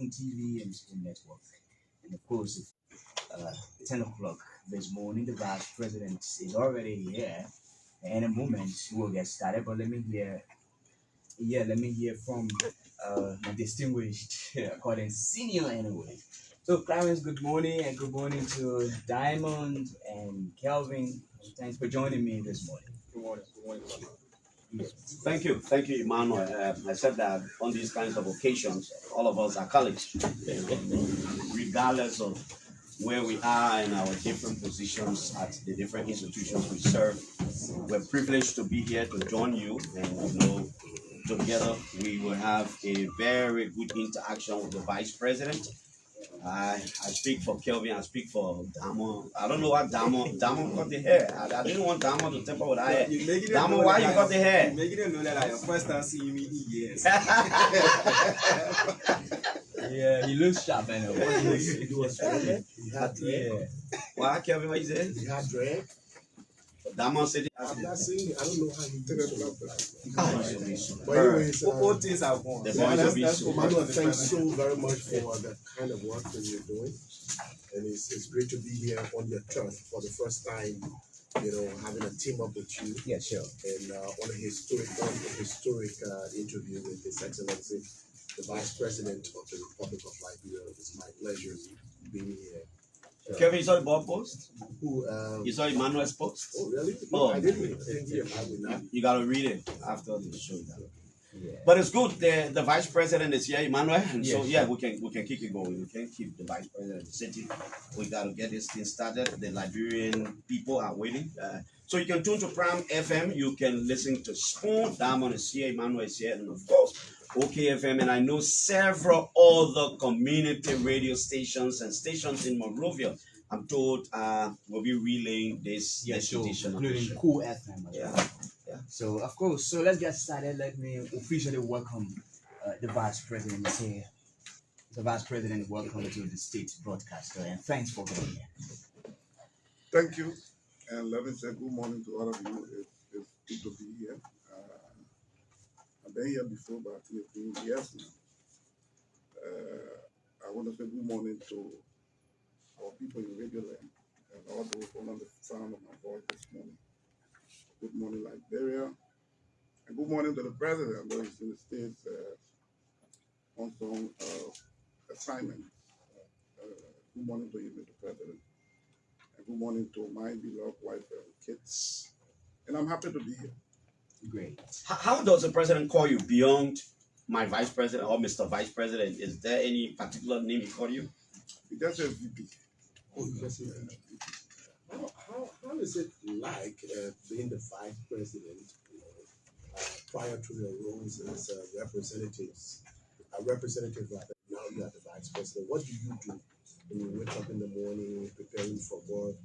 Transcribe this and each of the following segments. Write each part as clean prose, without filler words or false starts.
TV and School Network. And of course, uh, 10 o'clock this morning, the Vice President is already here. In a moment, we'll get started, but let me hear from my distinguished, according senior anyway. So, Clarence, good morning, and good morning to Diamond and Kelvin. Thanks for joining me this morning. Good morning. Good morning. Yes. Thank you, Emmanuel. I said that on these kinds of occasions, all of us are colleagues, regardless of where we are in our different positions at the different institutions we serve. We're privileged to be here to join you, and together we will have a very good interaction with the Vice President. I speak for Kelvin, I speak for Damo. I don't know what Damo got the hair. I didn't want Damo to temper with hair. Damo, why you got the hair? You're making them know that I your first time seeing me in years. Yeah, he looks sharp anyway. He was funny. He had dread. Yeah. Why, Kelvin, what you say? He had dread. Damo said, I'm not saying I don't know how he did it up. "Ah, you should be super." But anyways, All things are gone. The boys will be super. Emmanuel, thanks so very much for the kind of work that you're doing. And it's great to be here on your turf for the first time, having a team up with you. Yeah, sure. And on a historic interview with His Excellency, the Vice President of the Republic of Liberia. It's my pleasure being here. Kevin, you saw the ball post? Who? You saw Emmanuel's post? Oh, really? Oh. I didn't hear. I would not. You gotta read it after the show. Yeah. But it's good. The Vice President is here, Emmanuel, and so Yes. we can keep it going. We can keep the Vice President sitting. We gotta get this thing started. The Liberian people are waiting. So you can tune to Prime FM. You can listen to Spoon. Diamond is here. Emmanuel is here, and of course, OKFM. And I know several other community radio stations and stations in Monrovia. I'm told will be relaying this So edition of the including show. Cool FM as Yeah. well. So of course, so let's get started. Let me officially welcome the Vice President is here. The Vice President, welcome to the state broadcaster, and thanks for being here. Thank you, and let me say good morning to all of you. It's good to be here. I've been here before, but I think it's been years now. I want to say good morning to our people in Radio Land and all those on the sound of my voice this morning. Good morning, Liberia, and good morning to the President, though he's in the States on some assignment. Good morning to you, Mr. President. And good morning to my beloved wife and kids. And I'm happy to be here. Great. How does the president call you beyond my vice president or Mr. Vice President? Is there any particular name he call you? He just says VP. Oh, yes, yes. How is it like being the Vice President, prior to your roles as a representative like that? Now you are the Vice President. What do you do when you wake up in the morning, preparing for work?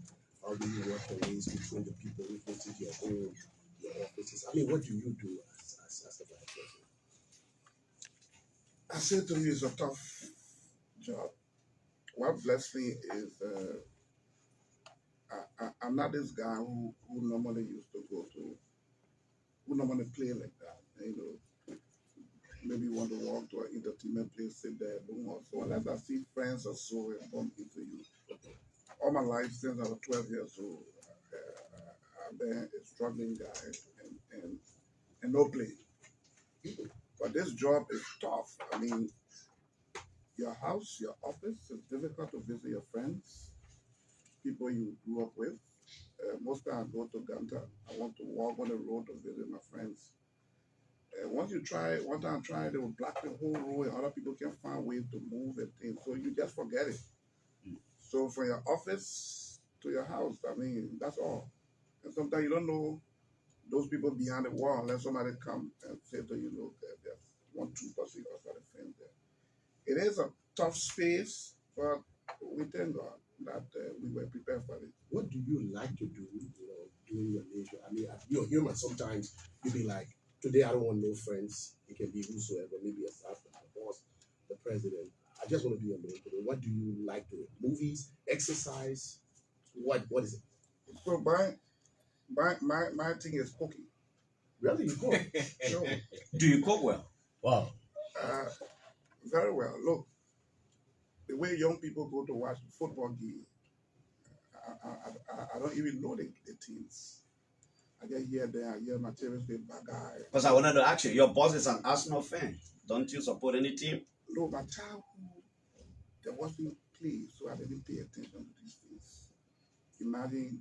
How do you work the ways between the people who visit your home, your offices? I mean, what do you do as the Vice President? I said to you, it's a tough job. What blessed me is I'm not this guy who normally used to go to, who normally play like that. Maybe you want to walk to an entertainment place, sit there, boom, or so. Unless I see friends or so and bump into you. All my life, since I was 12 years old, I've been a struggling guy and no play. But this job is tough. I mean, your house, your office, it's difficult to visit your friends, people you grew up with. Most times I go to Ganta. I want to walk on the road to visit my friends. One time I tried, they will block the whole road and other people can't find ways to move and things. So you just forget it. So from your office to your house, I mean, that's all. And sometimes you don't know those people behind the wall unless somebody come and say to you, look, there's 1, 2 person or other friends there. It is a tough space, but we thank God that we were prepared for it. What do you like to do, during your leisure? I mean, you're human. Sometimes you be like, today I don't want no friends. It can be whosoever, maybe a staff, the boss, the president. I just want to be alone today. What do you like doing? Movies, exercise? What is it? So my thing is cooking. Really? You cook? Sure. Do you cook well? Wow. Very well. Look, the way young people go to watch the football game, I don't even know the teams. I get here, there, I hear my parents say, Bagay. Because I wanted to ask you, your boss is an Arsenal fan. Don't you support any team? No, my childhood, there wasn't play, so I didn't pay attention to these things. Imagine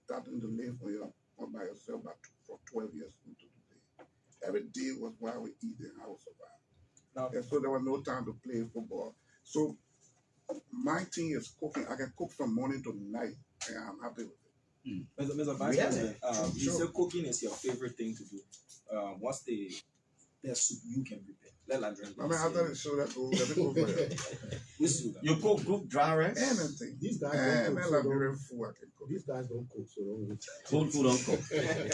starting to live on by yourself for 12 years into today. Every day was while we eat and I was survive. Now, And so there was no time to play football. So my thing is cooking. I can cook from morning to night, and I'm happy with it. Mr. Vice Really? President, you Sure. said cooking is your favorite thing to do. What's the best soup you can prepare? Let us drink. I mean, after the show, that go, let me go for it. Which soup? You cook group dry rice? Anything. These guys And don't then cook, so Liberian food I can cook. these guys don't cook, so don't. Good food don't cook.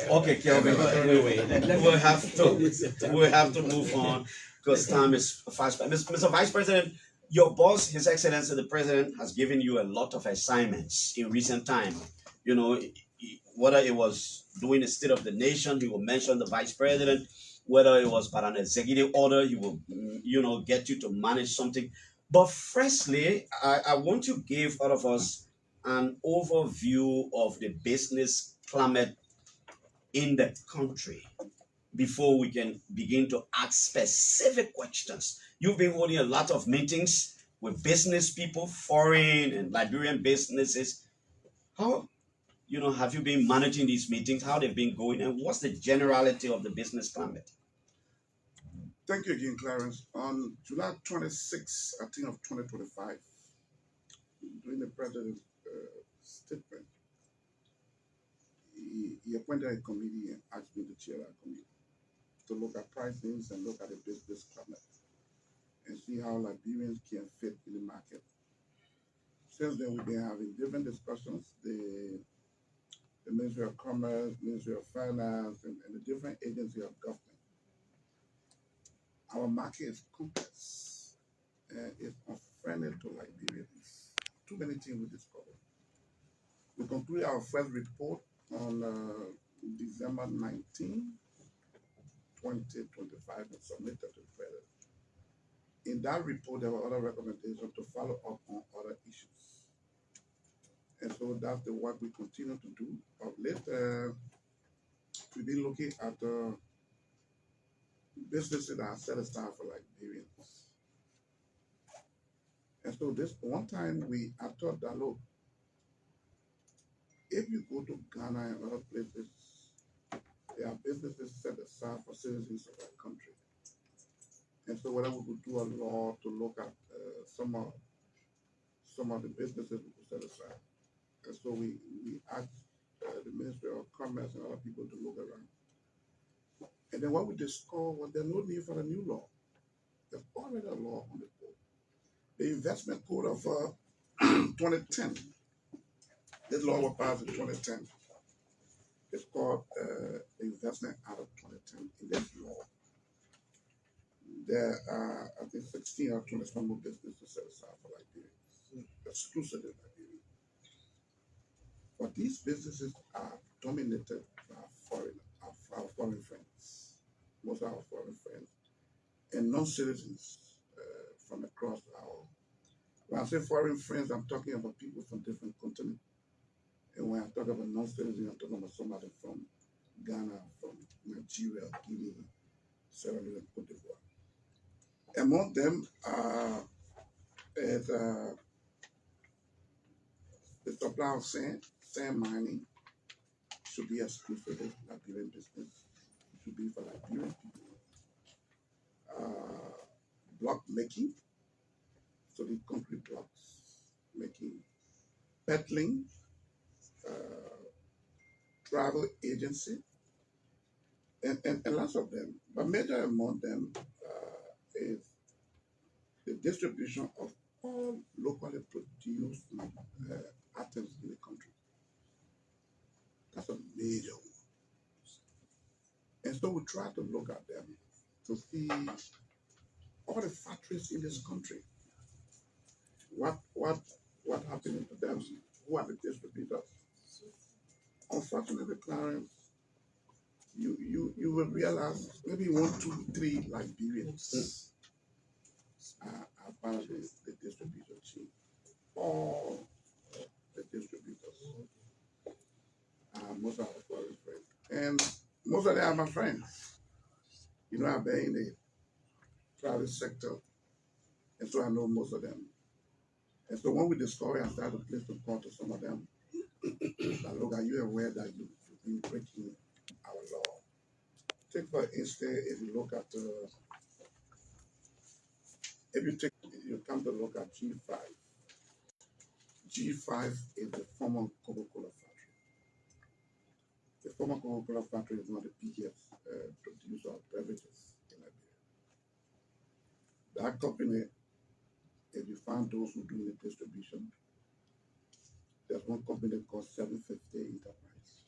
Okay, Kelvin. Anyway, we'll have to move on because time is fast. Mr. Vice President, your boss, His Excellency the President, has given you a lot of assignments in recent time. You know, whether it was doing the State of the Nation, he will mention the Vice President. Whether it was by an executive order, he will, get you to manage something. But firstly, I want to give all of us an overview of the business climate in the country before we can begin to ask specific questions. You've been holding a lot of meetings with business people, foreign and Liberian businesses. How, have you been managing these meetings? How they've been going, and what's the generality of the business climate? Thank you again, Clarence. On July 26, I think, of 2025, during the President's statement, he appointed a committee and asked me to chair that committee to look at pricings and look at the business climate and see how Liberians can fit in the market. Since then, we've been having different discussions. The Ministry of Commerce, Ministry of Finance, and the different agencies of government. Our market is complex and it's unfriendly to Liberians. Too many things we discovered. We concluded our first report on December 19, 2025, and submitted to the President. In that report, there were other recommendations to follow up on other issues. And so that's the work we continue to do. Of late, we've been looking at businesses that are set aside for Liberians. And so this one time I thought that, look, if you go to Ghana and other places, there are businesses set aside for citizens of that country. And so whether we could do a law to look at some of the businesses we could set aside. And so we asked the Ministry of Commerce and other people to look around. And then what we discovered was there's no need for a new law. There's already a law on the board. The investment code of 2010. This law was passed in 2010. It's called the Investment Act of 2010. In this law, there are, I think, 16 or 20 small businesses set aside for Liberia, exclusively Liberia. But these businesses are dominated by our foreign friends, most of our foreign friends, and non-citizens from across our. When I say foreign friends, I'm talking about people from different continents. And when I talk about non-citizens, I'm talking about somebody from Ghana, from Nigeria, Guinea, Sierra Leone, and Cote d'Ivoire. Among them is the supply of sand mining should be exclusively Liberian business. It should be for Liberian people. Block making, so the concrete blocks making, peddling, travel agency, and lots of them. But major among them is the distribution of all locally produced items in the country. That's a major one. And so we try to look at them to see all the factories in this country. What happened to them? Who are the distributors? Unfortunately, Clarence, you will realize maybe 1, 2, 3 Liberians are part of the distribution all the distributors. Most of our foreign friends. And most of them are my friends. You know, I've been in the private sector, and so I know most of them. And so when we discover and start to place the call to some of them, that look, are you aware that you've been breaking our law? Take for instance, if you look at, you come to look at G5. G5 is the former Coca-Cola factory. The former Coca-Cola factory is not the biggest producer of beverages in Liberia. That company, if you find those who do the distribution, there's one company called 750 Enterprise.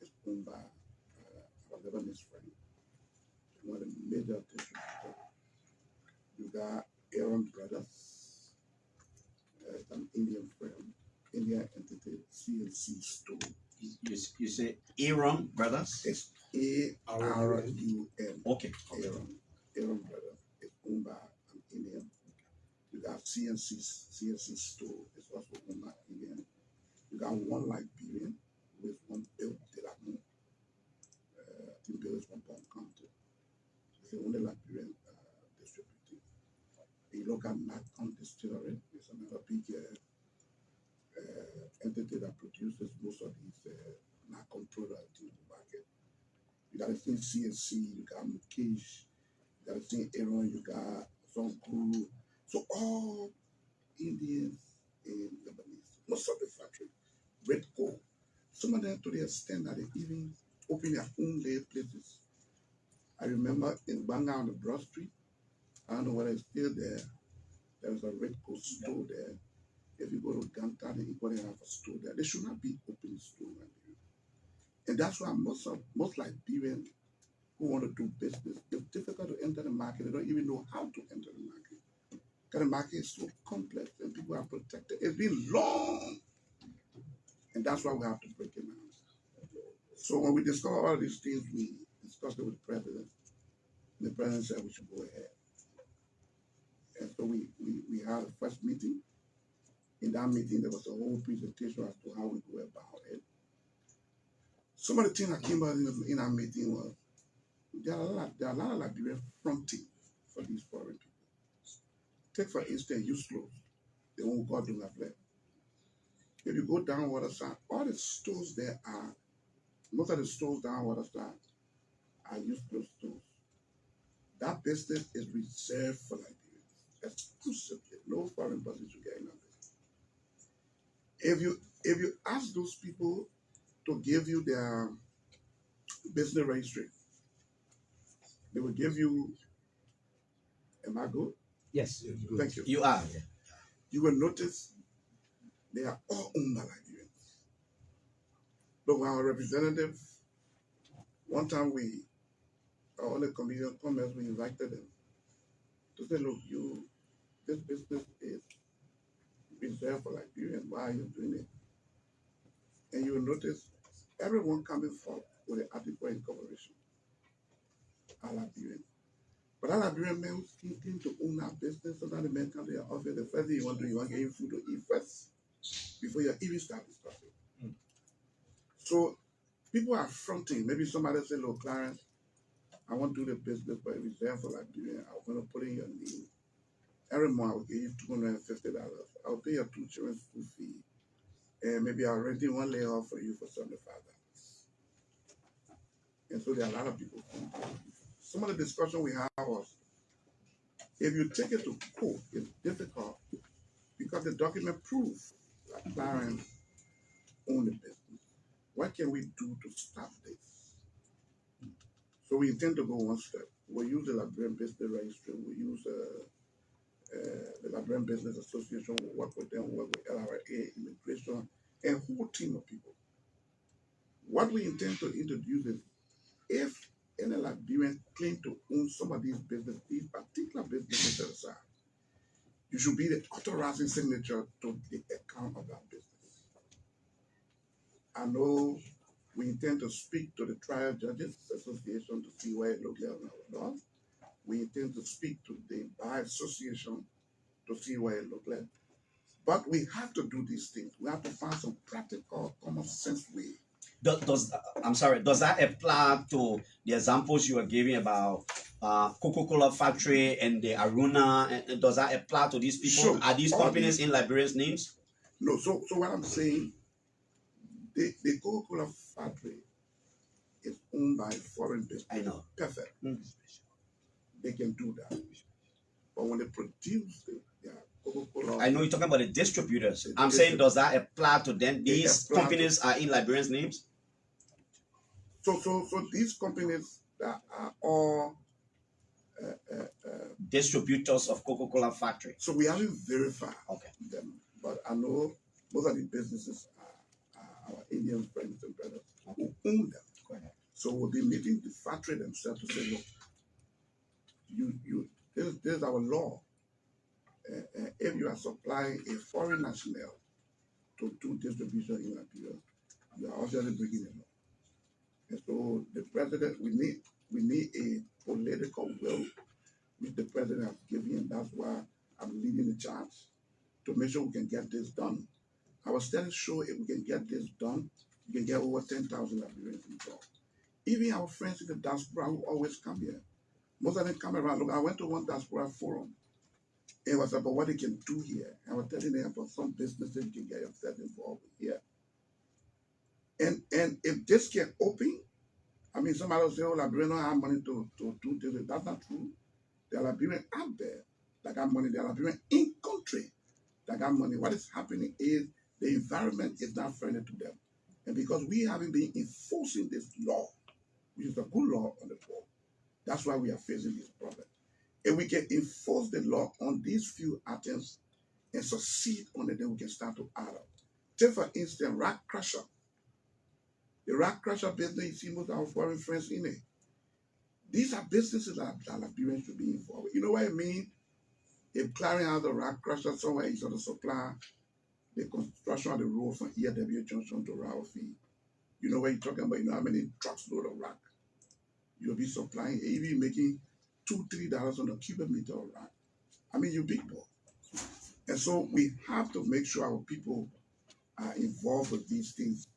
It's owned by our Lebanese friend, one of the major distributors. You got Aaron Brothers, an Indian firm, Indian entity, CNC Store. You say Aaron Brothers? It's ARUN. Okay. Aaron Brothers is owned by an Indian. You got CNC Store is also owned by Indian. You got one Liberian with one Bill de la Moon. I think Bill is from Kpan Koung. It's the only Liberian distributor. You look at Kpan Distillery, it's another big entity that produces most of these Kpan products in the market. You got to think CNC, you got Mukesh, you got to think Aaron, you got some Guru. So all Indians and Lebanese, most of the factory, Red Gold. Some of them to the extent that they even open their own little places. I remember in Banga on the Broad Street, I don't know whether it's still there. There was a Red Gold store there. If you go to Ganta, they equally have a store there. They should not be open store right there. And that's why most Liberians who want to do business, it's difficult to enter the market. They don't even know how to enter the market. Because the market is so complex and people are protected. It's been long. And that's why we have to break it down. So when we discover all these things, we discussed it with the president. The president said we should go ahead. And so we had a first meeting. In that meeting, there was a whole presentation as to how we go about it. Some of the things that came out in our meeting was there are a lot of Liberian fronting for these foreign people. Take for instance, Uslo, the one God do have left. If you go down Waterside, all the stores there are, most of the stores down Waterside are Uslo stores. That business is reserved for Liberians, exclusively. No foreign person should get in that business. If you ask those people to give you their business registry, they will give you, am I good? Yes. Thank you. You are. You will notice they are all owned by Liberians. But when our representative, one time all the comedian commerce, we invited them to say, look, this business is reserved for Liberians. Why are you doing it? And you will notice everyone coming forward with an article incorporation are Liberian. But that Liberian man who's thinking to own our business, so that the man come to your office, the first thing you want to do, you want to get you food to eat first before you even start discussing. So people are fronting. Maybe somebody say, look, Clarence, I want to do the business, but if it's there for Liberia, I'm going to put in your name. Every month I will give you $250. I'll pay your 2 children's school fee. And maybe I'll rent in one layoff for you for $75. And so there are a lot of people. Some of the discussion we had was, if you take it to court, it's difficult because the document proves that Clarence owned the business. What can we do to stop this? So we intend to go one step. We'll use the Liberian Business Registry. We'll use the Liberian Business Association. We'll work with them, work with LRA, immigration, and a whole team of people. What we intend to introduce is, if any Liberian claim to own some of these businesses, these particular businesses aside, you should be the authorizing signature to the account of that business. I know we intend to speak to the Trial Judges Association to see where it looks like our law. We intend to speak to the Bar Association to see where it looks like. But we have to do these things. We have to find some practical, common sense way. Does that apply to the examples you were giving about Coca-Cola factory and the Aruna? And does that apply to these people? Sure. Are these companies in Liberians' names? No, so what I'm saying, the Coca-Cola factory is owned by foreign business. I know. Perfect. They can do that. But when they produce their Coca-Cola, I know you're talking about the distributors. I'm saying, does that apply to them? These companies are in Liberians' names? So these companies that are all distributors of Coca-Cola factory. So we haven't verified them, but I know most of the businesses are our Indian friends and brothers who own them. So we'll be meeting the factory themselves to say, look, this is our law. If you are supplying a foreign national to do distribution in Liberia, you are obviously breaking the law. And so the president, we need a political will, which the president has given, and that's why I'm leading the charge to make sure we can get this done. Our studies show if we can get this done, we can get over 10,000 Liberians involved. Even our friends in the diaspora who always come here, most of them come around. Look, I went to one diaspora forum. It was about what they can do here. I was telling them about some businesses you can get yourself involved with here. And if this can open, I mean, somebody will say, oh, Liberians don't have money to do this. That's not true. There are Liberians out there that got money. There are Liberians in country that got money. What is happening is the environment is not friendly to them. And because we haven't been enforcing this law, which is a good law on the board, that's why we are facing this problem. If we can enforce the law on these few items and succeed on it, then we can start to add up. Take, for instance, rock crusher. The rock crusher business, you see most of our foreign friends in it. These are businesses that Liberians should be involved with. You know what I mean? If Clarion has a rock crusher somewhere, he's going to supply the construction of the road from ELBC Junction to Raofi. You know what you're talking about? You know how many trucks load of rock? You'll be supplying, even making $2-3 on a cubic meter of rock. I mean, you big boy. And so we have to make sure our people are involved with these things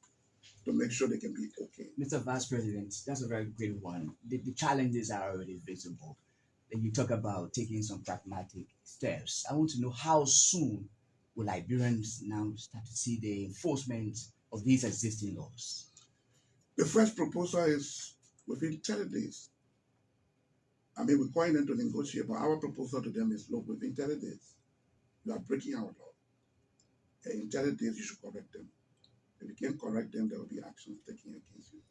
to make sure they can be okay. Mr. Vice President, that's a very great one. The challenges are already visible. Then you talk about taking some pragmatic steps. I want to know how soon will Liberians now start to see the enforcement of these existing laws? The first proposal is within 30 days. I mean, we're calling them to negotiate, but our proposal to them is, look, within 30 days, you are breaking our law. And in 30 days, you should correct them. If you can't correct them, there will be actions taken against you.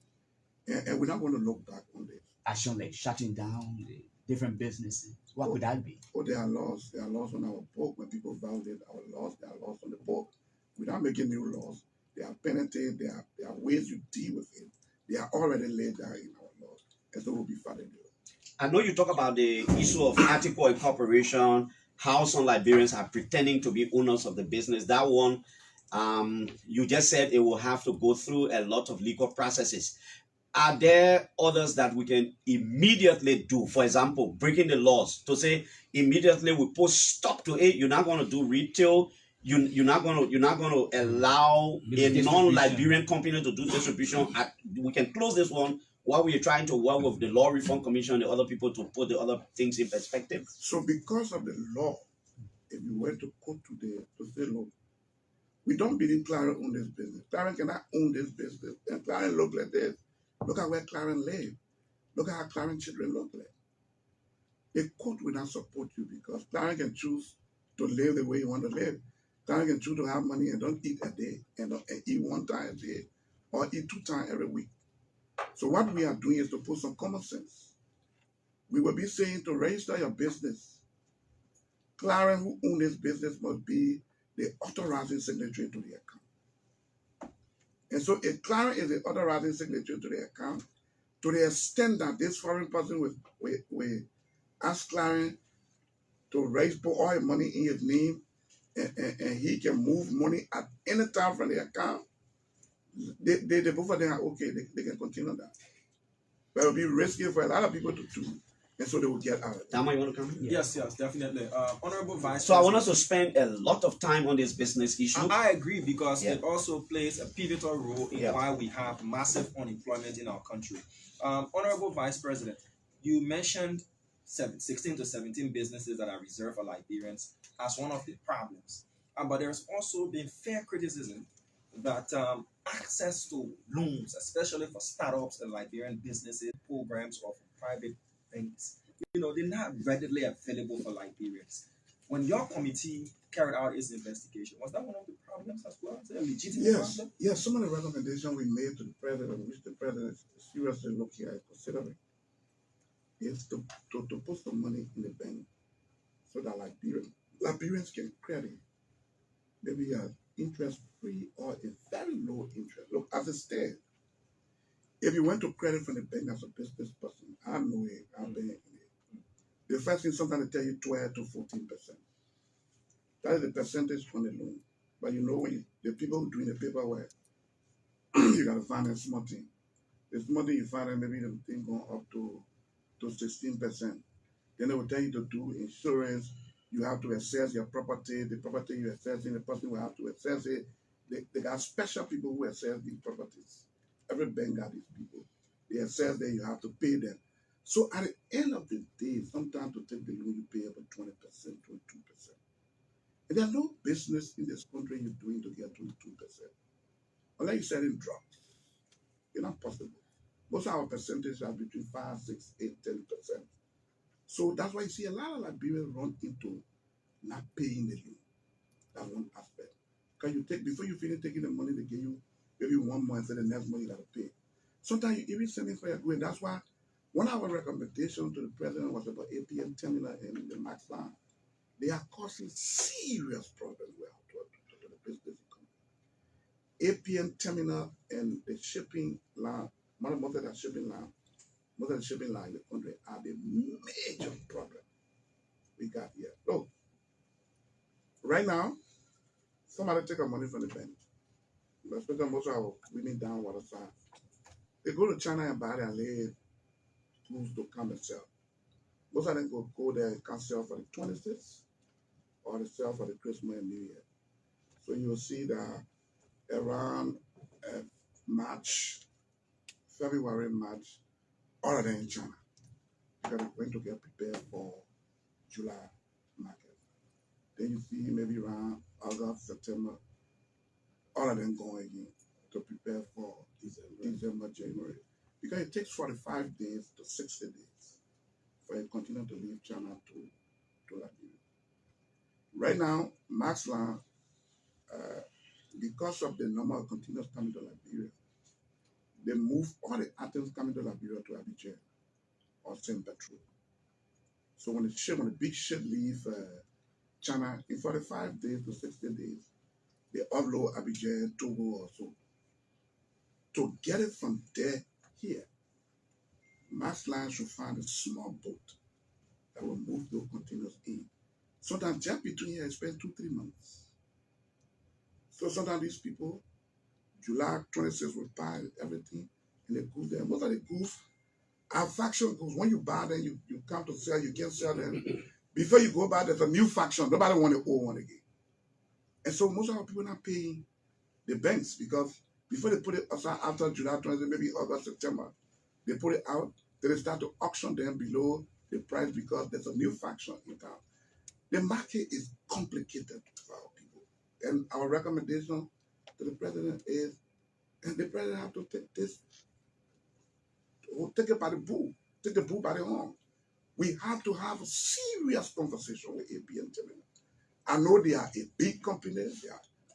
And we're not going to look back on this. Action like shutting down the different businesses. What could that be? Oh, there are laws. There are laws on our book. When people violate our laws, there are laws on the book. We're not making new laws. There are penalties. There are ways you deal with it. They are already laid down in our laws. And so we'll be following them. I know you talk about the issue of article incorporation, how some Liberians are pretending to be owners of the business. That one, you just said it will have to go through a lot of legal processes. Are there others that we can immediately do? For example, breaking the laws to say immediately we put stop to it. You're not going to do retail. You're not going to allow a non-Liberian company to do distribution. We can close this one while we are trying to work with the Law Reform Commission and the other people to put the other things in perspective. So because of the law, if you were to go to say, look, we don't believe Clarence own this business. Clarence cannot own this business. And Clarence look like this. Look at where Clarence live. Look at how Clarence children look like. The court will not support you because Clarence can choose to live the way he want to live. Clarence can choose to have money and don't eat a day and eat one time a day or eat 2 times every week. So what we are doing is to put some common sense. We will be saying to register your business, Clarence who owns this business must be the authorizing signatory to the account. And so if Clarence is the authorizing signatory to the account, to the extent that this foreign person will ask Clarence to put all his money in his name and he can move money at any time from the account, they both of them are okay. They can continue that. But it will be risky for a lot of people to do. And so they will get out of it. Tama, you want to come? Yes, definitely. Honorable Vice So I want President. us to spend a lot of time on this business issue. I agree because Yeah. it also plays a pivotal role in Yeah. why we have massive unemployment in our country. Honorable Vice President, you mentioned 16 to 17 businesses that are reserved for Liberians as one of the problems. But there's also been fair criticism that access to loans, especially for startups and Liberian businesses, programs or for private banks, they're not readily available for Liberians. When your committee carried out its investigation, was that one of the problems as well? Is it a legitimate problem? Yes, some of the recommendations we made to the president, which the president is seriously looking at considering, is to put some money in the bank so that Liberians can credit maybe an interest free or a very low interest. Look, as it stands, if you went to credit from the bank as a business person, I know it, I've been in it. The first thing sometimes they tell you 12 to 14%. That is the percentage on the loan. But when the people doing the paperwork, you gotta find a small thing. The small thing you find, maybe the thing going up to 16%. Then they will tell you to do insurance. You have to assess your property. The property you assessing, the person will have to assess it. They got special people who assess these properties. Every bank got these people. They assess that you have to pay them. So at the end of the day, sometimes to take the loan, you pay about 20%, 22%. And there's no business in this country you're doing to get 22%. Unless you're selling drugs. It's not possible. Most of our percentages are between 5, 6, 8, 10%. So that's why you see a lot of Liberians run into not paying the loan. That's one aspect. Because before you finish taking the money, they give you maybe 1 month, and the next month you got to pay. Sometimes you even sending for your going. That's why one of our recommendations to the president was about APM terminal and the Max line. They are causing serious problems to the business economy. APM terminal and the shipping line, most of the shipping line in the country are the major problem we got here. Look, right now, somebody take our money from the bank. Especially most of our women down water side. They go to China and buy their lead goods to come and sell. Most of them go there and can sell for the 26th or they sell for the Christmas and New Year. So you'll see that around February, March, all of them in China. Because they're going to get prepared for July market. Then you see maybe around August, September, all of them going again to prepare for December, January. Because it takes 45 days to 60 days for it to continue to leave China to Liberia. Right now, Maxland, because of the number of containers coming to Liberia, they move all the items coming to Liberia to Abidjan or St. Petrol. So when the big ship leave China in 45 days to 60 days, they offload Abidjan, Togo or so. To get it from there here, Maxland should find a small boat that will move those containers in. Sometimes just between here, I spend 2-3 months. So sometimes these people, July 26th will buy everything and they go there. Most of the goods are faction goods. When you buy them, you come to sell, you can't sell them. Before you go buy, there's a new faction. Nobody want the old one again. And so most of our people are not paying the banks because before they put it aside after July 20th, maybe August, September, they put it out, then they start to auction them below the price because there's a new faction in town. The market is complicated for our people. And our recommendation to the president is, and the president have to take this, take it by the bull, take the bull by the horn. We have to have a serious conversation with APM terminal. I know they are a big company.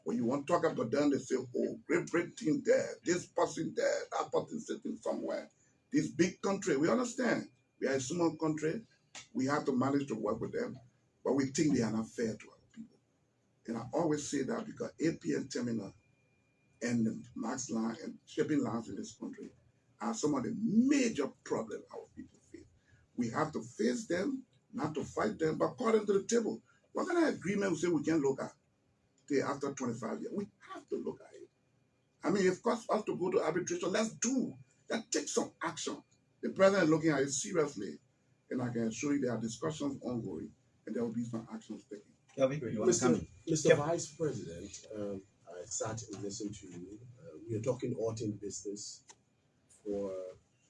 When you want to talk about them, they say, oh, Great Britain there, this person there, that person sitting somewhere. This big country, we understand. We are a small country. We have to manage to work with them. But we think they are not fair to our people. And I always say that because APM terminal and the max line and shipping lines in this country are some of the major problems our people face. We have to face them, not to fight them, but call them to the table. What kind of agreement we say we can look at after 25 years? We have to look at it. I mean, if it costs us to go to arbitration, let's do that. Take some action. The president is looking at it seriously. and I can assure you there are discussions ongoing, and there will be some actions taken. Kelvin, you want to come in? Mr. Vice President, I sat and listened to you. We are talking all in business for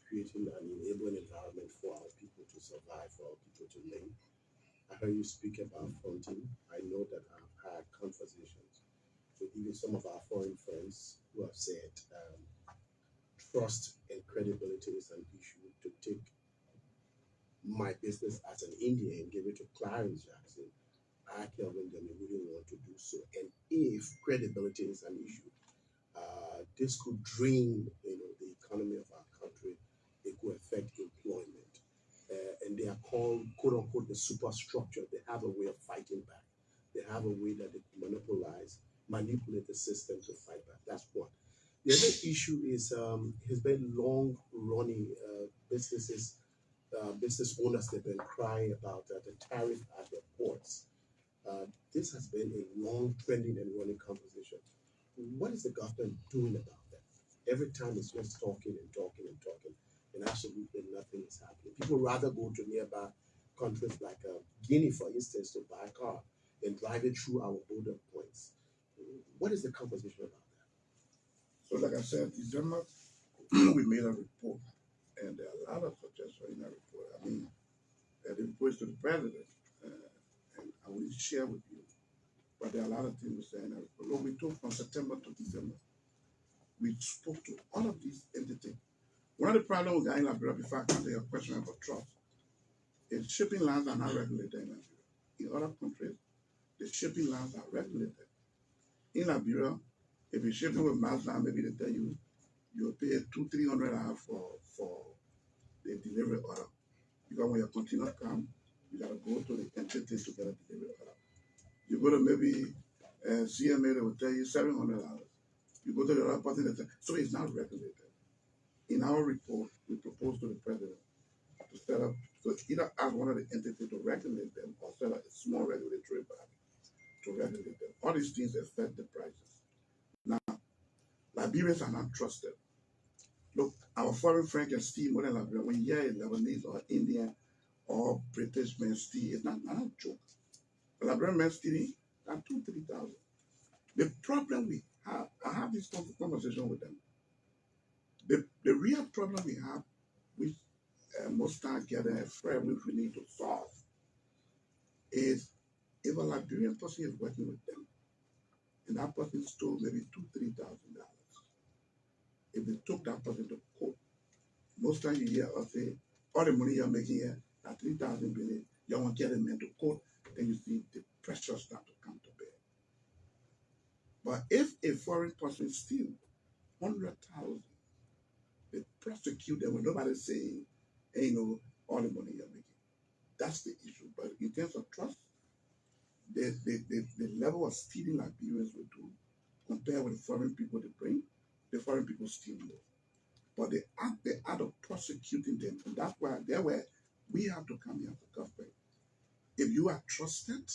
creating an enabling environment for our people to survive, for our people to live. I heard you speak about fronting. I know that I've had conversations with even some of our foreign friends who have said trust and credibility is an issue. To take my business as an Indian and give it to Clarence Jackson, I, Kelvin, them wouldn't want to do so. And if credibility is an issue, this could drain, the economy of our country. It could affect employment, and they are called, quote unquote, the superstructure. They have a way of fighting back. They have a way that they monopolize, manipulate the system to fight back. That's one. The other issue is has been long running businesses. Business owners have been crying about the tariff at the ports. This has been a long trending and running conversation. What is the government doing about that? Every time it's just talking and talking and talking, and absolutely nothing is happening. People rather go to nearby countries like Guinea, for instance, to buy a car than drive it through our border points. What is the conversation about that? So, like I said, December, we made a report, and there are a lot of suggestions in that report. I mean, the report is to the president, and I will share with you. But there are a lot of things we say in that report. Look, we took from September to December. We spoke to all of these entities. One of the problems with in Liberia, before I answer your question about trust, is shipping lines are not regulated in Liberia. In other countries, the shipping lines are regulated. In Liberia, if you're shipping with Mazda, maybe they tell you you'll pay $200-300 for the delivery order. Because when your container comes, you gotta go to the entity to get a delivery order. You go to maybe CMA, they will tell you $700. You go to the other person, they say, so it's not regulated. In our report, we propose to the president to set up, so either ask one of the entities to regulate them or set up a small regulatory body to regulate them. All these things affect the prices. Now, Liberians are not trusted. Look, our foreign friend can steal more than Liberia. When you hear a Lebanese or Indian or British man steal, it's not a joke. A Liberian man stealing, that's 2,000-3,000. The problem we have, I have this conversation with them. The real problem we have, which most times get a threat which we need to solve, is if a Liberian person is working with them, and that person stole maybe $2,000-3,000. If they took that person to court, most times you hear us say, all the money you're making here, that 3,000 billion, you want to get them into court, then you see the pressure start to come to bear. But if a foreign person steals 100,000, they prosecute them with nobody saying, hey, all the money you're making. That's the issue. But in terms of trust, the level of stealing Liberians will do compared with the foreign people they bring, the foreign people steal more. But the act of prosecuting them, and that's where we have to come here as a government. If you are trusted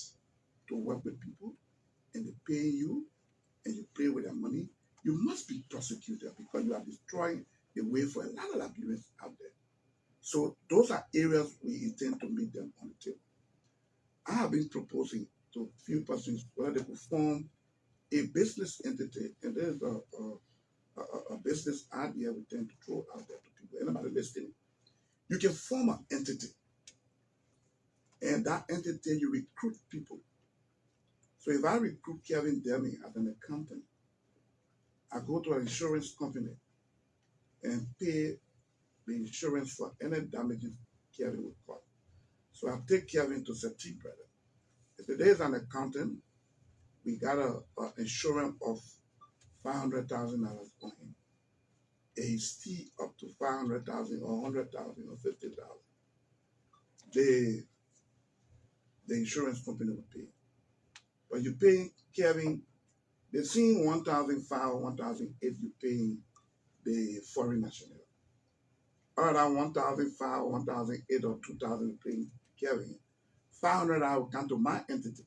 to work with people and they pay you and you play with their money, you must be prosecuted because you are destroying the way for a lot of Liberians out there. So those are areas we intend to meet them on the table. I have been proposing to a few persons whether they could form a business entity, and there's a business idea we tend to throw out there to people. Anybody listening, you can form an entity, and that entity you recruit people. So if I recruit Kevin Deming as an accountant, I go to an insurance company and pay the insurance for any damages Kevin would cause. So I take Kevin to Sati Brother. If there's an accountant, we got an insurance of $500,000 on him. He's still up to 500,000 or 100,000 or 50,000. The insurance company will pay. But you pay Kevin, they're seeing 1,005 or 1,008, you paying the foreign national. Other than 1,005 or 1,008 or 2,000 paying Kevin, 500 I will come to my entity.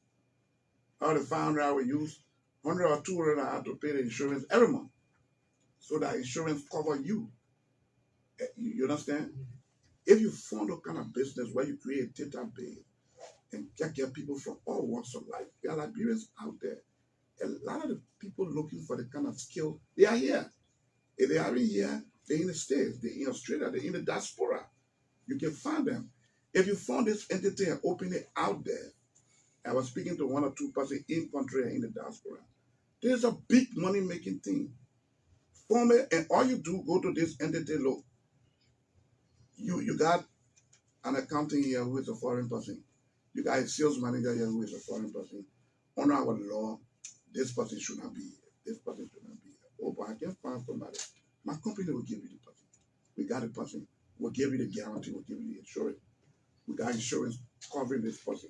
All the 500 I will use, 100 or 200 I have to pay the insurance every month. So that insurance cover you. You understand? If you form a kind of business where you create a database and get people from all walks of life, there are Liberians out there. A lot of the people looking for the kind of skill, they are here. If they aren't here, they're in the States, they're in Australia, they're in the diaspora. You can find them. If you found this entity and open it out there, I was speaking to one or two persons in country and in the diaspora. There's a big money making thing. Form it, and all you do, go to this entity, look, you got an accountant here who is a foreign person. You got a sales manager here who is a foreign person. Under our law, this person should not be here. This person should not be here. Oh, but I can find somebody. My company will give you the person. We got a person. We'll give you the guarantee. We'll give you the insurance. We got insurance covering this person.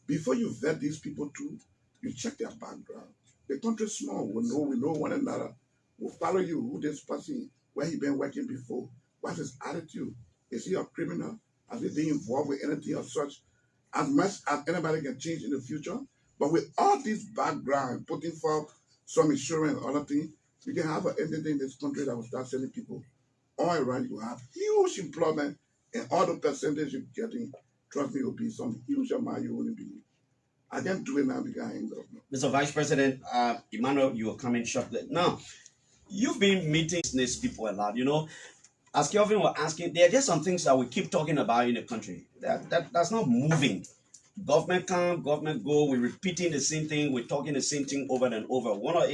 Before you vet these people too, you check their background. The country is small. We know one another. We'll follow you. Who this person, where he been working before, what's his attitude? Is he a criminal? Has he been involved with anything of such? As much as anybody can change in the future, but with all this background, putting for some insurance and other things, you can have an entity in this country that will start sending people all around. You have huge employment, and all the percentage you're getting, trust me, will be some huge amount you wouldn't believe. I can't do it now because I ain't governor. Mr. Vice President, Emmanuel, you are coming shortly. Now, you've been meeting business people a lot, As Kelvin was asking, there are just some things that we keep talking about in the country. That's not moving. Government come, government go. We're repeating the same thing. We're talking the same thing over and over. One of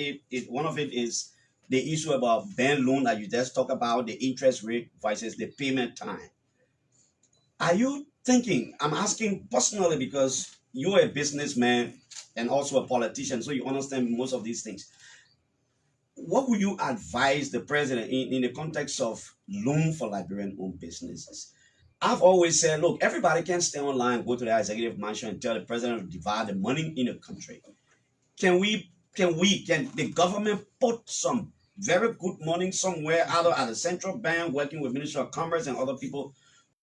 it is the issue about bank loan that you just talked about, the interest rate versus the payment time. Are you thinking? I'm asking personally because you're a businessman and also a politician, so you understand most of these things. What would you advise the president in the context of loan for Liberian-owned businesses? I've always said, look, everybody can stay online, go to the executive mansion and tell the president to divide the money in the country. Can the government put some very good money somewhere, either at the central bank, working with Ministry of Commerce and other people,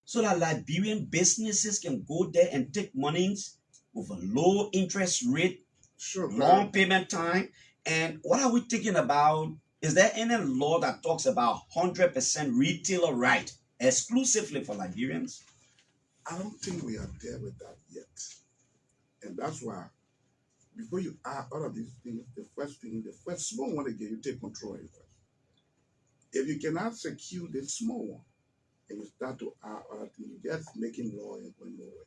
so that Liberian businesses can go there and take monies with a low interest rate, Sure, long payment time? And what are we thinking about? Is there any law that talks about 100% retailer right exclusively for Liberians? I don't think we are there with that yet. And that's why, before you add all of these things, the first small one again, you take control of it first. If you cannot secure the small one, and you start to add other things, you're just making law and going nowhere.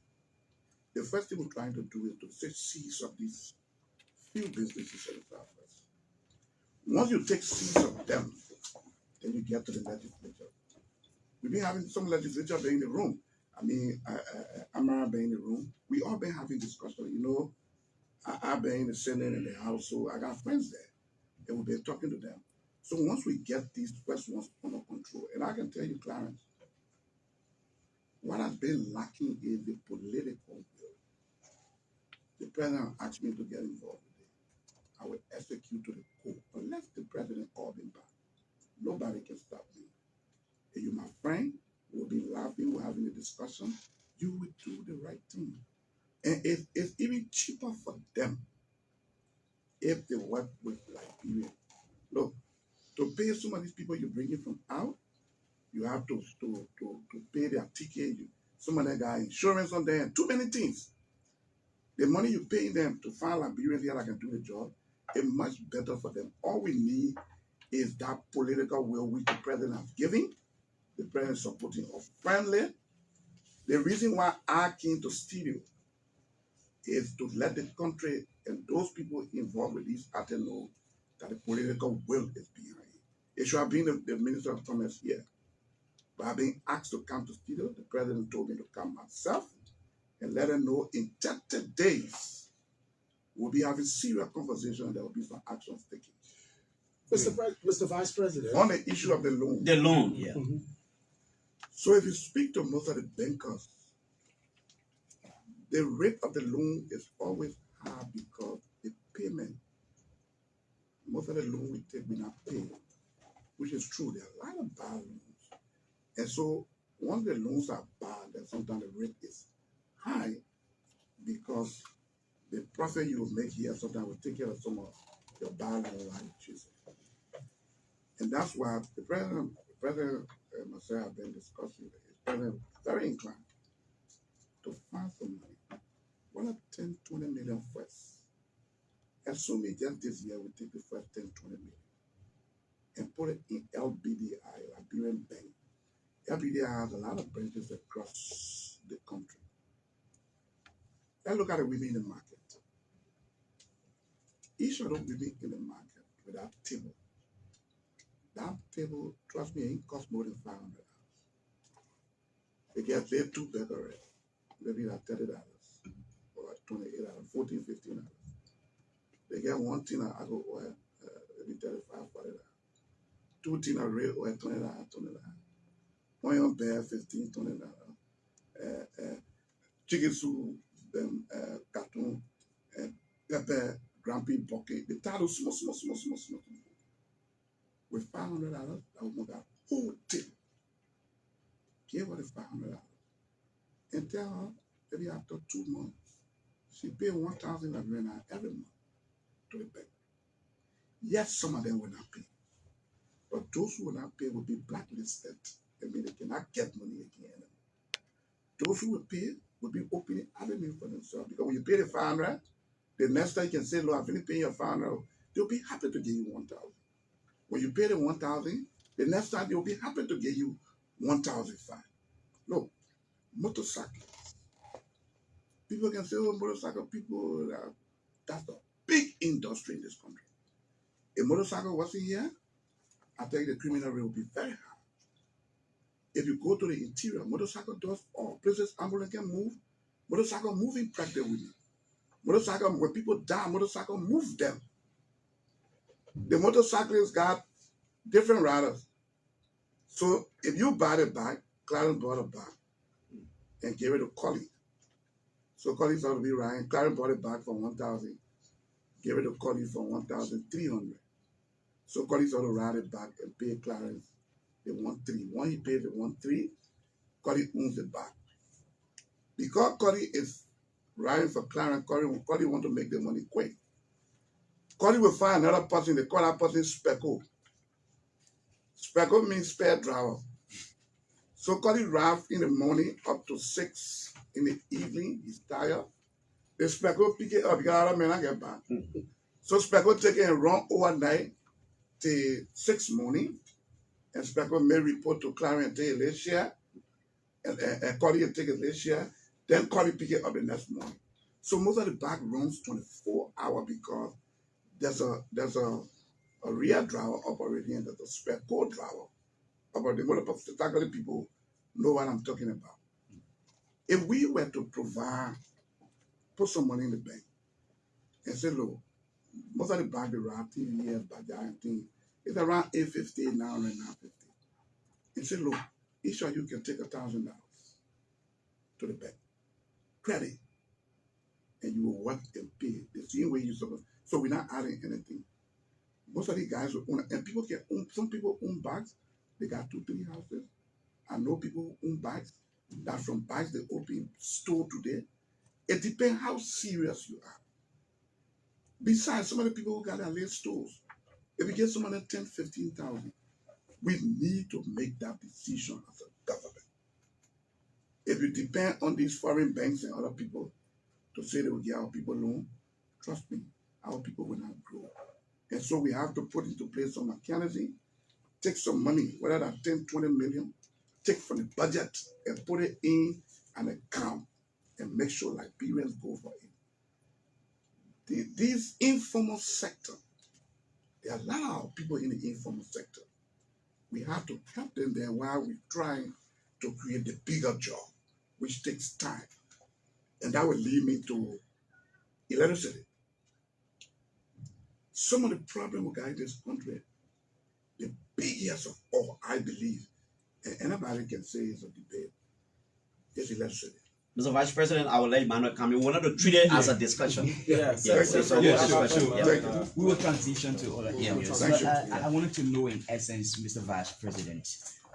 The first thing we're trying to do is to seize of these few businesses in the Southwest. Once you take seize of them, then you get to the legislature. We've been having some legislature being in the room. I mean, Amara being in the room. We all been having discussion. I've been in the Senate and the House, so I got friends there. And we've been talking to them. So once we get these first ones under control, and I can tell you, Clarence, what has been lacking is the political will. The president asked me to get involved with it. I will execute to the core. Unless the president called me back, nobody can stop me. And you, my friend, will be laughing, we're having a discussion. You will do the right thing. And it's even cheaper for them if they work with Liberia. Look, to pay some of these people you're bringing from out, you have to pay their ticket. Some of them got insurance on there and too many things. The money you pay them to find Liberians here that can do the job is much better for them. All we need is that political will which the president has given. The president is supporting us friendly. The reason why I came to studio is to let the country and those people involved with this matter know that the political will is behind it. It should have been the Minister of Commerce here. But I've been asked to come to studio. The president told me to come myself and let them know in 30 days we'll be having serious conversation and there will be some actions taken. Mr. Vice President. On the issue of the loan. The loan, yeah. Mm-hmm. So if you speak to most of the bankers, the rate of the loan is always high because the payment, most of the loan we take we not pay, which is true. There are a lot of bad loans. And so once the loans are bad, then sometimes the rate is high because the profit you will make here sometimes will take care of some of your bad loan while you choose it. And that's why the president myself have been discussing with his very inclined to find some money. 10, 20 million first. Assuming just this year we take the first 10, 20 million and put it in LBDI, Liberian Bank. LBDI has a lot of branches across the country. Let's look at the women in the market. Each of those women in the market with that table, trust me, it costs more than $500. They get their two burgers, maybe like $30 or $28, $14, $15. They get one tin of agua oil, maybe $35, $40. Two tin of red oil, $20, $20. Onion bear, $15, $20. Chicken soup, carton, pepper, grumpy bucket. The title small. With $500, that would make a whole table. Give her the $500. And tell her, maybe after 2 months, she pay 1,000 Liberian every month to the bank. Yes, some of them will not pay. But those who will not pay will be blacklisted. I mean, they cannot get money again. Those who will pay will be opening avenue for themselves. Because when you pay the $500, the next time you can say, Lord, I've been paying your $500, they'll be happy to give you 1,000. When you pay the 1,000, the next time they'll be happy to give you 1,005. Look, motorcycles. People can say, oh, motorcycle people, that's a big industry in this country. A motorcycle wasn't here, I tell you the criminal rate will be very high. If you go to the interior, motorcycle does all places ambulance can move. Motorcycle moving practice with you. Motorcycle, when people die, motorcycle move them. The motorcyclists got different riders. So if you buy the bike, Clarence bought a bike and gave it to colleague. So colleagues ought to be riding. Clarence bought it back for 1,000, gave it to colleague for 1,300. So colleagues ought to ride it back and pay Clarence the 1,300. When he paid the 1,300, colleague owns it back. Because colleague is riding for Clarence, colleague want to make the money quick. Colleague will find another person, they call that person Speckle. Speckle means spare driver. So colleague drive in the morning up to 6 in the evening, he's tired. The Speckle pick it up, because other men I get back. So Speckle take it and run overnight till 6 morning. And Speckle may report to Clarence and take it late share. And colleague take it late share. Then colleague pick it up the next morning. So most of the back runs 24 hours because there's a rear driver operating and there's a Speckle driver operating. Motorcycle people know what I'm talking about. If we were to put some money in the bank and say, look, most of the bank, the RAP, TVS, Bajaj, thing, it's around 850 now and 950. And say, look, each of you can take $1,000 to the bank, credit, and you will work and pay the same way you're supposed. So we're not adding anything. Most of the guys will own, and people can own, some people own bikes, they got 2, 3 houses. I know people who own bikes, that from bikes they open store today. It depends how serious you are. Besides, some of the people who got their little stores, if you get some of them 10, 15,000, we need to make that decision as a government. If you depend on these foreign banks and other people to say they will give our people loan, trust me, our people will not grow. And so we have to put into place some mechanism, take some money, whether that's 10, 20 million, take from the budget and put it in an account and make sure Liberians go for it. This informal sector, there are a lot of people in the informal sector. We have to help them there while we're trying to create the bigger job, which takes time. And that will lead me to illiteracy. Some of the problems we got in this country, the biggest of all, I believe, and anybody can say it's a debate, is illiteracy. Mr. Vice President, I will let Emmanuel come in. We wanted to treat it as a discussion. Yes. We will transition to other areas. Thank you. I wanted to know, in essence, Mr. Vice President,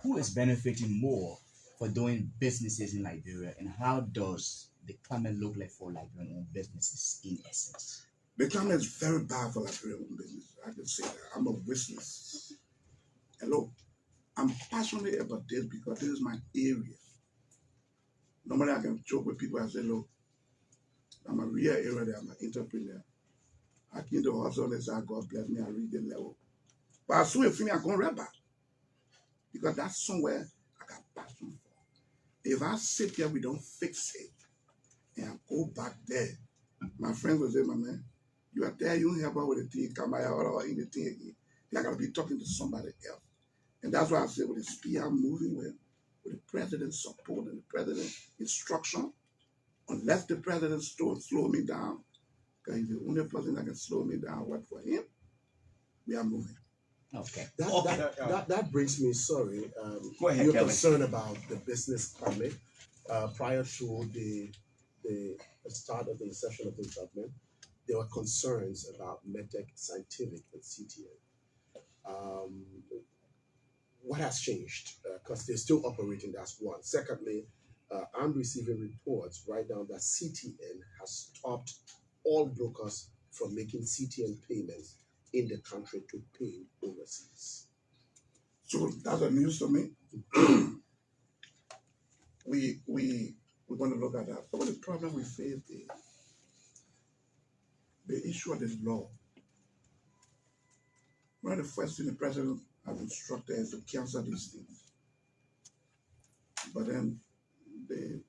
who is benefiting more for doing businesses in Liberia, and how does the climate look like for Liberian-owned businesses in essence? The climate is very bad for Liberian business. I can say that. I'm a witness. Hello. I'm passionate about this because this is my area. Normally, I can joke with people and say, look, I'm a real area, I'm an entrepreneur. I came to hustle and say, God bless me, I read the level. But as soon as I finish, I'm going to rap back. Because that's somewhere I got passion for. If I sit here, we don't fix it, and I go back there, my friends will say, my man, you are there, you don't help out with the thing, come by or in the thing again. You're going to be talking to somebody else. And that's why I say with the speed I'm moving with the president's support and the president's instruction, unless the president slow me down, because he's the only person that can slow me down, work for him, we are moving. Okay. That brings me, sorry, Go ahead, you're Kelvin. concerned about the business climate prior to the start of the inception of the government. There were concerns about MedTech Scientific and CTN. What has changed? Because they're still operating, that's one. Secondly, I'm receiving reports right now that CTN has stopped all brokers from making CTN payments in the country to pay overseas. So that's a news to me. We're going to look at that. Some of the problem we face is the issue of the law. One of the first things the president has instructed is to cancel these things. But then the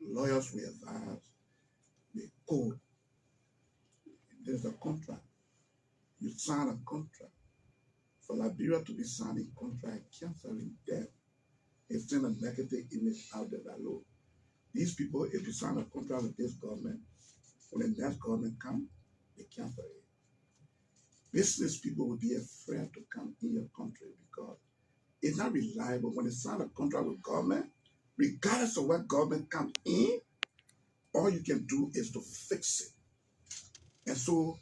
lawyers we advise, the code, there's a contract. You sign a contract. For Liberia to be signing contract, canceling them, it's send a negative image out there that look. These people, if you sign a contract with this government, when the next government comes, they cancel it. Business people will be afraid to come in your country because it's not reliable. When they sign a contract with government, regardless of what government comes in, all you can do is to fix it. And so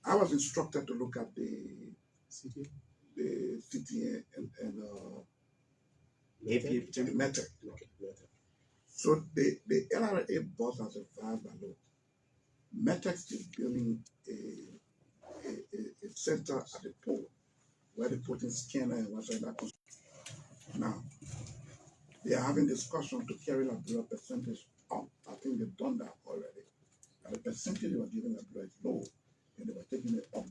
I was instructed to look at the city and METEC. So the LRA boss has advised that look, METEC is building a center at the port where they put in scanner and what's that. Now, they are having discussion to carry Liberia percentage up. I think they've done that already. And the percentage they were giving Liberia is low, and they were taking it up.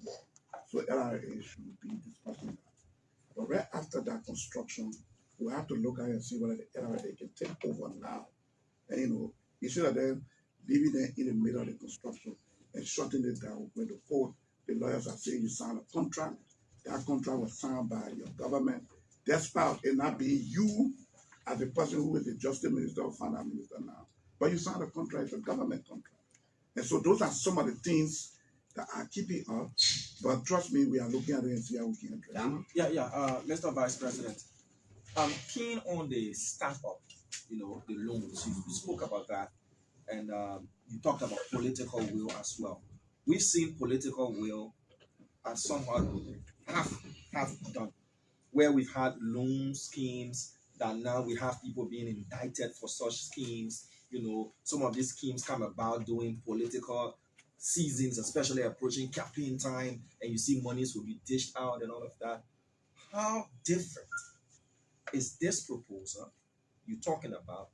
So LRA should be discussing that. But right after that construction, we have to look at it and see whether the LRA can take over now. And instead of them leaving them in the middle of the construction and shutting it down when the court, the lawyers are saying you signed a contract. That contract was signed by your government. Despite it not being you as the person who is the justice minister or finance minister now. But you signed a contract, it's a government contract. And so those are some of the things that are keeping up. But trust me, we are looking at it and see how we can address it. Mr. Vice President, I'm keen on the startup, the loans. You spoke about that, and you talked about political will as well. We've seen political will and somewhat half done, where we've had loan schemes that now we have people being indicted for such schemes. Some of these schemes come about during political seasons, especially approaching campaign time, and you see monies will be dished out and all of that. How different is this proposal you're talking about?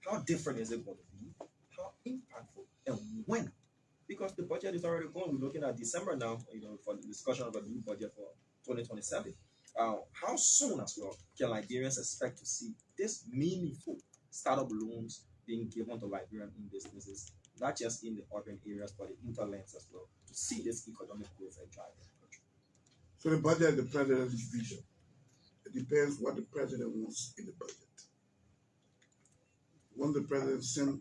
How different is it going to be? How impactful? And when? Because the budget is already going. We're looking at December now, for the discussion of a new budget for 2027. How soon as well can Liberians expect to see this meaningful startup loans being given to Liberian businesses, not just in the urban areas, but the hinterlands as well, to see this economic growth and drive the country? So the budget, the president's vision. It depends what the president wants in the budget. Once the president sends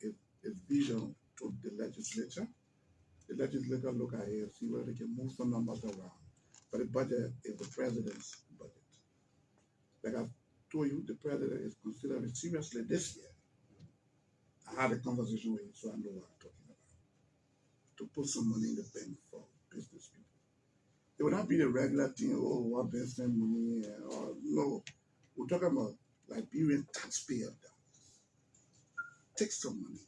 his vision to the legislature look at it and see whether they can move some numbers around. But the budget is the president's budget. Like I told you, the president is considering it seriously this year. I had a conversation with him, so I know what I'm talking about. To put some money in the bank for business people. It would not be the regular thing, what business money, or no. We're talking about Liberian taxpayer dollars. Take some money.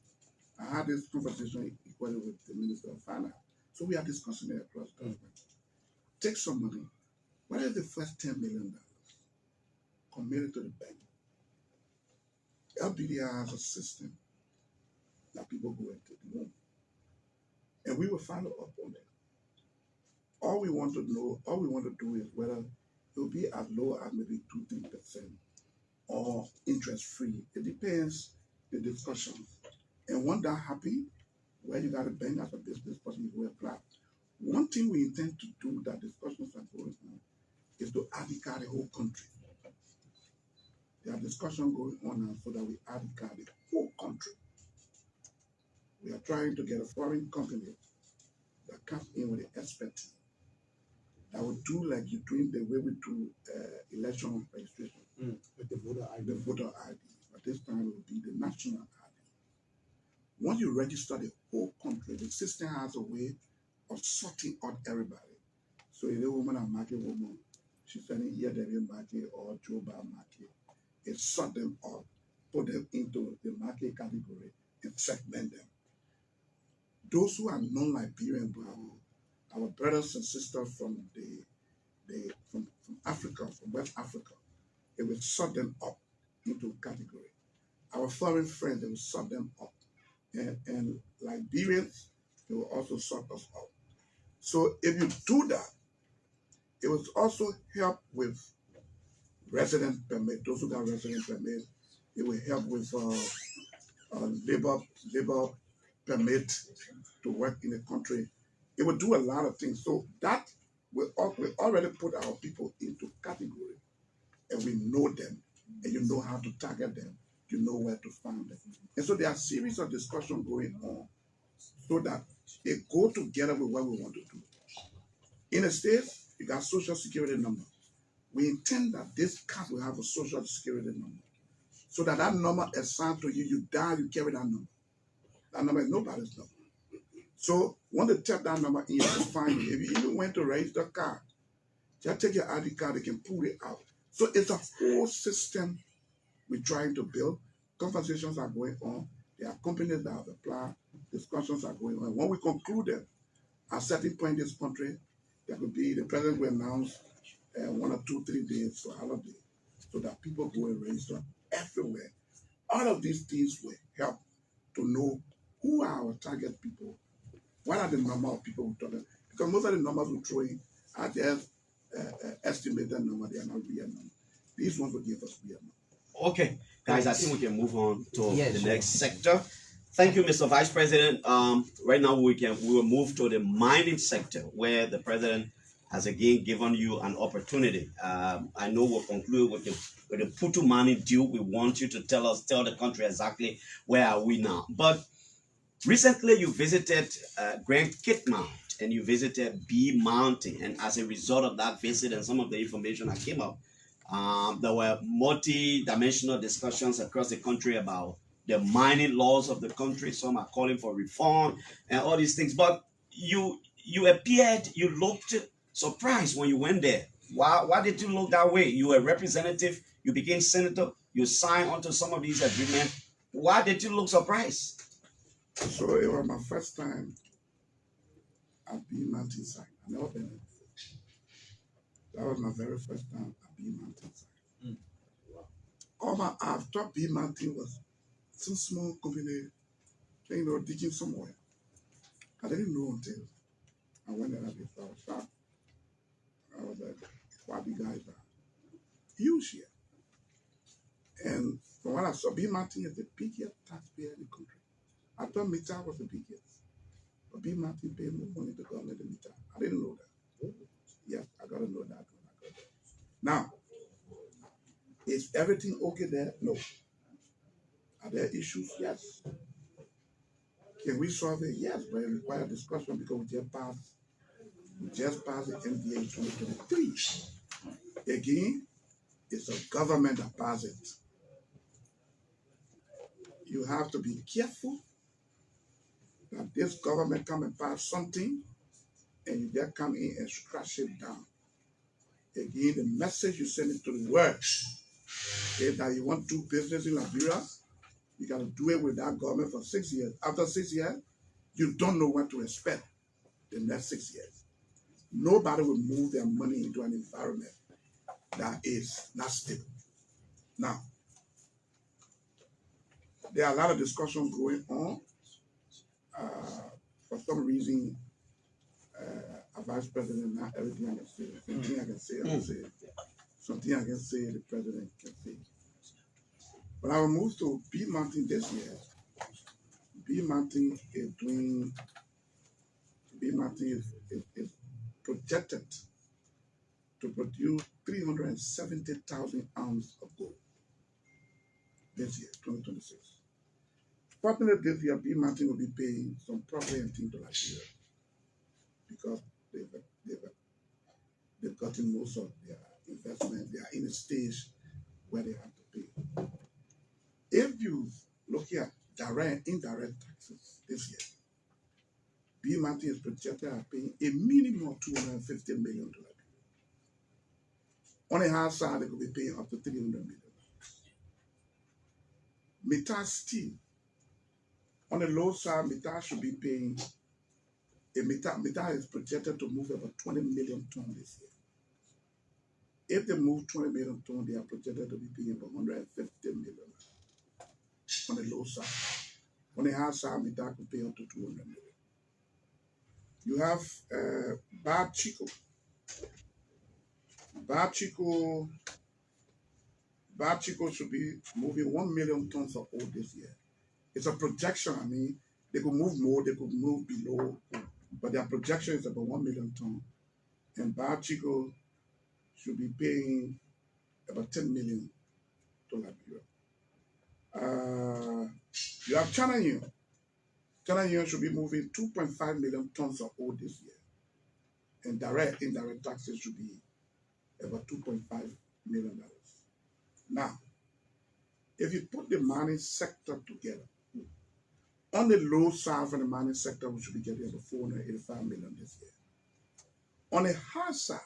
I had this conversation equally with the Minister of Finance. So we are discussing it across government. Take some money. What is the first $10 million? Commit it to the bank. LBDI has a system that people go into the room, and we will follow up on it. All we want to do is whether it will be as low as maybe 2-3% or interest free. It depends the discussion. And when that happens, where you got a bank as a business person, you will apply. One thing we intend to do that discussions are going on is to advocate the whole country. There are discussions going on now so that we advocate the whole country. We are trying to get a foreign company that comes in with the expertise that will do like you're doing the way we do election registration With the voter ID. the voter ID. But this time it will be the national ID. Once you register the whole country, the system has a way of sorting out everybody. So if a woman a market woman, she's sending here the market or Joba market, it sort them out, put them into the market category and segment them. Those who are non-Liberian, our brothers and sisters from from Africa, from West Africa, they will sort them up into category. Our foreign friends, they will sort them up. And Liberians, they will also sort us out. So if you do that, it will also help with resident permit. Those who got resident permit, it will help with labor permit to work in the country. It will do a lot of things. So that we already put our people into category, and we know them, and you know how to target them. You know where to find them. And so there are a series of discussions going on so that they go together with what we want to do. In the States, you got social security number. We intend that this card will have a social security number. So that number is assigned to you, you die, you carry that number. That number is nobody's number. So when they tap that number in, to find you. If you even went to register a car, just take your ID card, they can pull it out. So it's a whole system we're trying to build. Conversations are going on. There are companies that have applied. Discussions are going on. When we conclude them, at a certain point in this country, there will be, the president will announce 1 or 2, 3 days for holiday so that people go and register everywhere. All of these things will help to know who are our target people, what are the number of people we're talking, because most of the numbers we're throwing are just estimated number, they are not real numbers. These ones will give us real numbers. Okay, guys, I think we can move on to Yeah, the sure. next sector. Thank you, Mr. Vice President. Right now we will move to the mining sector, where the president has again given you an opportunity. I know we'll conclude with the Putu mining deal. We want you to tell the country exactly where are we now. But recently you visited Grand Kpan and you visited B Mountain, and as a result of that visit and some of the information that came up, there were multi-dimensional discussions across the country about the mining laws of the country. Some are calling for reform and all these things. But you looked surprised when you went there. Why did you look that way? You were a representative, you became senator, you signed onto some of these agreements. Why did you look surprised? So it was my first time at B Mountain site. I never been there before. That was my very first time at B Mountain site. I thought B Mountain was some small company, digging somewhere. I didn't know until I went there before. I was shocked. I was like, why the guys are huge here? And from what I saw, B Mountain is the biggest taxpayer in the country. I thought Mita was the biggest. But B Mountain paid more money to government than Mita. I didn't know that. Yes, I got to know that when I got there. Now, is everything okay there? No. Are there issues? Yes. Can we solve it? Yes, but it requires discussion because we just passed the NDA in 2023. Again, it's a government that passes it. You have to be careful that this government come and pass something and you just come in and crash it down. Again, the message you send it to the world is that you want to do business in Liberia, you got to do it with that government for 6 years. After 6 years, you don't know what to expect the next 6 years. Nobody will move their money into an environment that is not stable. Now, There are a lot of discussion going on. For some reason, a vice president, not everything I can say. Something I can say, I can say. Something I can say, the president can say. But I will move to B Mountain this year. B Mountain is doing, B Mountain is projected to produce 370,000 ounces of gold this year, 2026. Fortunately, this year, B Mountain will be paying some property and things to Liberia because they've gotten most of their investment. They are in a stage where they have to pay. If you look at direct and indirect taxes this year, B Mountain is projected at paying a minimum of $250 million. On the high side, they could be paying up to $300 million. Mita Steel, on the low side, Mita should be paying, Mita is projected to move about 20 million tons this year. If they move 20 million tons, they are projected to be paying about $150 million on the low side. On the high side, Mita could pay up to $200 million. You have Bad Chico. Bad Chico should be moving 1 million tons of ore this year. It's a projection. I mean, they could move more, they could move below, but their projection is about 1 million tons. And Bad Chico should be paying about $10 million to Liberia. You have China Union. China Union should be moving 2.5 million tons of ore this year. And direct, indirect taxes should be about $2.5 million. Now, if you put the mining sector together, on the low side for the mining sector, we should be getting about $485 million this year. On the high side,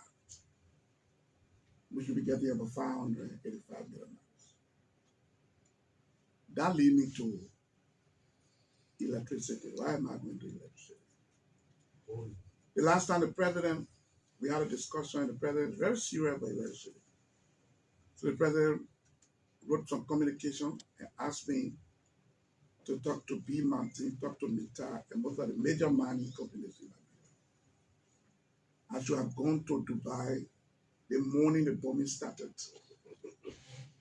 we should be getting about $585 million. That leads me to electricity. Why am I going to electricity? The last time the president, we had a discussion, and the president is very serious about electricity. So the president wrote some communication and asked me to talk to B Mountain, talk to Mita, and most of the major mining companies in Liberia. I should have gone to Dubai the morning the bombing started.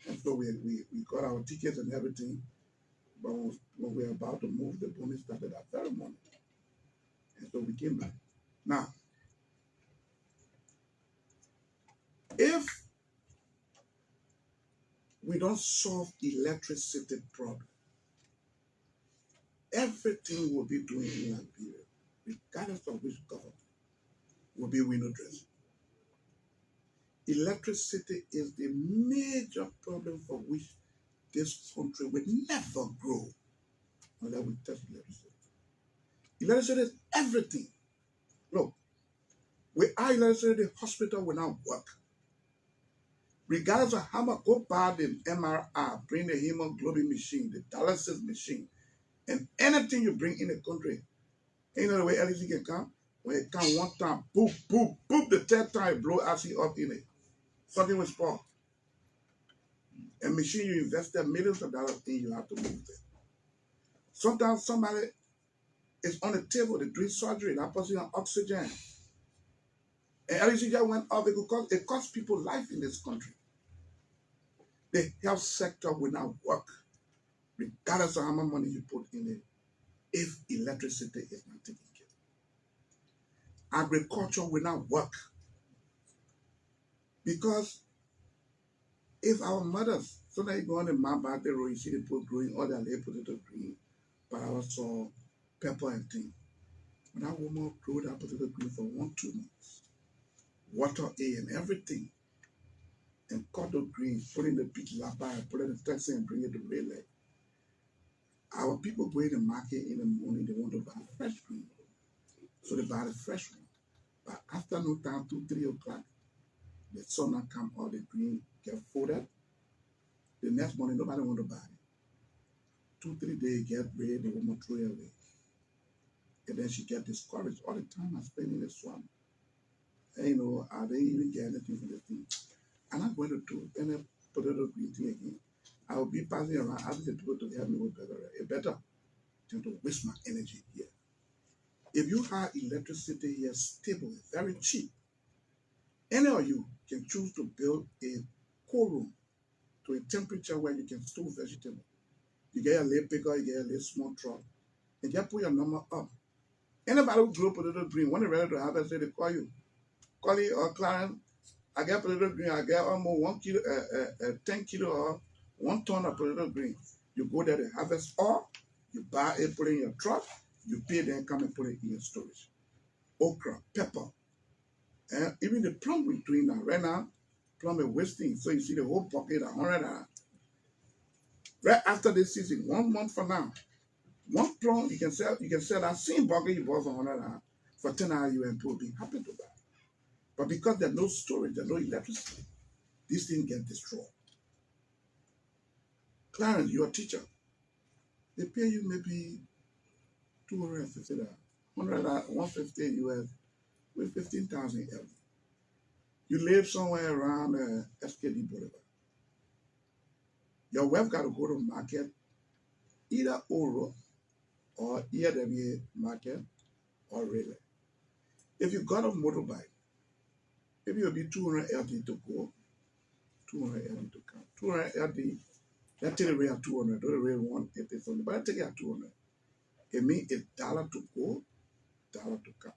And so we got our tickets and everything, but when we were about to move, the bombing started that very morning. And so we came back. Now, if we don't solve electricity problem, everything we'll be doing in Liberia, regardless of which government, will be window dressing. Electricity is the major problem for which this country will never grow unless we test electricity. Electricity is everything. Look, without electricity, the hospital will not work. Regardless of how much, go buy the MRI, bring the hemoglobin machine, the dialysis machine, and anything you bring in the country. And you know the way electricity can come? When it comes one time, boop, boop, boop, the third time it blow acid up in it. Something will spoil. A machine you invested millions of dollars in, you have to move it. Sometimes somebody is on the table, they're doing surgery, that person on oxygen. And electricity just went off, it costs people life in this country. The health sector will not work, regardless of how much money you put in it, if electricity is not taken care of. Agriculture will not work. Because if our mothers, so that you go on the map back the road, you see the people growing, all their little potato green, parasol, pepper and things. When that woman grew that potato green for 1-2 months, water A and everything, and cut the green, put in the big laba, put in the taxi and bring it to Red Lake. Our people go in the market in the morning, they want to buy fresh green. So they buy the fresh one. But afternoon time, 2-3 o'clock, the sun not come, all the green get folded. The next morning, nobody want to buy it. 2-3 days, get red, the woman throw it away. And then she get discouraged all the time. I spend in the swamp. And you know, I didn't even get anything from the thing. I'm not going to do any potato green thing again. I will be passing around asking the people to help me with better. It's better than to waste my energy here. If you have electricity here stable, very cheap, any of you can choose to build a cool room to a temperature where you can store vegetable. You get a little picker, you get a little small truck, and just put your number up. Anybody who grow potato green, when they're ready to harvest, they call you. Call it or Clarence, I get potato green, I get almost 1 kilo, 10 kilo or 1 ton of potato green. You go there to harvest or you buy it, put it in your truck, you pay, then come and put it in your storage. Okra, pepper, and even the plum we're doing now. Right now, plum is wasting. So you see the whole bucket at $100. Right after this season, 1 month from now, one plum you can sell that same bucket you bought for $100 for 10 hours you and will be happy to buy. But because there's no storage, there's no electricity, this thing get destroyed. Clarence, you're a teacher. They pay you maybe $250, $100, $150 US with 15,000 LD. You live somewhere around SKD Boulevard. Your wife got to go to market, either Oro or ELBC market or Relay. If you got a motorbike, maybe it'll be 200 LD to go, 200 LD to come. 200 LD, that take the rate at 200, do the rate 180 something, but I take it at 200. It means $1 to go, $1 to come.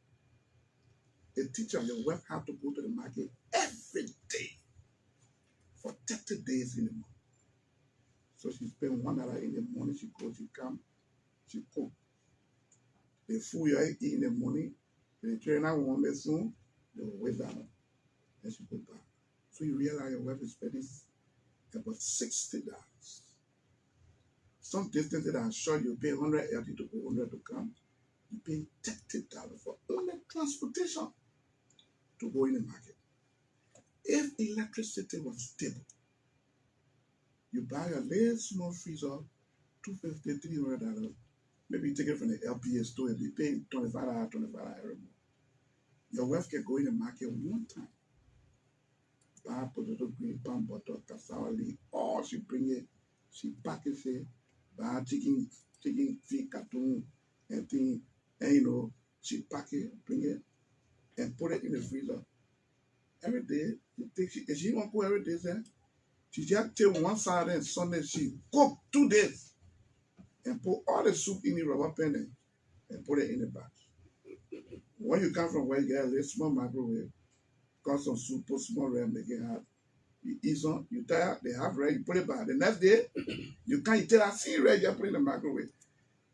A teacher, your wife have to go to the market every day for 30 days in the month. So she spend $1 in the morning, she goes, she come, she cook. The food you eat in the morning, the trainer won't be soon, they will wait down, and she go back. So you realize your wife is spending about $60. Some distances I'm sure you pay 100 LD to go, 100 to come. You pay $30 for only transportation to go in the market. If electricity was stable, you buy a little small freezer, $250, $300. Maybe you take it from the LPA store and you pay $25 every month. Your wife can go in the market one time, buy potato, green, palm butter, cassava leaf, or she bring it, she package it, buy chicken feet, cartoon, and thing, and she pack it, bring it, and put it in the freezer. Every day, if she won't cook every day, then she just take one Saturday and Sunday, she cook 2 days and put all the soup in the rubber pan and put it in the box. When you come from where you get a little small microwave, cut some soup, put small red, make it hot. You eat some, you tired, they have red, you put it back. The next day, you can't tell that see red, you put it in the microwave.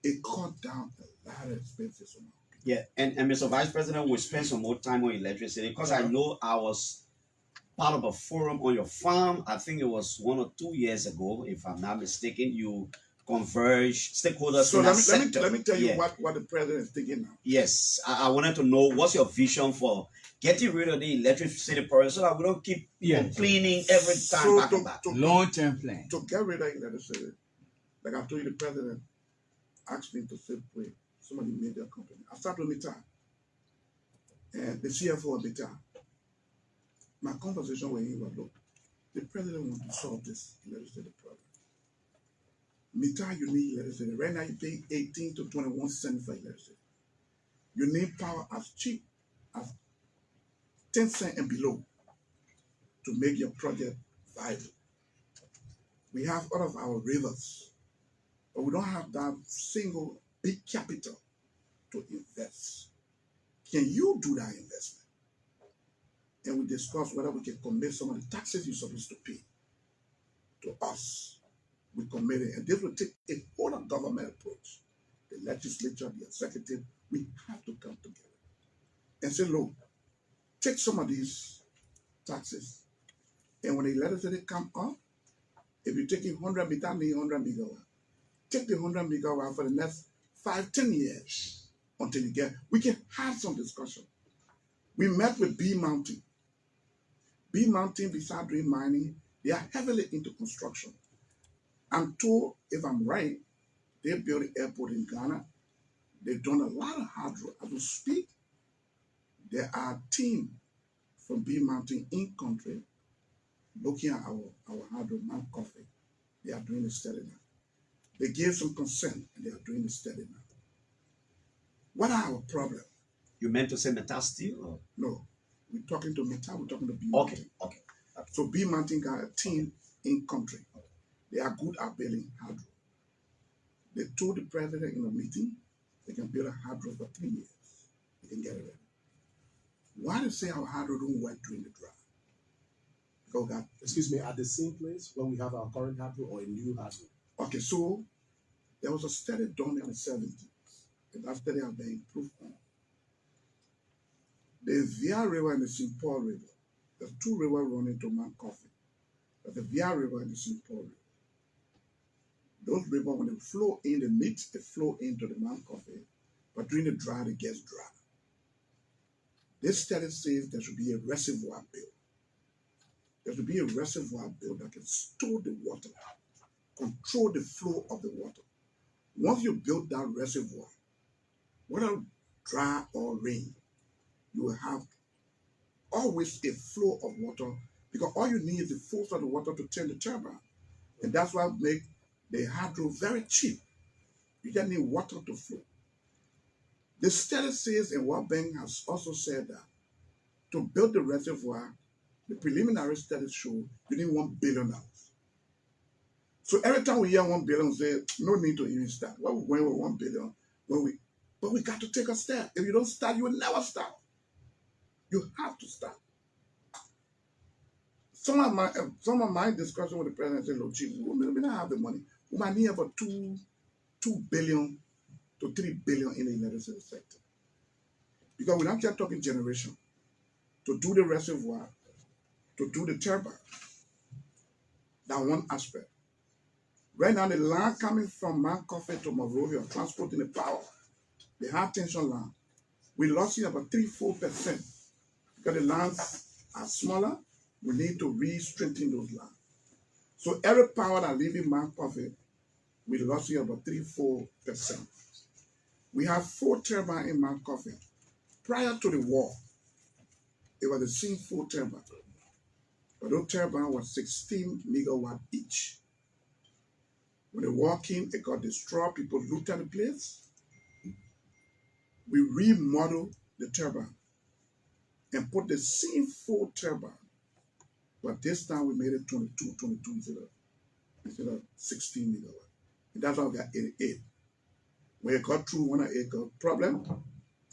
It cut down a lot of expenses. Yeah, and Mr. Vice President, we spend some more time on electricity because I know I was part of a forum on your farm. I think it was 1 or 2 years ago, if I'm not mistaken. You converge stakeholders. So let me tell you what the president is thinking now. Yes, I wanted to know what's your vision for getting rid of the electricity price so that we don't keep complaining every time So back to back. Long-term plan. To get rid of electricity, like I told you, the president asked me to sit with some of the media companies. I started with Mita and the CFO of Mita. My conversation with him was, look, the president wants to solve this electricity problem. Mita, you need electricity. Right now, you pay 18 to 21 cents for electricity. You need power as cheap as 10 cents and below to make your project viable. We have all of our rivers, but we don't have that single big capital to invest. Can you do that investment? And we discuss whether we can commit some of the taxes you're supposed to pay to us. We committed, and this will take a whole government approach. The legislature, the executive, we have to come together and say, look, take some of these taxes, and when the electricity come up, if you're taking 100 megawatt, take the 100 megawatt for the next 5-10 years until you get. We can have some discussion. We met with B Mountain. B Mountain, besides doing mining, they are heavily into construction. I'm told, if I'm right, they built an airport in Ghana. They've done a lot of hard work. As we speak, there are a team from B Mountain in country looking at our hard work, Mount Coffee. They are doing it steady now. They gave some consent and they are doing it steady now. What are our problems? You meant to say Metal Steel? Or? No, we're talking to Metal, we're talking to B Okay, Mountain. okay. So B Mountain got a team in country. They are good at building hydro. They told the president in a meeting they can build a hydro for 3 years. They can get it ready. Why do you say our hydro don't work during the drought? Because that, Excuse me, at the same place where we have our current hydro or a new hydro? okay, so there was a study done in the 70s, and that study has been improved on. The Via River and the St. Paul River, there's two rivers running to Mount Coffee. There's the Via River and the St. Paul River. Those rivers, when they flow in, they flow into the Mount Coffee, but during the drought, it gets dry. This study says there should be a reservoir built. There should be a reservoir built that can store the water, control the flow of the water. Once you build that reservoir, whether dry or rain, you will have always a flow of water because all you need is the force of the water to turn the turbine. And that's why we make the hydro very cheap. You just need water to flow. The study says, and World Bank has also said that to build the reservoir, the preliminary studies show you need $1 billion. So every time we hear 1 billion, we say, no need to even start. Why we going with 1 billion? But we got to take a step. If you don't start, you will never start. You have to start. Some of my discussion with the president said, look, Chief, we don't have the money. We might need about 2 billion to 3 billion in the electricity sector. Because we're not just talking generation. To do the reservoir, to do the turbine. That's one aspect. Right now, the line coming from Mount Coffee to Monrovia, transporting the power, the high tension line, we lost it about 3-4%. Because the lines are smaller, we need to re-strengthen those lines. So every power that leaving Mount Coffee, we lost it about 3-4%. We have 4 turbines in Mount Coffee. Prior to the war, it was the same 4 turbines. But those turbines were 16 megawatt each. When the war came, it got destroyed. People looked at the place. We remodeled the turbine and put the same 4 turbines. But this time we made it 22 instead of 16 megawatt. And that's how we got 88. When it got through, when it got problem,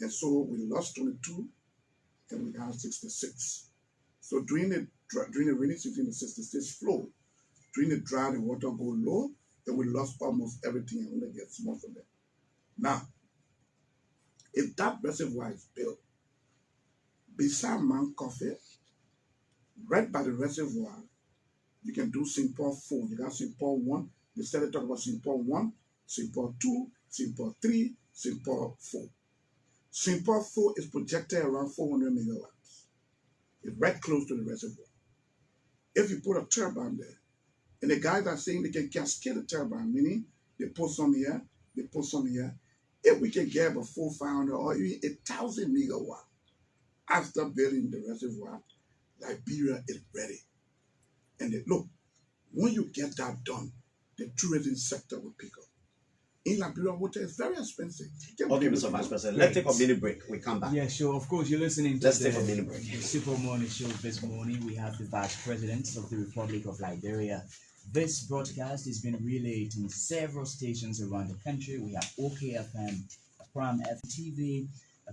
and so we lost 22 and we have 66. So during the rainy season, the 66 flow. During the dry, the water go low, and we lost almost everything and only get small from there. Now, if that reservoir is built beside Mount Coffee, right by the reservoir, you can do St. Paul 4. You got St. Paul 1. They started talking about St. Paul 1, St. Paul 2, St. Paul 3, St. Paul 4. St. Paul 4 is projected around 400 megawatts. It's right close to the reservoir. If you put a turbine there, and the guys are saying they can cascade the turbine, meaning they put some here, they put some here. If we can get about 400 or even 1,000 megawatts after building the reservoir, Liberia is ready. And look, when you get that done, the tourism sector will pick up. In Liberia, water is very expensive. Okay, Mr. Vice President, let's take a mini break. We come back. Yeah, sure. Of course, you're listening to Let's take a mini break. the Super Morning Show this morning. We have the Vice President of the Republic of Liberia. This broadcast is being relayed in several stations around the country. We have OKFM, Prime FM TV,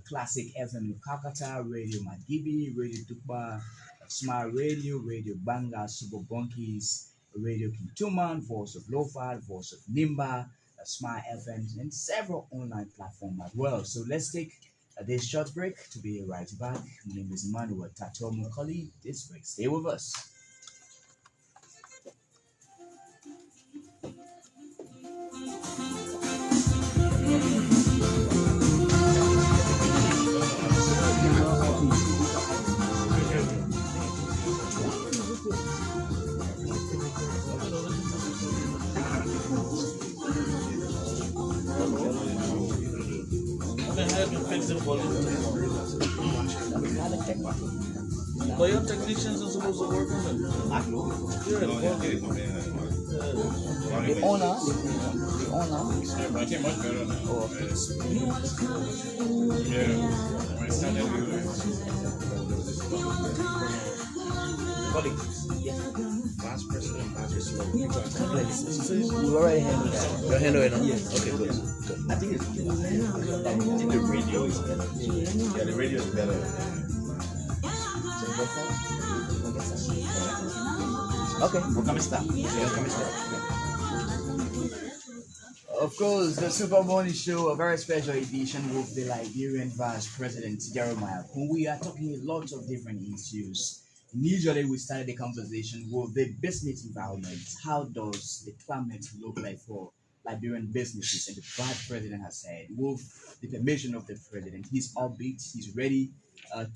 Classic FM Kakata, Radio Magibi, Radio Tukba, Smart Radio, Radio Banga, Super Bunkies, Radio Kintuman, Voice of Lofad, Voice of Nimba, Smart FM, and several online platforms as well. So let's take this short break to be right back. My name is Emmanuel Tato Mukali. This break, stay with us. But your technicians are supposed to work on it. Yeah, The owner. The owner. Yeah, but I think much better now. Oh, okay. Yeah, when it started, we were Colleagues. Yeah. Vice President, Vice Complex. We already handled that. You're handling it? Yes. Okay, good. I think it's I think the radio is better. Yeah, the radio is better. Okay. We'll come and start. Of course, the Super Morning Show, a very special edition with the Liberian Vice President Jeremiah Koung. We are talking lots of different issues. Usually, we started the conversation with the business environment. How does the climate look like for Liberian businesses? And the Vice President has said, with the permission of the President, he's upbeat, he's ready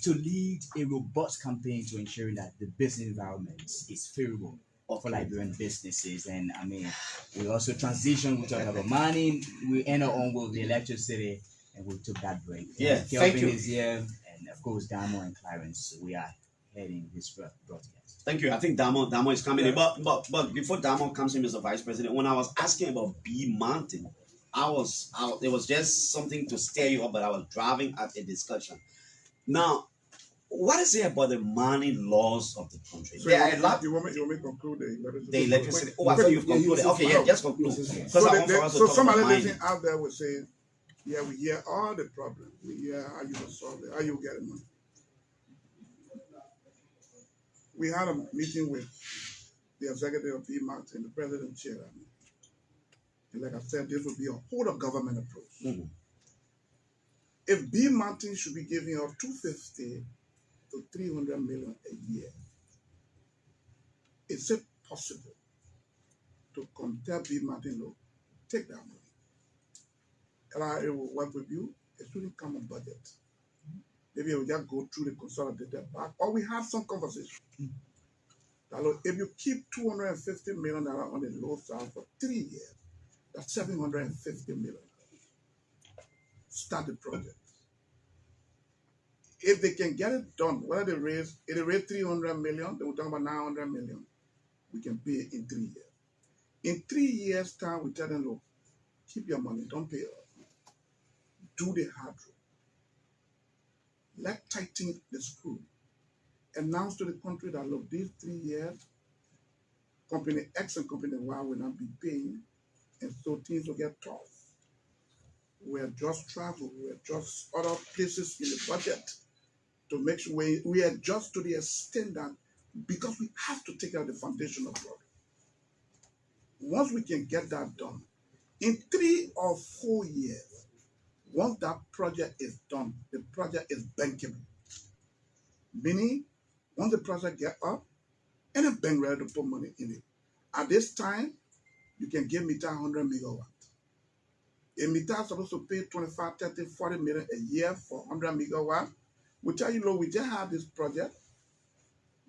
to lead a robust campaign to ensure that the business environment is favorable for Liberian businesses. And I mean, we also transition, we talk about money, we enter on with the electricity, and we took that break. Yeah, Kelvin thank you. is here, and of course, Damo and Clarence, we are heading this broadcast. Thank you. I think Damo is coming in. But before Damo comes in, Mr. Vice President, when I was asking about B Mountain, it was just something to stir you up, but I was driving at a discussion. Now, what is it about the money laws of the country? So There are a lot. you want me to conclude The electricity. Oh, I thought you've concluded. Okay, yeah, just conclude. Because I want for us to So talk some about other mining. listening out there will say, yeah, we hear all the problems. We hear how you will solve it, how you will get the money. We had a meeting with the executive of BMAX and the president chaired that meeting. And like I said, this would be a whole of government approach. Mhm. If B Mountain should be giving out 250 to 300 million a year, is it possible to come tell B Mountain, look, take that money? LRA will work with you, it shouldn't come on budget. Maybe we'll just go through the consolidated back, or we have some conversation. That look, if you keep $250 million on the low side for 3 years, that's $750 million. Start the project. If they can get it done, whether if they raise 300 million, they will talk about 900 million. We can pay it in 3 years. In 3 years' time, we tell them, look, keep your money, don't pay us. Do the hard work. Let tighten the screw. Announce to the country that, look, these 3 years, company X and company Y will not be paying, and so things will get tough. We adjust travel, we adjust other places in the budget to make sure we adjust to the extent that, because we have to take out the foundational problem. Once we can get that done, in 3 or 4 years, once that project is done, the project is bankable. Meaning, once the project gets up, any bank ready to put money in it. At this time, you can give Mita 100 megawatts. A Mita is supposed to pay 25, 30, 40 million a year for 100 megawatts. We tell you, look, we just have this project.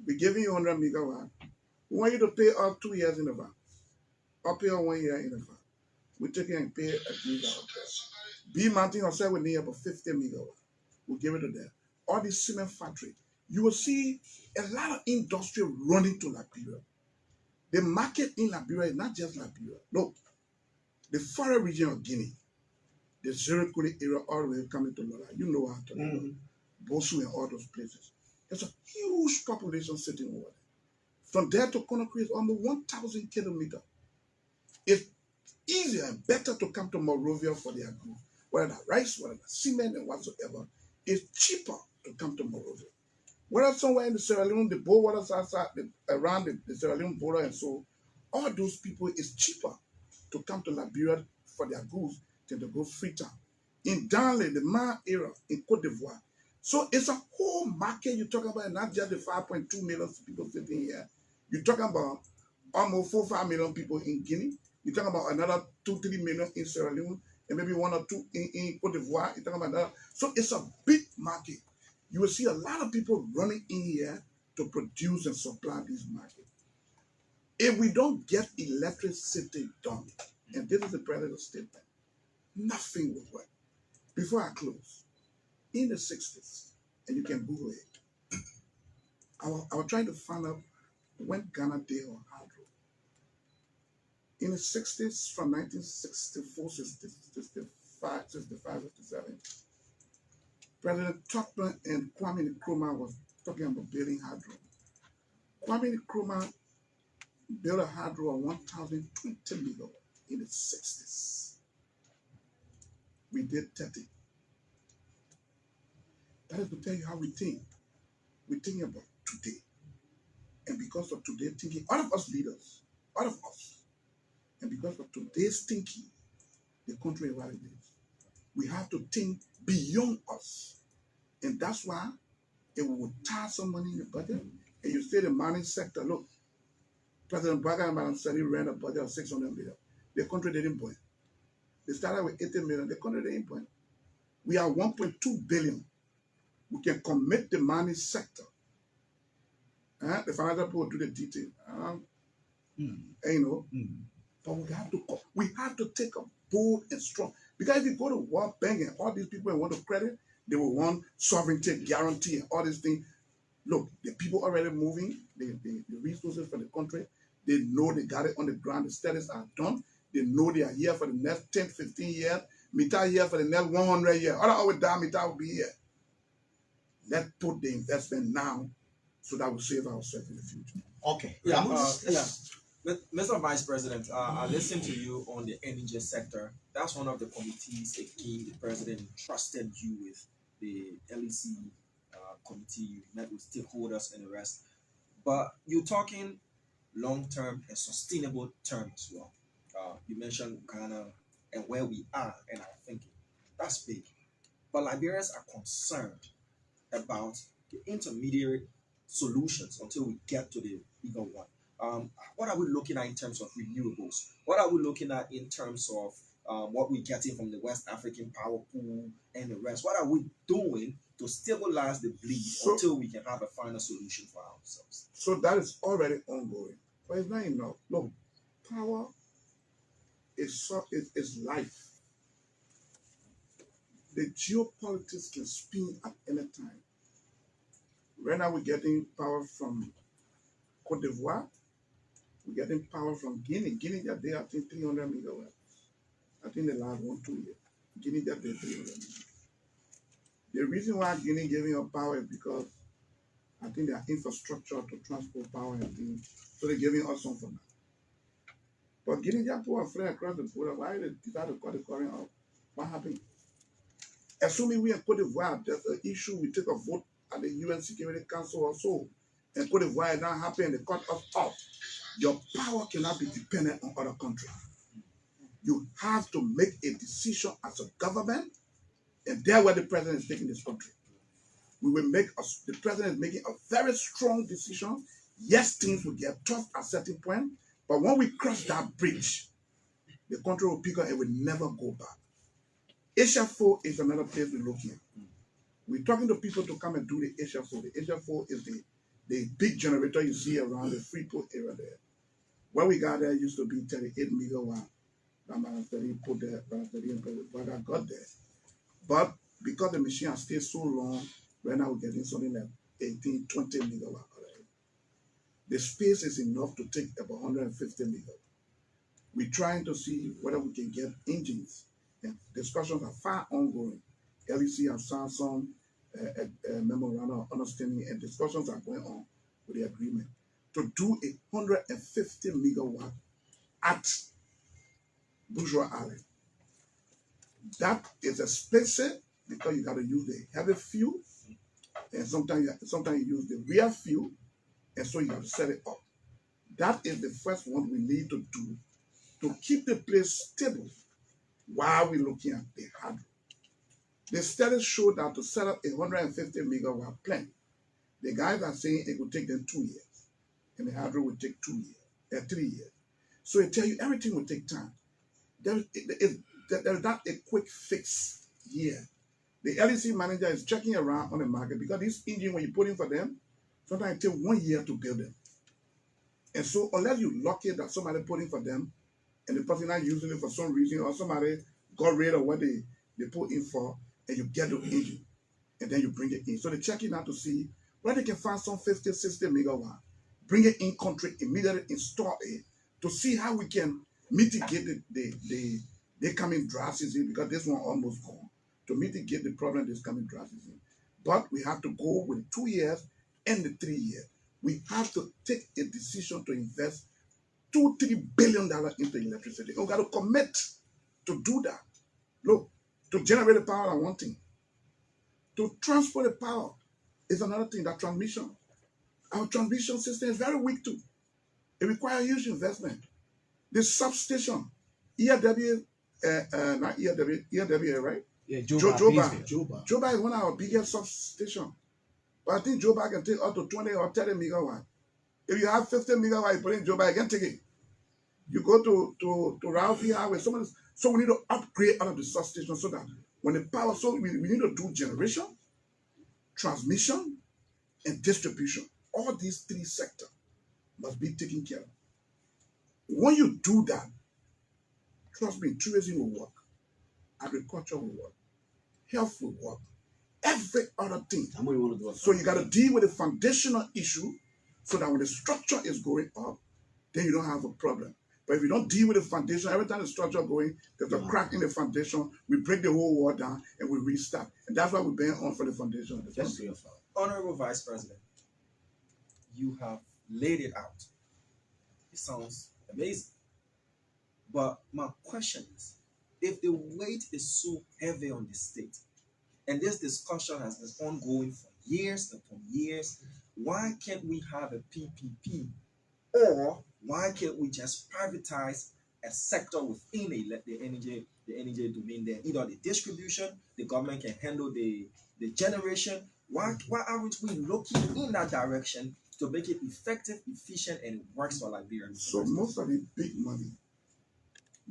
We're giving you 100 megawatts. We want you to pay up 2 years in advance, or pay up 1 year in advance. We take it and pay a gigawatt. B Mountain or say we need about 50 megawatts. We'll give it to them. All these cement factories, you will see a lot of industry running to Liberia. The market in Liberia is not just Liberia. Look, the forest region of Guinea, the Zero Kuli area all the way coming to Lola, you know how to talk about Bosu and all those places. There's a huge population sitting over there. From there to Conakry is almost 1,000 kilometers. It's easier and better to come to Monrovia for their goods. Whether the rice, whether the cement, and whatsoever, it's cheaper to come to Monrovia. Whether somewhere in the Sierra Leone, the borders outside, around the Sierra Leone border and so, all those people, it's cheaper to come to Liberia for their goods than to go Freetown. In Danley, the Ma area, in Cote d'Ivoire. So it's a whole market you're talking about, not just the 5.2 million people sitting here. You're talking about almost 4-5 million people in Guinea. You're talking about another 2-3 million in Sierra Leone, and maybe 1 or 2 in Cote d'Ivoire. You're talking about that. So it's a big market. You will see a lot of people running in here to produce and supply this market. If we don't get electricity done, and this is the president's statement, nothing will work. Before I close, in the 60s, and you can Google it, I was trying to find out when Ghana Day or Hydro. In the 60s, from 1964, 65, 65, 67, President Tubman and Kwame Nkrumah was talking about building hydro. Kwame Nkrumah built a hydro of 1,020 megawatts in the 60s. We did 30. That is to tell you how we think. We think about today. And because of today's thinking, all of us leaders, all of us, and because of today's thinking, the country is what it is. We have to think beyond us. And that's why if we would tie some money in the budget, and you say the mining sector, look, President Biden said he ran a budget of 600 million. The country didn't point. They started with 80 million. The country didn't point. We are 1.2 billion. We can commit the mining sector. The financial people will do the detail. But we have to take a bold and strong. Because if you go to World Bank and all these people want to credit, they will want sovereignty, guarantee, and all these things. Look, the people already moving, the resources for the country, they know they got it on the ground. The studies are done. They know they are here for the next 10, 15 years. Mita here for the next 100 years. All our damn Mita will be here. Let's put the investment now so that we save ourselves in the future. Okay. Yeah, Mr. Vice President, I listened to you on the energy sector. That's one of the committees, again, the president trusted you with, the LEC committee. You met with stakeholders and the rest. But you're talking long-term and sustainable term as well. You mentioned Ghana and where we are and our thinking. That's big. But Liberians are concerned about the intermediary solutions until we get to the bigger one. What are we looking at in terms of renewables? What are we looking at in terms of what we're getting from the West African power pool and the rest? What are we doing to stabilize the bleed until we can have a final solution for ourselves? So that is already ongoing. But it's not enough. Look, power is life. The geopolitics can spin at any time. Right now we're getting power from Cote d'Ivoire. We're getting power from Guinea. Guinea that day, I think 300 megawatts. I think the last 1-2 years. Guinea that day 300 megawatts. The reason why Guinea giving up power is because I think their infrastructure to transport power and things. So they're giving us some for that. But Guinea just put a friend across the border. Why did they decide to cut the current off? What happened? Assuming we in Cote d'Ivoire, there's an issue, we take a vote at the UN Security Council or so, and Cote d'Ivoire is not happy and they cut us off. Your power cannot be dependent on other countries. You have to make a decision as a government, and that's where the president is taking this country. The president is making a very strong decision. Yes, things will get tough at a certain point, but when we cross that bridge, the country will pick up and will never go back. Asia 4 is another place we're looking at. We're talking to people to come and do the Asia 4. The Asia 4 is the big generator you see around the Freeport area there. Where we got there used to be 38 megawatt. Put there, but I got there. But because the machine has stayed so long, right now we're getting something like 18, 20 megawatt already. The space is enough to take about 150 megawatt. We're trying to see whether we can get engines. And discussions are far ongoing. LEC and Samsung memorandum of understanding and discussions are going on with the agreement to do 150 megawatt at Bourgeois Island. That is expensive because you got to use the heavy fuel, and sometimes you use the rear fuel, and so you have to set it up. That is the first one we need to do to keep the place stable while we're looking at the hydro. The studies show that to set up a 150 megawatt plant, the guys are saying it will take them 2 years, and the hydro will take 3 years. So they tell you everything will take time. There's not a quick fix here. The LEC manager is checking around on the market because this engine, when you put in for them, sometimes it takes 1 year to build them. And so unless you lucky that somebody put in for them and the person not using it for some reason, or somebody got rid of what they put in for, and you get the engine, and then you bring it in. So they're checking out to see where they can find some 50, 60 megawatt, bring it in country, immediately install it, to see how we can mitigate the coming dry season, because this one almost gone, to mitigate the problem this coming dry season. But we have to go with 2 years and the 3 years. We have to take a decision to invest $2-3 billion into electricity. And we got to commit to do that. Look, to generate the power are one thing. To transport the power is another thing. That transmission. Our transmission system is very weak too. It requires huge investment. The substation, ELW, not ELW, ELW, right? Yeah, Joba is one of our biggest substations. But I think Joba can take up to 20 or 30 megawatts. If you have 50 megawatts, you put in Joba, you can take it. You go to Ralphie Highway, so we need to upgrade all of the substations so that when the power, so we need to do generation, transmission, and distribution. All these 3 sectors must be taken care of. When you do that, trust me, tourism will work, agriculture will work, health will work, every other thing. So you got to deal with the foundational issue so that when the structure is going up, then you don't have a problem. But if you don't deal with the foundation, every time the structure going, there's a crack in the foundation, we break the whole wall down and we restart. And that's why we're being on for the foundation. Yes, Honorable Vice President, you have laid it out. It sounds amazing. But my question is, if the weight is so heavy on the state, and this discussion has been ongoing for years upon years, why can't we have a PPP? Or why can't we just privatize a sector within the energy domain there? Either the distribution, the government can handle the generation. Why aren't we looking in that direction to make it effective, efficient, and it works for Liberians? So most of the big money,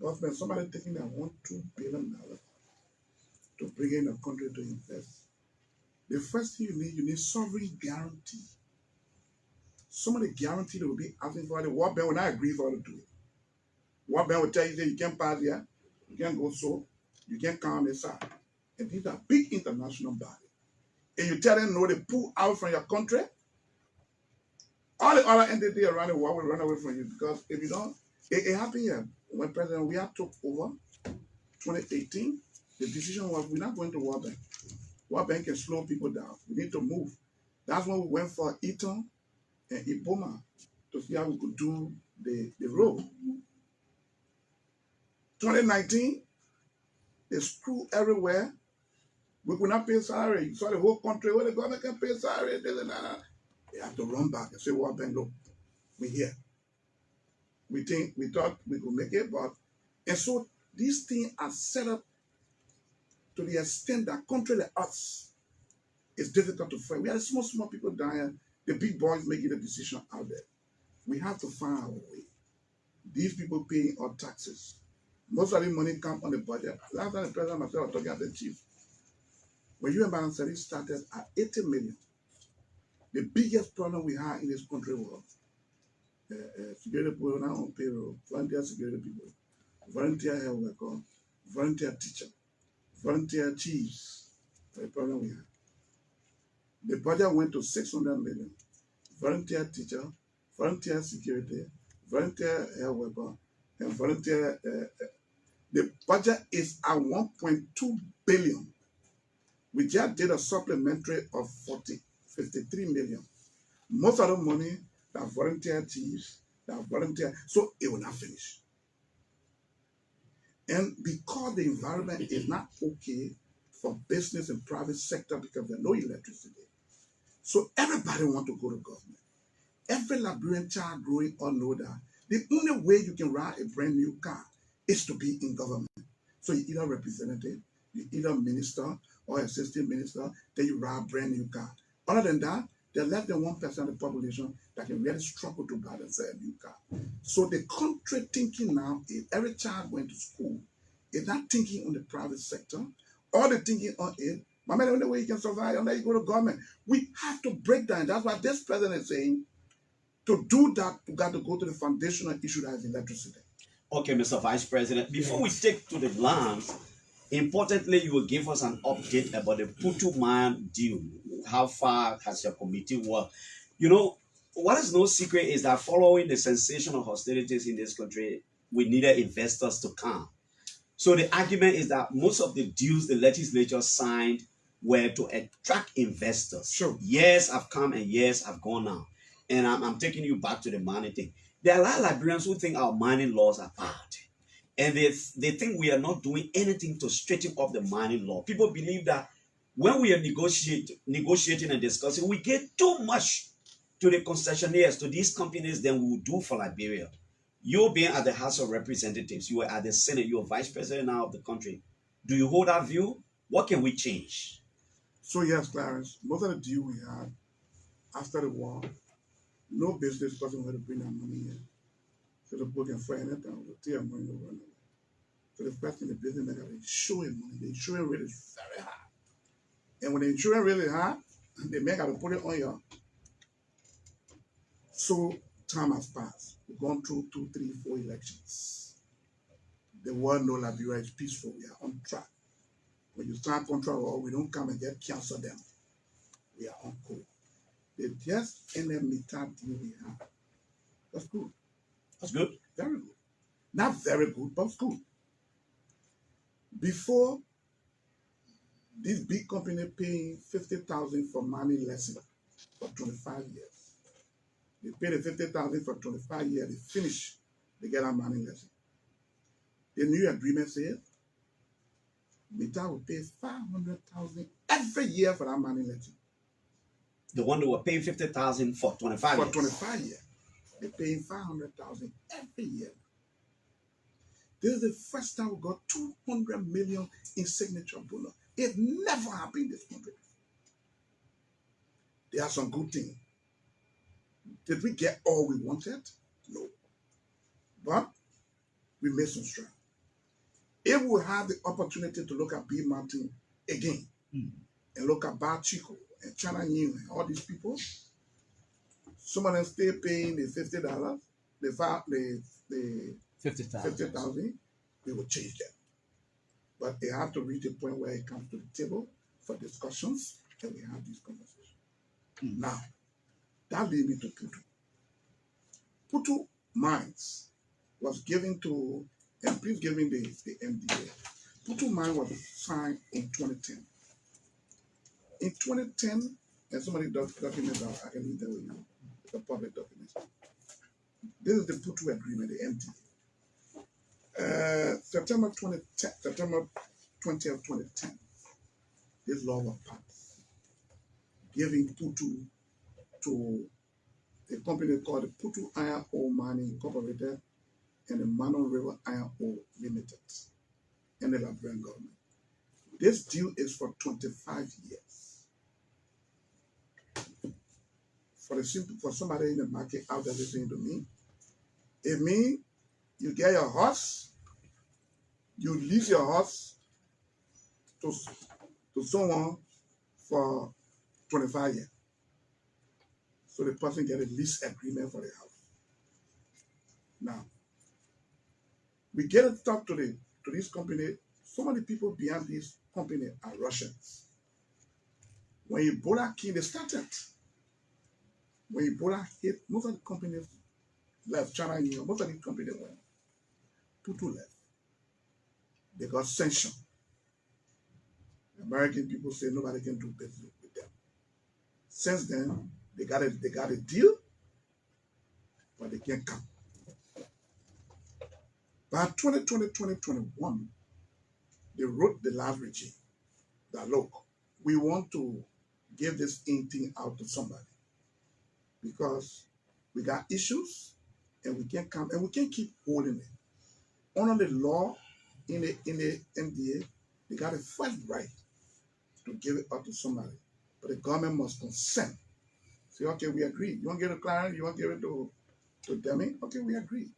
government, somebody taking that $1-2 billion to bring in a country to invest. The first thing you need sovereign guarantee. Somebody guarantee they will be asking for the World Bank will not agree for you to do it. World Bank will tell you that you can't pass here, you can't go so, you can't come on this side. And these are big international bodies. And you tell them no, they pull out from your country, all the other entities around the world will run away from you, because if you don't, it happened here. When President we had took over 2018, the decision was we're not going to World Bank. World Bank can slow people down. We need to move. That's when we went for Eton and Iboma to see how we could do the road. 2019, they screw everywhere. We could not pay salary. You saw the whole country where the government can pay salary. They have to run back and say, World Bank, look, we're here. We thought we could make it, but and so these things are set up to the extent that country like us is difficult to find. We are small people down here. The big boys making the decision out there. We have to find our way. These people paying our taxes. Most of the money come on the budget. Last time the president myself was talking about the chief. When you and Balanceri started at 80 million, the biggest problem we had in this country was security people not on payroll, volunteer security people, volunteer health worker, volunteer teacher, volunteer chiefs. The problem we had. The budget went to 600 million. Volunteer teacher, volunteer security, volunteer health worker, and volunteer. The budget is at 1.2 billion. We just did a supplementary of 53 million. Most of the money that volunteer chiefs, that volunteer, so it will not finish. And because the environment is not okay for business and private sector because there's no electricity, so everybody want to go to government. Every Liberian child growing up know that the only way you can ride a brand new car is to be in government. So you either representative, you either minister or assistant minister, then you ride a brand new car. Other than that, there's less than 1% of the population that can really struggle to buy themselves a new car. So the country thinking now is every child going to school is not thinking on the private sector, or the thinking on it. My man, the only way you can survive unless you go to government. We have to break down. That's why this president is saying, to do that, you got to go to the foundational issue that is electricity. Okay, Mr. Vice President, before we take to the lands, importantly, you will give us an update about the Putumayan deal. How far has your committee worked? You know, what is no secret is that following the sensational hostilities in this country, we needed investors to come. So the argument is that most of the deals the legislature signed were to attract investors. Sure. Years have come and years have gone now. And I'm taking you back to the mining thing. There are a lot of Liberians who think our mining laws are bad. And they think we are not doing anything to straighten up the mining law. People believe that when we are negotiating and discussing, we get too much to the concessionaires, to these companies, than we will do for Liberia. You being at the House of Representatives, you are at the Senate, you are vice president now of the country. Do you hold that view? What can we change? So yes, Clarence, most of the deal we had after the war, no business person wanted to bring that money in. So the book can find it and will take money to run away. So the first thing the business maker is showing money. The insurance rate is very high. And when the insurance rate is high, they make to put it on your. So time has passed. We've gone through 2, 3, 4 elections. The world knows Liberia is peaceful. We are on track. When you start contract war, we don't come and get cancel them. We are on course. They just ended meter deal we have. That's good. That's good. Very good. Not very good, but good. Before, this big company paying 50,000 for money lesson for 25 years. They pay the 50,000 for 25 years. They finish, they get a money lesson. The new agreement says Mita will pay 500,000 every year for that money lesson. The one that were paying 50,000 for 25 years. For 25 years. They're paying 500,000 every year. This is the first time we got 200 million in signature bonus. It never happened in this country. There are some good things. Did we get all we wanted? No. But we made some strides. If we have the opportunity to look at B. Martin again, and look at Bar Chico and China New and all these people, some of them still paying the $50, the 50,000, we will change them. But they have to reach a point where it comes to the table for discussions, and we have these conversations. Now, that leads me to Putu. Putu Mines was given to, and please give me the MDA. Putu Mine was signed in 2010. In 2010, and somebody documents out, I can leave that with you. It's a public document. This is the Putu agreement, the MDA. September 20th, 2010, this law was passed, giving Putu to a company called the Putu Iron Ore Mining Incorporated and the Mano River Iron Ore Limited and the Liberian government. This deal is for 25 years. For somebody in the market out there listening to me, it means you get your horse, you lease your horse to someone for 25 years. So the person get a lease agreement for the house. Now, we get to talk to this company. So many people behind this company are Russians. When Ebola came, they started. When Ebola hit, most of the companies left. China and New, most of the companies went. Putu left. They got sanctioned. American people say nobody can do business with them. Since then, they got a deal, but they can't come. By 2020, 2021, they wrote the last regime that, look, we want to give this thing out to somebody because we got issues and we can't come and we can't keep holding it. Under the law in the MDA, they got a first right to give it up to somebody, but the government must consent. Say, okay, we agree. You want to give it to Clarence? You want to give it to Demi? Okay, we agree.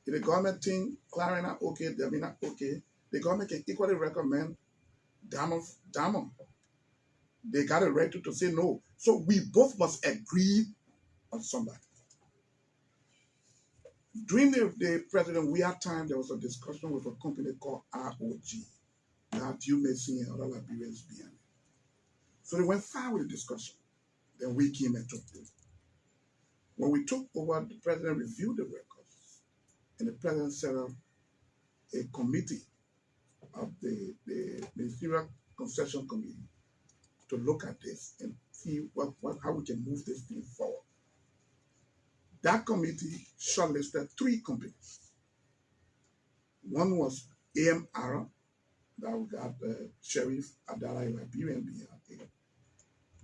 If the government think Clarence not okay, Demi not okay, the government can equally recommend Damon. They got a right to say no. So we both must agree on somebody. During the President Weah time, there was a discussion with a company called ROG. That you may see and other Liberians behind it. So they went far with the discussion. Then we came and took them. When we took over, the President reviewed the records and the president set up a committee of the Ministerial Concession Committee to look at this and see how we can move this thing forward. That committee shortlisted 3 companies. One was AMR, that we got Sheriff Adara, a Liberian BRA.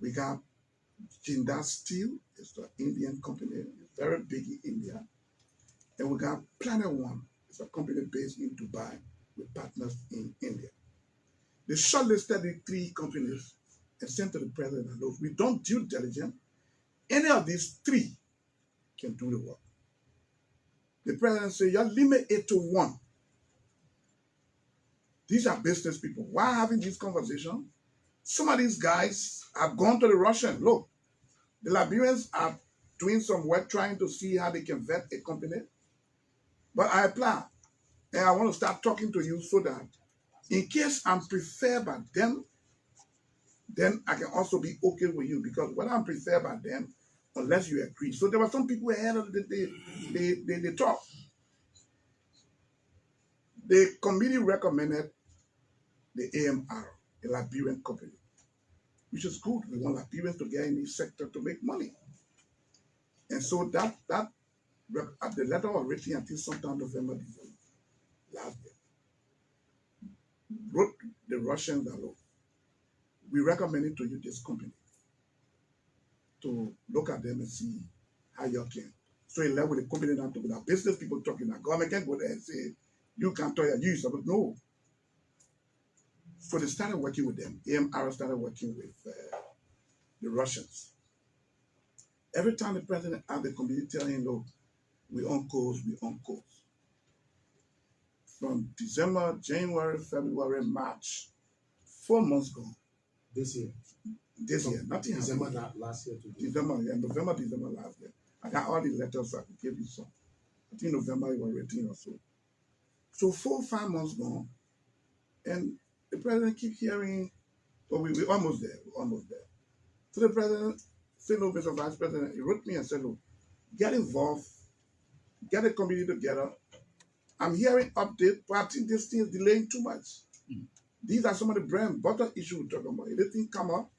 We got Jinda Steel, it's an Indian company, it's very big in India. And we got Planet One, it's a company based in Dubai with partners in India. They shortlisted the 3 companies and sent to the president, look, we don't due diligence. Any of these 3 can do the work. The president said, you limit it to 1. These are business people. Why having this conversation? Some of these guys have gone to the Russian. Look, the Liberians are doing some work trying to see how they can vet a company. But I apply, and I want to start talking to you so that in case I'm preferred by them, then I can also be okay with you. Because when I'm preferred by them, unless you agree. So there were some people ahead of the talk. The committee recommended the AMR, a Liberian company, which is good. We want Liberians to get in this sector to make money. And so the letter was written until sometime November, December last year. Wrote the Russians that, look, we recommend to you this company to look at them and see how you can. So he left with the company now to with our business people talking. Now government can't go there and say, you can't tell your use. But no. So they started working with them. AMR started working with the Russians. Every time the president had the committee telling him, look, we on course, we on course. From December, January, February, March, 4 months gone. This year. This year, nothing December happened. last year to December, yeah, November, December last year. I got all the letters, so I could give you some. I think November it was written or so. So 4 or 5 months gone, and the president keep hearing, oh, we're almost there, we're almost there. So the president said, no, Mr. Vice President, he wrote me and said, look, get involved, get a committee together. I'm hearing update, but I think this thing is delaying too much. These are some of the bread and butter issues we're talking about. If this thing come up,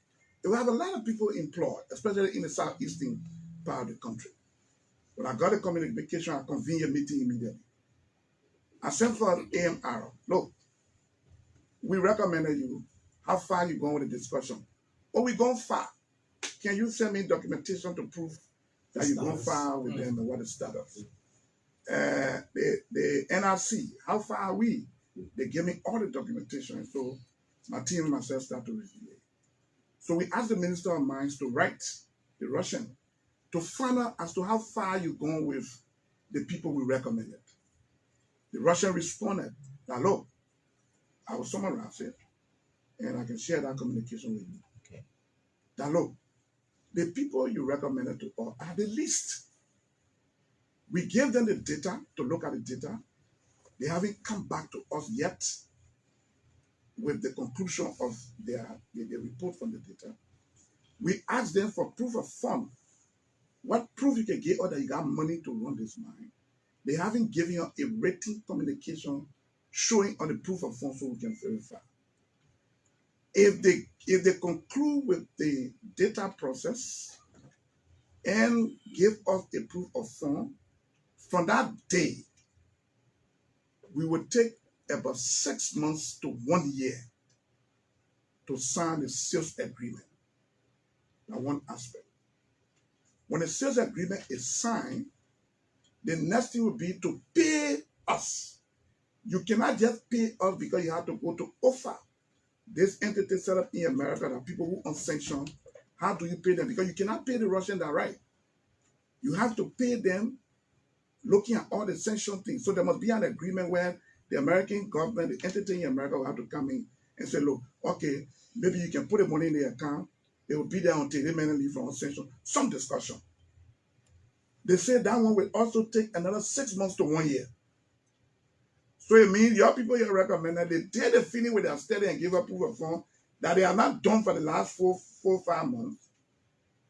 it will have a lot of people employed, especially in the southeastern part of the country. When I got a communication, I convened a meeting immediately. I sent for AMR. Look, we recommended you. How far you going with the discussion? Oh, we going far. Can you send me documentation to prove that you're going far with them and what the status? The NRC, how far are we? They gave me all the documentation. So my team and myself started to review it. So we asked the Minister of Mines to write the Russian to find out as to how far you're going with the people we recommended. The Russian responded, now look, I will summarize it, and I can share that communication with you. Okay. Now look, the people you recommended to us are the least. We gave them the data to look at the data. They haven't come back to us yet with the conclusion of the report from the data. We asked them for proof of fund. What proof you can give us that you got money to run this mine? They haven't given you a written communication showing on the proof of funds so we can verify. If they conclude with the data process and give us a proof of fund, from that day, we would take about 6 months to 1 year to sign the sales agreement. That's one aspect. When the sales agreement is signed, the next thing will be to pay us. You cannot just pay us because you have to go to OFA. This entity set up in America that people who are sanctioned, how do you pay them? Because you cannot pay the Russians direct. You have to pay them looking at all the sanction things. So there must be an agreement where the American government, the entity in America will have to come in and say, look, okay, maybe you can put the money in the account. They will be there until they may leave from sanction. Some discussion. They say that one will also take another 6 months to 1 year. So it means your people here recommended they did the feeling with their study and give a proof of fund that they are not done for the last 4 or 5 months.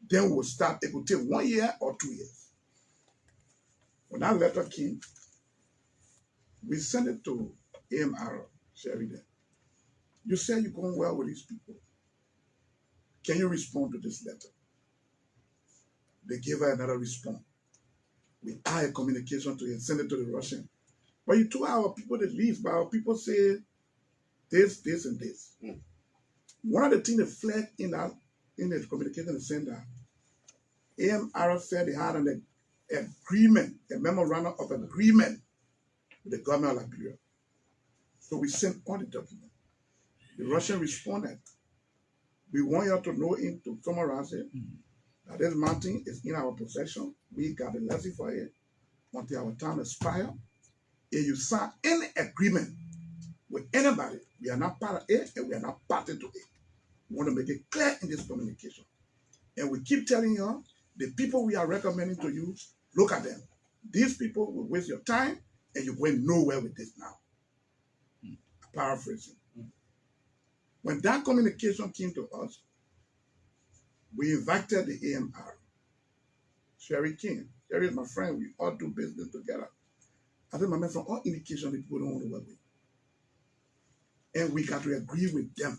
Then we'll start. It could take 1 year or 2 years. When that letter came, We sent it to AMR, Sheridan. You say you're going well with these people. Can you respond to this letter? They gave her another response. We had a communication to him, send it to the Russian. But you told our people to leave, but our people say this, this, and this. One of the things that flagged in the communication is saying that AMR said they had an agreement, a memorandum of agreement with the government of Liberia. So we sent all the documents. The Russian responded. We want you to know him to summarize it. That this mountain is in our possession. We got a license for it until our time expires. If you sign any agreement with anybody, we are not part of it and we are not party to it. We want to make it clear in this communication. And we keep telling you, the people we are recommending to you, look at them. These people will waste your time and you're going nowhere with this now. Paraphrasing. When that communication came to us, we invited the AMR. Sherry King. Sherry is my friend. We all do business together. I said, my man, from all indications, the people don't want to work with. And we got to agree with them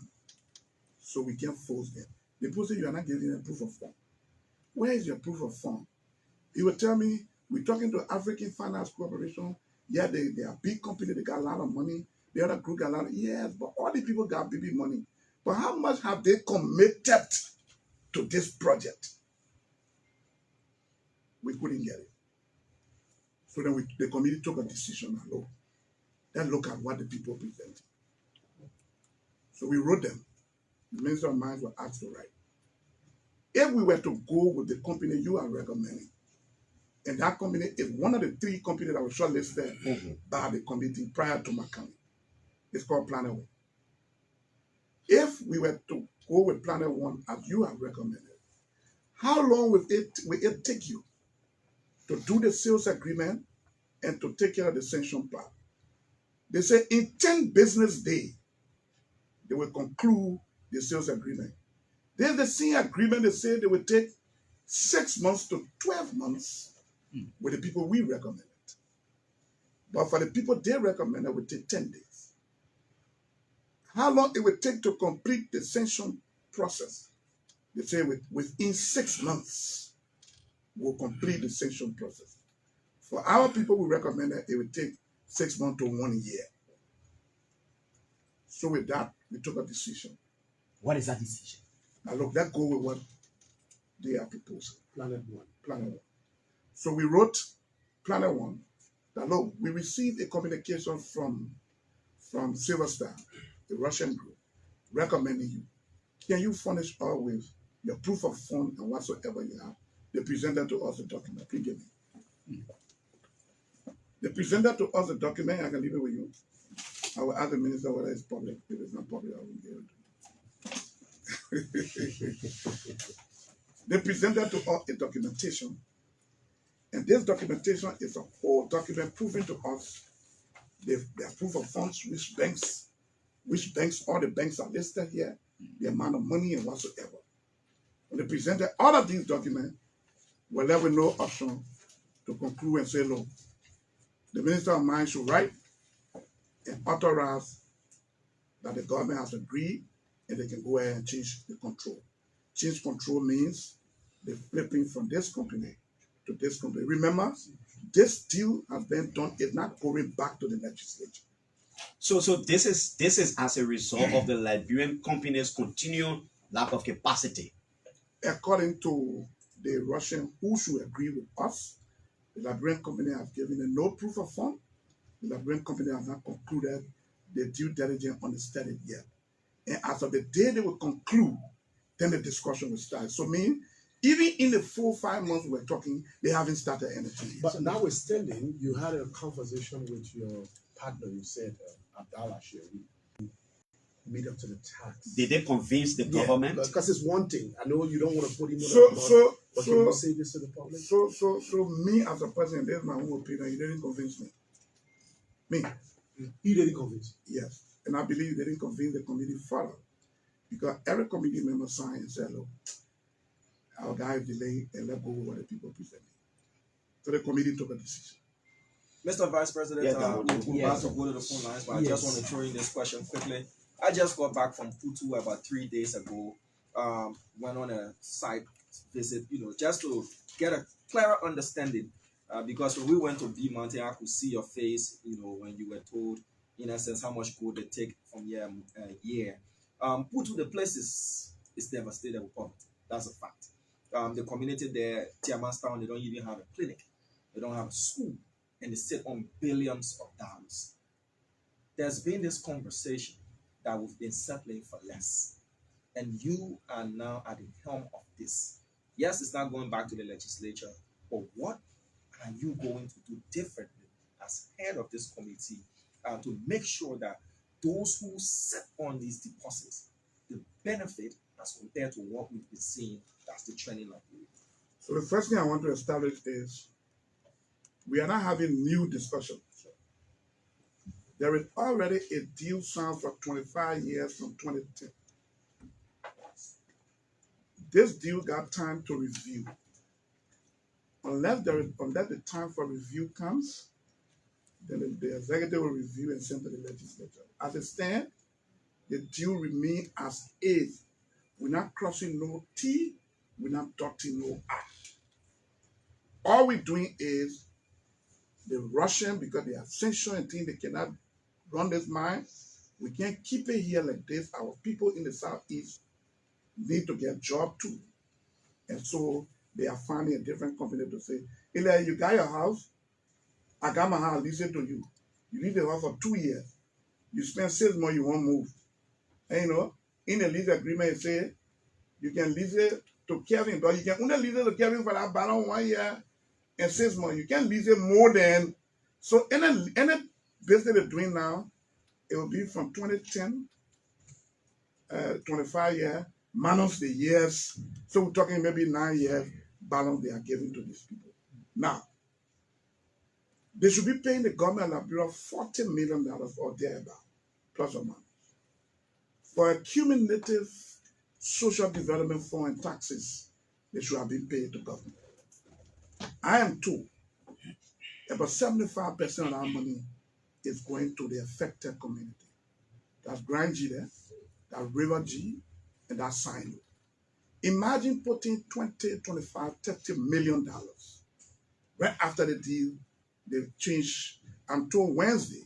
so we can force them. The people say you are not giving them proof of fund. Where is your proof of fund? He will tell me, we're talking to African Finance Corporation. Yeah, they are big company. They got a lot of money. The other group got a lot of, yes, but all the people got baby money. But how much have they committed to this project? We couldn't get it. So then the committee took a decision. Then look at what the people presented. So we wrote them. The Minister of Mines were asked to write. If we were to go with the company you are recommending, and that company is one of the 3 companies that were shortlisted by the committee prior to my coming. It's called Planet One. If we were to go with Planet One as you have recommended, how long will it take you to do the sales agreement and to take care of the sanction part? They say in 10 business days, they will conclude the sales agreement. There's the same agreement they say they will take 6 months to 12 months with the people we recommended. But for the people they recommended, it will take 10 days. How long it will take to complete the sanction process? They say within 6 months, we'll complete the sanction process. For our people, we recommended it will take 6 months to 1 year. So with that, we took a decision. What is that decision? Now look, let's go with what they are proposing. Planet One. Planet One. So we wrote Planet One that look, we received a communication from Silver Star, the Russian group, recommending you. Can you furnish us with your proof of fund and whatsoever you have? They presented to us the document. Please give me. They presented to us the document. I can leave it with you. I will ask the minister whether it's public. If it's not public, I won't give it. They presented to us a documentation. And this documentation is a whole document proving to us their proof of funds, which banks, all the banks are listed here, the amount of money and whatsoever. When they presented all of these documents, we left with no option to conclude and say, look, the Minister of Mines should write and authorize that the government has agreed and they can go ahead and change the control. Change control means the flipping from this company to this company. Remember, this deal has been done, it's not going back to the legislature. So this is as a result of the Liberian company's continued lack of capacity. According to the Russian who should agree with us, the Liberian company has given them no proof of fund. The Liberian company has not concluded the due diligence on the study yet. And as of the day they will conclude, then the discussion will start. So mean, even in the 4 or 5 months we're talking, they haven't started anything. But notwithstanding, you had a conversation with your partner, you said, Abdallah Sherry, meet up to the tax. Did they convince the government? Because it's one thing. I know you don't want to put him on So, the spot, so, but so, can you say this to the public? So me as a person, there's my own opinion, you didn't convince me. Me. He didn't convince. Yes. And I believe they didn't convince the committee further. Because every committee member signed and said, look, our guy is delayed and let go of what the people presented. So the committee took a decision. Mr. Vice President, Yes, I will do. we're about Yes. to go to the phone lines, but I Yes. just want to throw in this question quickly. I just got back from Putu about 3 days ago. Went on a site visit, just to get a clearer understanding. Because when we went to B Mountain, I could see your face, when you were told, in essence, how much gold they take from year. Putu, the place is devastated with poverty. That's a fact. The community there, Tiamanstown, they don't even have a clinic. They don't have a school, and they sit on billions of dollars. There's been this conversation that we've been settling for less, and you are now at the helm of this. Yes, it's not going back to the legislature, but what are you going to do differently as head of this committee to make sure that those who sit on these deposits, the benefit as compared to what we've been seeing, that's the trending line? So the first thing I want to establish is we are not having new discussion. There is already a deal signed for 25 years from 2010. This deal got time to review. Unless the time for review comes, then the executive will review and send to the legislature. As it stands, the deal remains as is. We're not crossing no T, we're not dotting no I. All we're doing is the Russian, because they have sanctions and things, they cannot run this mine. We can't keep it here like this. Our people in the southeast need to get job too. And so they are finding a different company to say, Eli, you got your house, I got my house, listen to you. You leave the house for 2 years. You spend 6 months, you won't move. And in the lease agreement, it says you can lease it to Kevin, but you can only lease it to Kevin for that balance 1 year and 6 months. You can't lease it more than. So any business they're doing now, it will be from 2010, 25 years, minus the years. So we're talking maybe 9 years balance they are giving to these people. Now, they should be paying the government of Liberia $40 million or thereabout, plus or minus, for a cumulative social development fund and taxes. They should have been paid to government. I am told about 75% of our money is going to the affected community. That's Grand G there, that's River G, and that's Sino. Imagine putting 20, 25, $30 million. Right after the deal, they changed. I'm told Wednesday,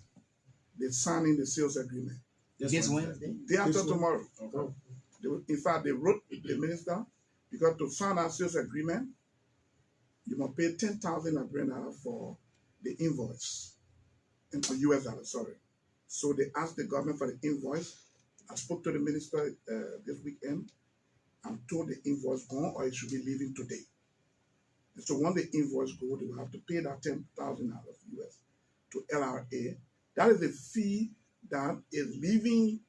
they're signing the sales agreement. This Wednesday? Day after This one? tomorrow. Okay. In fact, they wrote the minister, because to sign our sales agreement, you must pay 10,000 Liberian for the invoice, and for US dollars, sorry. So they asked the government for the invoice. I spoke to the minister this weekend. I'm told the invoice gone, or it should be leaving today. And so when the invoice goes, they will have to pay that $10,000 US to LRA. That is the fee that is leaving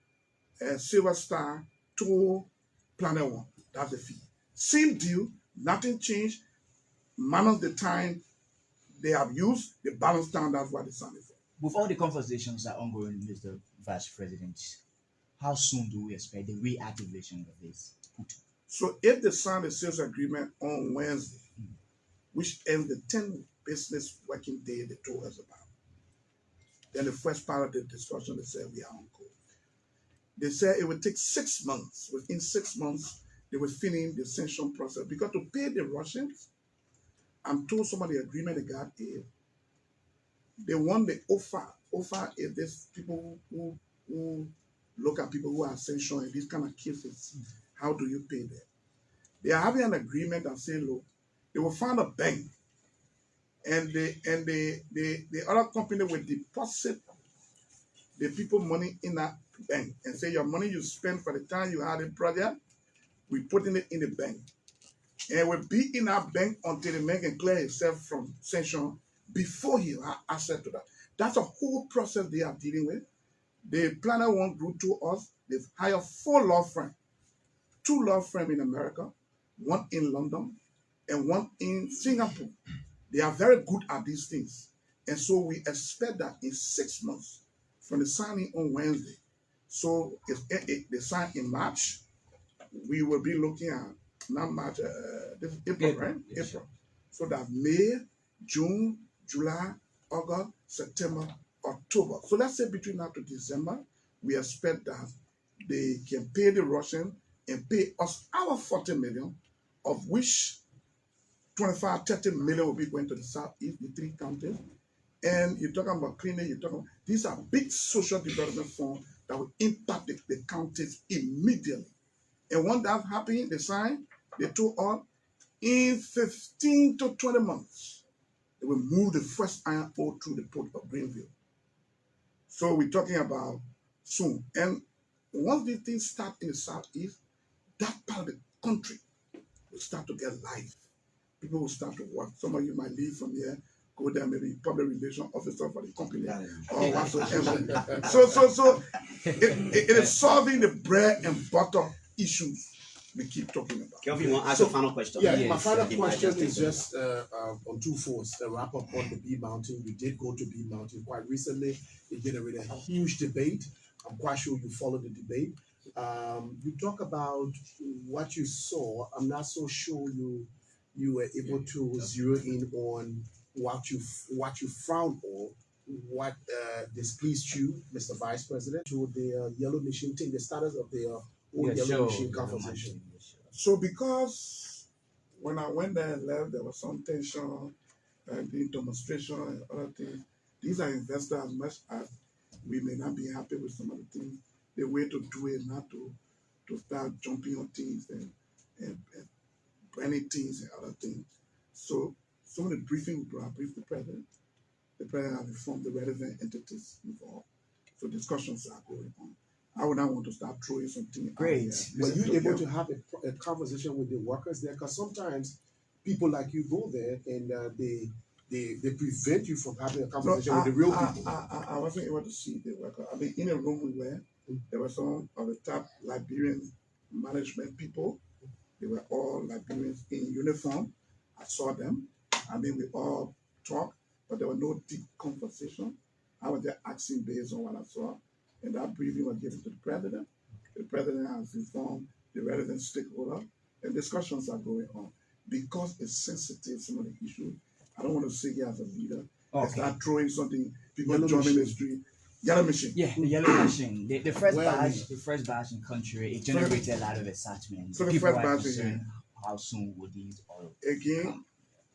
Silver Star to Planet One. That's the fee. Same deal, nothing changed. Minus the time they have used, the balance down, that's what the sign is for. With all the conversations that are ongoing, Mr. Vice President, how soon do we expect the reactivation of this? So if they sign the sales agreement on Wednesday, which ends the 10 business working day they told us about, then the first part of the discussion, they said we are on code. They said it would take 6 months. Within 6 months, they were finishing the sanction process. Because to pay the Russians, I'm told some of the agreement they got is they want the offer. Offer is this people who look at people who are sanctioned in these kind of cases. How do you pay them? They are having an agreement that say, look, they will find a bank, and the other company will deposit the people money in that bank and say your money you spend for the time you had a project, we putting it in the bank. And it will be in that bank until the man can clear himself from sanction before he has access to that. That's a whole process they are dealing with. The Planet One group to us, they've hired 4 law firms, 2 law firms in America, 1 in London, and 1 in Singapore. They are very good at these things. And so we expect that in 6 months from the signing on Wednesday, so if they sign in March, we will be looking at, not March, this is April, right? Yes. April. So that May, June, July, August, September, October. So let's say between now to December, we expect that they can pay the Russian and pay us our 40 million, of which 25, 30 million will be going to the southeast, the three counties. And you're talking about cleaning, you're talking about, these are big social development funds that will impact the counties immediately. And when that happened, they signed, they told us in 15 to 20 months, they will move the first iron ore through the port of Greenville. So we're talking about soon. And once these things start in the southeast, that part of the country will start to get life. People will start to work. Some of you might leave from here, go there, maybe public relations officer for the company or whatsoever. So it is solving the bread and butter issues we keep talking about. Kelvin, you want to ask a final question? Yeah, my final question is just on two folds. A wrap up on the B Mountain. We did go to B Mountain quite recently. It generated a huge debate. I'm quite sure you followed the debate. You talk about what you saw. I'm not so sure you were able to zero in on what you frowned on, what displeased you, Mr. Vice President, to the yellow machine thing, the status of the old yellow machine conversation. So because when I went there and left, there was some tension and the demonstration and other things. These are investors, as much as we may not be happy with some of the things, the way to do it, not to start jumping on things and branding things and other things. So some of the briefing I briefed the president. The president has informed the relevant entities involved. So discussions are going on. I would not want to start throwing something Great. out here. Were you able to have a conversation with the workers there? Because sometimes people like you go there and they prevent you from having a conversation with the real people. I wasn't able to see the worker. I mean, in a room we were, there were some of the top Liberian management people. They were all Liberians in uniform. I saw them. I mean, we all talked, but there was no deep conversation. I was just asking based on what I saw. And that briefing was given to the president. The president has informed the relevant stakeholder, and discussions are going on. Because it's sensitive, some of the issues, I don't want to sit here as a leader and start throwing something, people joining the street. Yellow machine. Yeah, the yellow machine. The first batch in country, it generated a lot of excitement. So the People first are batch concerned how soon would these all again, come?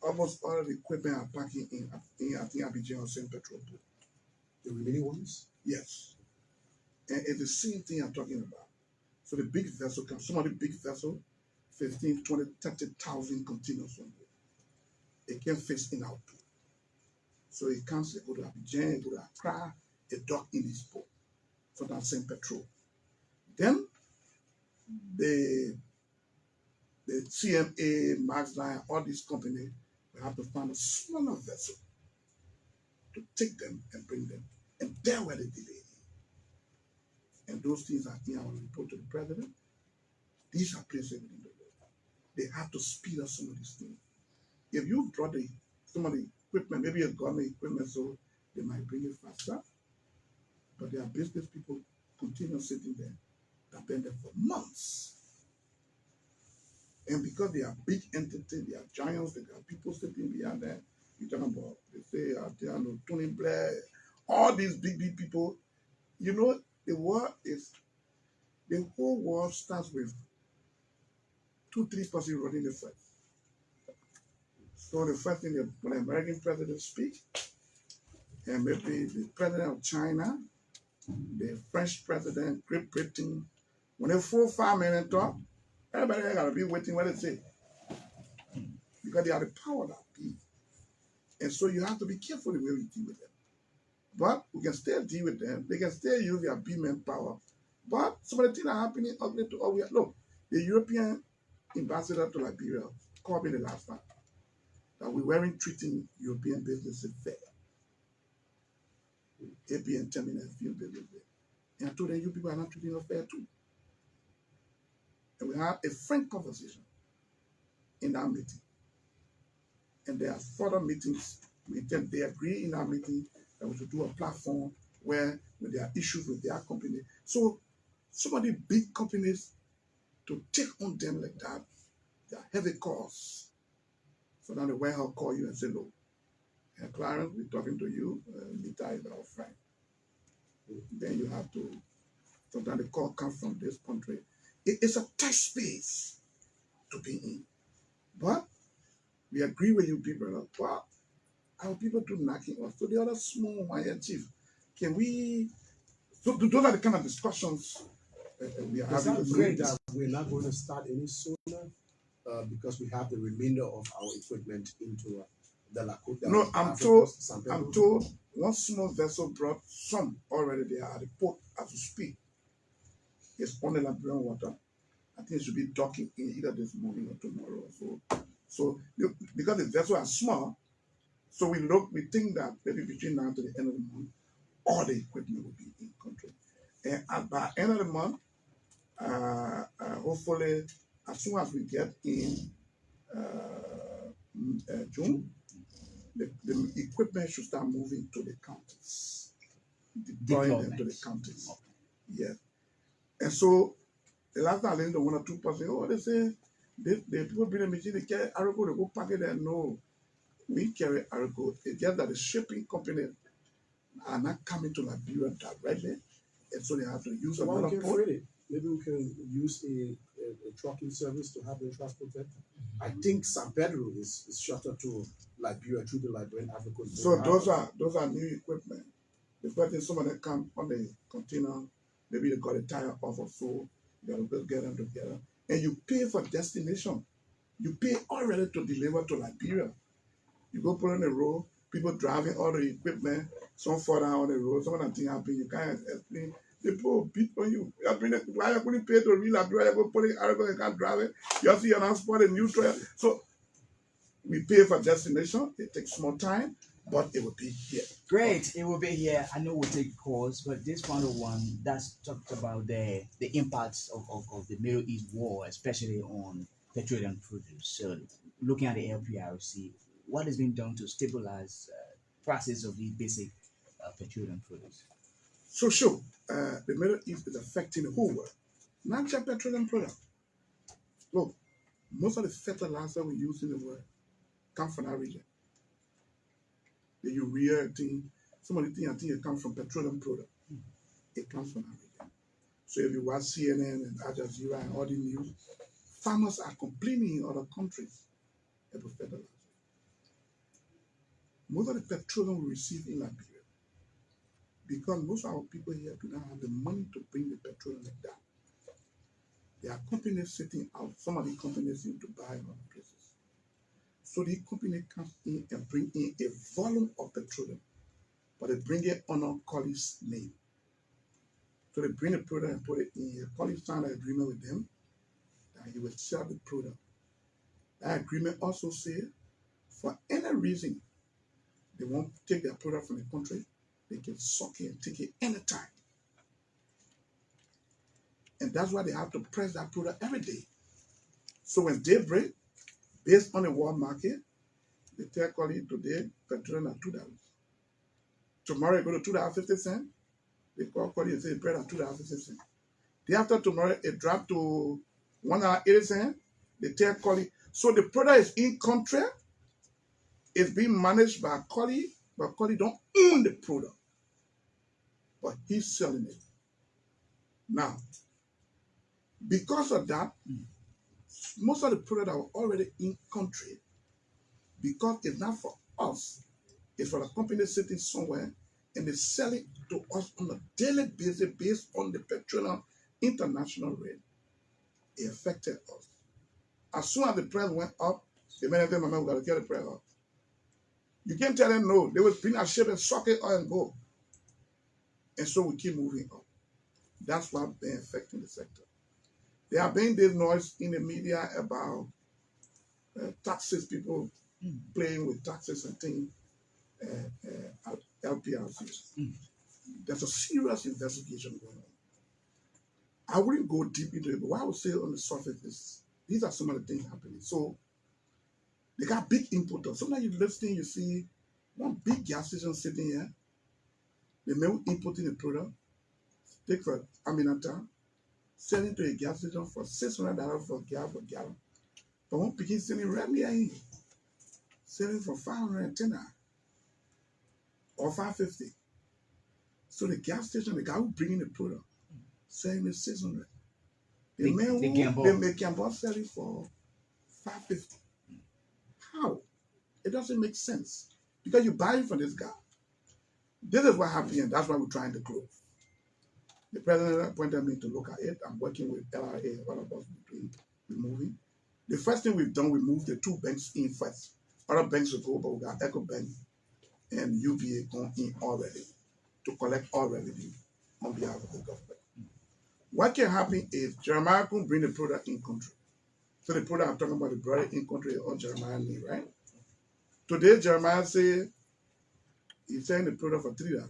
almost all of the equipment are packing in I think Abidjan or St. Petrol. The remaining ones? Yes. And it's the same thing I'm talking about. So the big vessel comes, some of the big vessel, 15, 20, 30,000 containers on it. It can face in output. So it comes, it go to Abidjan, it go to Accra, it dock in this port. So that's St. Petrol. Then the CMA, Max Line, all these companies will have to find a smaller vessel to take them and bring them. And there where the delay is. And those things are in our report to the president. These are places within the world. They have to speed up some of these things. If you brought some of the equipment, maybe a government equipment, so they might bring it faster. But there are business people continue sitting there that been there for months. And because they are big entities, they are giants, they got people sitting behind them. You're talking about, they say, they are no Tony Blair, all these big people. You know, the whole war starts with 2-3 running the fight. So the first thing, when the American president speaks, and maybe the president of China, the French president, Great Britain, when they 4-5 minutes talk, everybody got to be waiting what they say. Because they are the power that be. And so you have to be careful the way we deal with them. But we can still deal with them. They can still use their B-men power. But some of the things are happening ugly to all we are. Look, the European ambassador to Liberia called me the last time that we weren't treating European businesses fair. APN terminal field businesses. And I told them, you people are not treating us fair too. And we had a frank conversation in that meeting. And there are further meetings. They agree in our meeting that we should do a platform where when there are issues with their company. So some of the big companies, to take on them like that, they are heavy costs. So now the warehouse call you and say, look, And Clarence, we're talking to you. Lita is our friend. Then you have to, sometimes the call comes from this country. It's a tight space to be in. But we agree with you people. But our people do knocking us. So the other small one, chief, can we, so those are the kind of discussions we are Does having. that mean that we're not going to start any sooner because we have the remainder of our equipment into the Lakota? No, I'm told one small vessel brought some already there at the port as we speak. It's on the Liberian water. I think it should be docking in either this morning or tomorrow. So because the vessels are small, so we think that maybe between now to the end of the month, all the equipment will be in country. And by end of the month, hopefully, as soon as we get in June, the equipment should start moving to the counties, deploying them to the counties. Yeah. And so the last time I listened to one or two persons, they say the people bring a machine, they carry Arago, they go pack it there. No, we carry Arago. It's just that the shipping company are not coming to Liberia directly, and so they have to use another port. Maybe we can use a trucking service to have them transported. I think San Pedro is shorter to Liberia through the Liberian African. So those are new equipment. The first thing some of them come on the container, maybe they got a tire off or so, you gotta go get them together. And you pay for destination. You pay already to deliver to Liberia. You go put on the road, people driving all the equipment, some fall down on the road, some of the things happen, you can't explain. The people beat on you. You bring it, why you couldn't pay to real Liberia, you go put it out, you can't drive it. You see an spot a neutral. So we pay for destination, it takes more time, but it will be here. Great, it will be here. I know we'll take calls, but this final one that's talked about the impacts of the Middle East war, especially on petroleum produce. So looking at the LPRC, what has been done to stabilize prices of these basic petroleum produce? So sure, the Middle East is affecting the whole world, not just petroleum products. Look, most of the fertilizer we use in the world come from that region. The urea thing, some of the things I think it comes from petroleum product. It comes from that region. So if you watch CNN and Al Jazeera and all the news, farmers are complaining in other countries about fertilizer. Most of the petroleum we receive in Liberia, because most of our people here do not have the money to bring the petroleum like that. There are companies sitting out, some of the companies need to buy in other places. So the company comes in and bring in a volume of petroleum, but they bring it on our colleague's name. So they bring the product and put it in here. Colleague signed an agreement with them that he will sell the product. That agreement also says, for any reason they want to take their product from the country, they can suck it and take it anytime. And that's why they have to press that product every day. So when they break, based on the world market, they tell colleague today, petroleum at $2. Tomorrow it go to $2.50. They call colleague and say bread at $2.50. Day after tomorrow, it dropped to $1.80. They tell colleague. So the product is in country. It's being managed by a colleague, but colleague don't own the product. But he's selling it. Now, because of that, most of the products are already in country. Because it's not for us, it's for the company sitting somewhere and they sell it to us on a daily basis based on the petroleum international rate. It affected us. As soon as the price went up, the man said, "Mama, we got to get the price up." You can't tell them no. They will bring a ship and suck it oil and go. And so we keep moving up. That's what's been affecting the sector. There have been this noise in the media about taxes, people playing with taxes and things at LPRC. There's a serious investigation going on. I wouldn't go deep into it, but what I would say on the surface is these are some of the things happening. So they got big importers. Sometimes you're listening, you see one big gas station sitting here. They may be importing a product, take for Aminata, selling to a gas station for $600 for a gallon. But one picking selling right here, selling for $510. or 550. So the gas station, the guy who bringing the product, selling it 600. The man who they can both sell it for 550. How? It doesn't make sense. Because you buy it from this guy. This is what happened, and that's why we're trying to close. The president appointed me to look at it. I'm working with LRA, one of us we're moving. The first thing we've done, we moved the 2 banks in first. Other banks will go, but we got Echo Bank and UBA going in already to collect all revenue on behalf of the government. What can happen is Jeremiah can bring the product in country. So the product I'm talking about, the brought in country on Jeremiah name, right? Today, Jeremiah say he's selling the product for $3.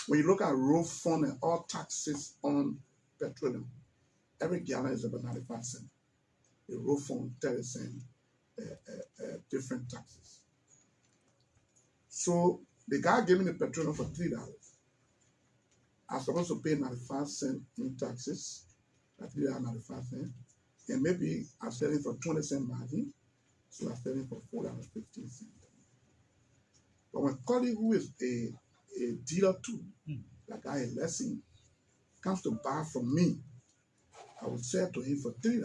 When you look at road fund and all taxes on petroleum, every gallon is about 95 cents. The road fund 30 cents, different taxes. So the guy giving the petroleum for $3. I'm supposed to pay 95 cents in taxes, at $3.95, and maybe I'm selling for 20 cents margin, so I'm selling for $4.15. But when Collie, who is a dealer too, that guy a lesson, comes to buy from me, I will sell to him for $3.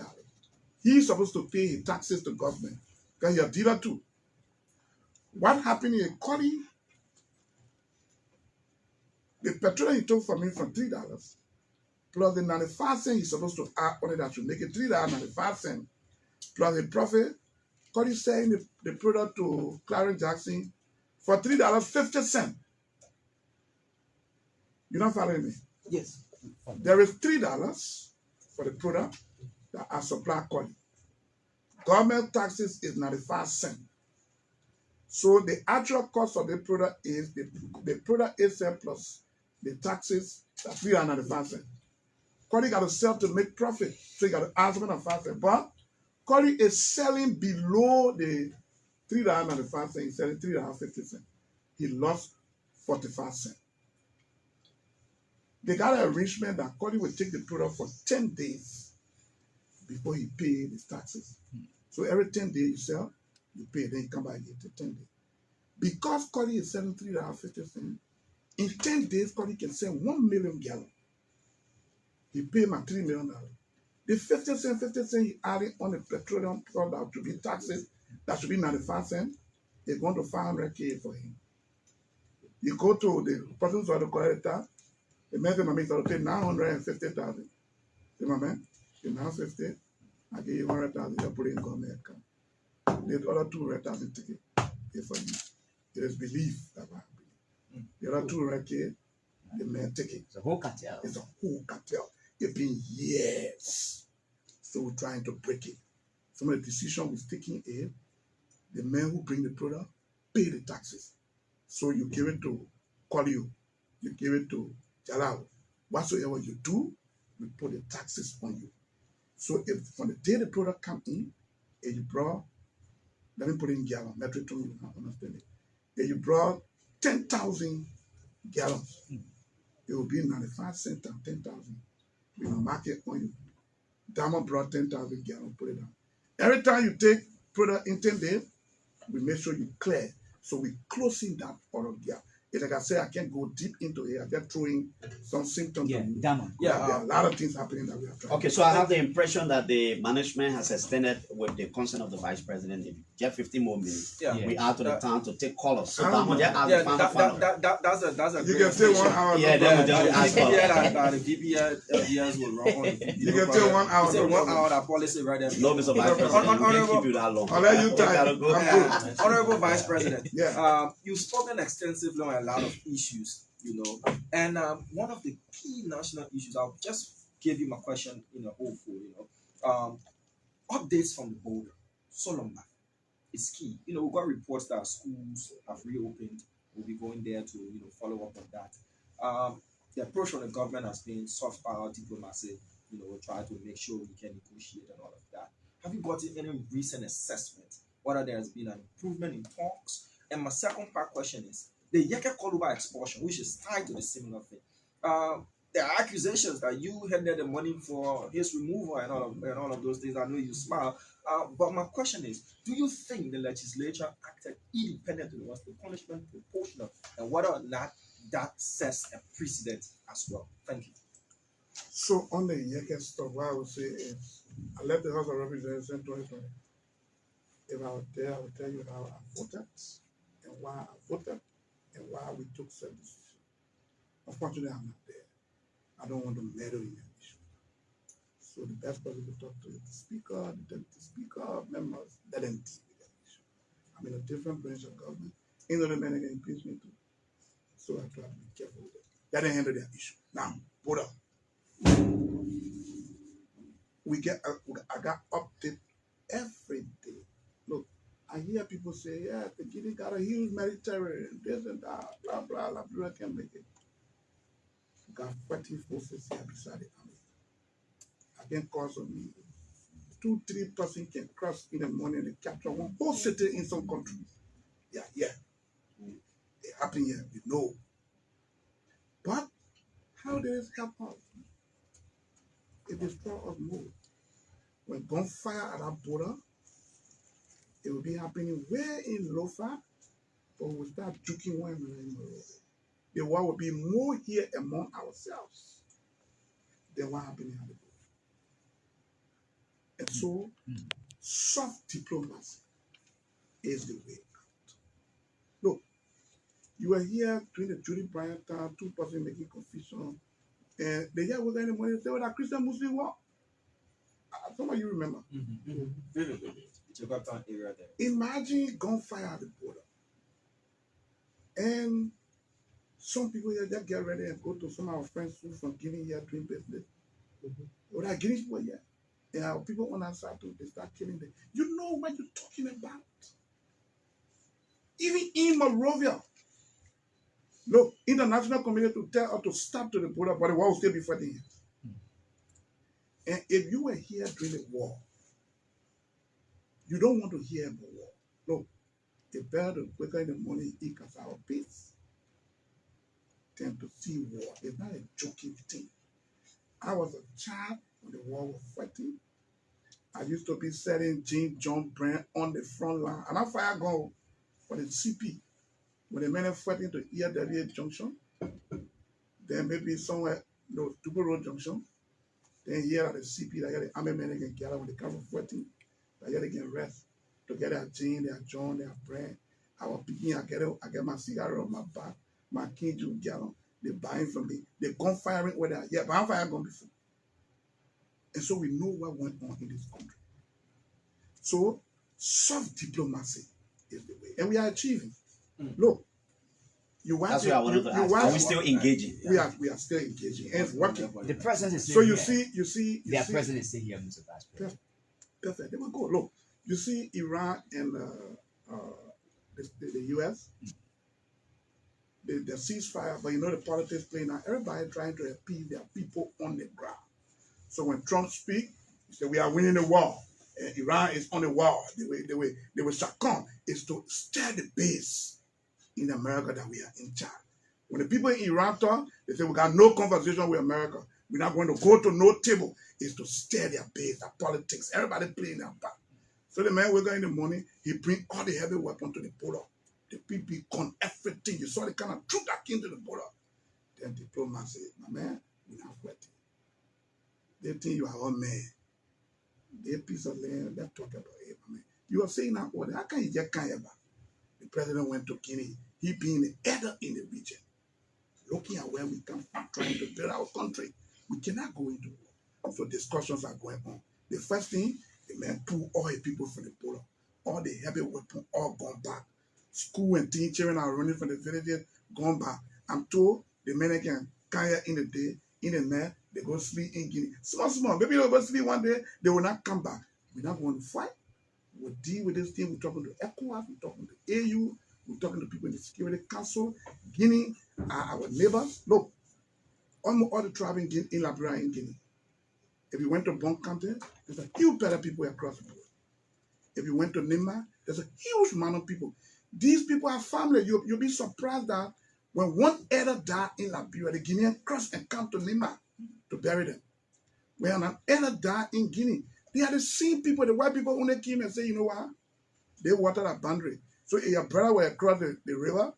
He's supposed to pay his taxes to government because he's a dealer too. What happened in Collie? The petroleum he took from me for $3, plus the 95 cents he's supposed to add on it that should make it $3.95, plus the profit. Collie selling the product to Clarence Jackson for $3.50. You not following me? Yes. There is $3 for the product that I supply Collie. Government taxes is 95 cents. So the actual cost of the product is the product itself plus the taxes that's $3.95. Collie got to sell to make profit. So you got to ask him 5 cents. But Collie is selling below the $3.95. He's selling $3.50. He lost 45 cents. They got an arrangement that Collie will take the product for 10 days before he pays his taxes. So every 10 days you sell, you pay, then you come back again to 10 days. Because Collie is selling $3.50, in 10 days, Collie can sell 1 million gallons. He paid my $3 million. The 50 cents he added on the petroleum product to be taxes, that should be 95 cents, is going to $500K for him. You go to the person who the collector, the man makes to pay $950,000. See my man? The 950, I give you $100,000, you put it in government account. The other $200,000 ticket is for you. It is belief that will happen. The other $200K, the man take it. It's a whole cartel. It's a whole cartel. It's been years. So we're trying to break it. Some of the decision we're taking is the man who bring the product pay the taxes. So you give it to Collie, you give it to Jalal. Whatsoever you do, we put the taxes on you. So if from the day the product come in, and you brought, let me put it in gallon, metric ton, you not understand it. If you brought 10,000 gallons, it will be 95 cents and 10,000. We will mark it on you. Diamond brought 10,000 gallons, put it down. Every time you take product in 10 days, we make sure you clear. So we closing that auto gap. It's like I said, I can't go deep into it. I just throwing some symptoms. Yeah, Diamond. Yeah, there are a lot of things happening that we are trying. Okay, so I have the impression that the management has extended with the consent of the vice president. If just 15 more minutes, Yeah. we are to the town to take callers. So I don't Diamond, know. just ask Yeah, the final. that's a You great can say 1 hour. Yeah, no then we problem. just ask The callers. VBS will run on the video. You can say 1 hour. You say no 1 problem. hour, that policy right there. No, Mr. Vice President, we can't keep you that long. I'll let you We type. gotta go. I'm good. Honorable Vice President, Yeah. you've spoken extensively on a lot of issues, and one of the key national issues, I'll just give you my question in a whole full, updates from the border, Solomba, is key. We've got reports that schools have reopened. We'll be going there to, follow up on that. The approach from the government has been soft power diplomacy. We'll try to make sure we can negotiate and all of that. Have you gotten any recent assessment whether there has been an improvement in talks? And my second part question is the Yeke Koluba expulsion, which is tied to the similar thing. there are accusations that you handed the money for his removal and all of those things. I know you smile, but my question is: do you think the legislature acted independently? Was the punishment proportional, and whether or not that sets a precedent as well? Thank you. So on the Yeke stuff, what I would say is, I left the House of Representatives in 2020. If I was there, I would tell you how I voted and why I voted and why we took certain decisions. Unfortunately, I'm not there. I don't want to meddle in that issue. So the best person to talk to is the speaker, the deputy speaker, members, let them deal with that issue. I'm in a different branch of government. Ain't no man can impeach me too. So I try to be careful with it. Let them handle that issue. Now, hold up. I got update every day. Look, I hear people say, yeah, the Guinea got a huge military, this and that, blah, blah, blah, Liberia can't make it. Got fighting forces here beside the army. I can call some 2-3 person can cross in the morning and capture one whole city in some countries. Yeah. It happened here, we know. But how does it help us? It destroys us more. When gunfire at our border, it will be happening where in Lofa, but we'll start joking one another in the road. The war will be more here among ourselves than what happening at the border. And so, soft diplomacy is the way out. Look, you are here during the Judy Bryant time, 2 person making confusion, and the year was any money, they were that Christian Muslim war. Some of you remember. Area there. Imagine gunfire at the border. And some people here just get ready and go to some of our friends who from Guinea here doing business. Well, there are Guinea people here. And our people on our side too, they start killing them. You know what you're talking about. Even in Monrovia, look, international community to tell us to stop to the border, but the war will still be fighting here. And if you were here during the war, you don't want to hear about war. Look, it's better to wake up in the morning, eat cassava peas, than to see war. It's not a joking thing. I was a child when the war was fighting. I used to be setting John Brand on the front line. And I fire gun for the CP. When the men are fighting to ELBC Junction, then maybe somewhere, Tubo Road Junction, then here at the CP, they get the army men again gather when they come from fighting. They get again rest. Together their Jane, their John, their Brand. I was picking, I get my cigarette on my back, my King Jude gallon. They buying from me. They gun firing where they are. Yeah, but I'm firing gun before. And so we know what went on in this country. So soft diplomacy is the way. And we are achieving. Look, that's what I wanted to ask. Are we still engaging? We are still engaging. And it's working. The president is So here. you see Their president is here, Mr. Vice President. Perfect. They will go. Look, you see Iran and the US, the ceasefire, but you know the politics playing now. Everybody trying to appease their people on the ground. So when Trump speak, he said we are winning the war. Iran is on the wall. They will succumb. Is to stir the base in America that we are in charge. When the people in Iran talk, they say we got no conversation with America. We're not going to go to no table. Is to stir their base, their politics. Everybody playing their part. So the man wake up in the morning, he bring all the heavy weapons to the border. The PP con everything. You saw the kind of troop that came to the border. Then diplomacy, my man, we not fighting. They think you are all men. They piece of land, they're talking about it, my man. You are saying that order. How can you get kind of back? The president went to Guinea. He being the elder in the region. Looking at where we come from, trying to build our country. We cannot go into war. So discussions are going on. The first thing, the man pull all the people from the border. All the heavy weapons, all gone back. School and teen children are running from the villages, gone back. I'm told the men can carry in the day, in the night, they go sleep in Guinea. Small. Maybe they'll go sleep one day, they will not come back. We're not going to fight. We'll deal with this thing. We're talking to ECOWAS, we're talking to AU, we're talking to people in the Security Council, Guinea, our neighbors. Look, almost all the tribes in Liberia and Guinea. If you went to Bon County, there's a huge pair of people across the board. If you went to Nima, there's a huge amount of people. These people are family. You'll be surprised that When one elder died in Liberia, the Guinean crossed and come to Lima to bury them. When an elder died in Guinea, they are the same people, the white people, when they came and say, you know what? They watered a boundary. So if your brother were across the river,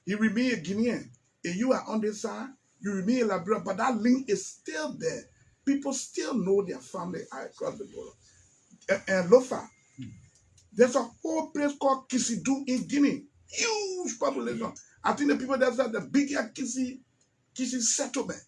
he remained a Guinean. If you are on this side, you remain a Liberia, but that link is still there. People still know their family are across the border. And Lofa, there's a whole place called Kisidu in Guinea. Huge population. I think the people that's at the bigger Kisi settlement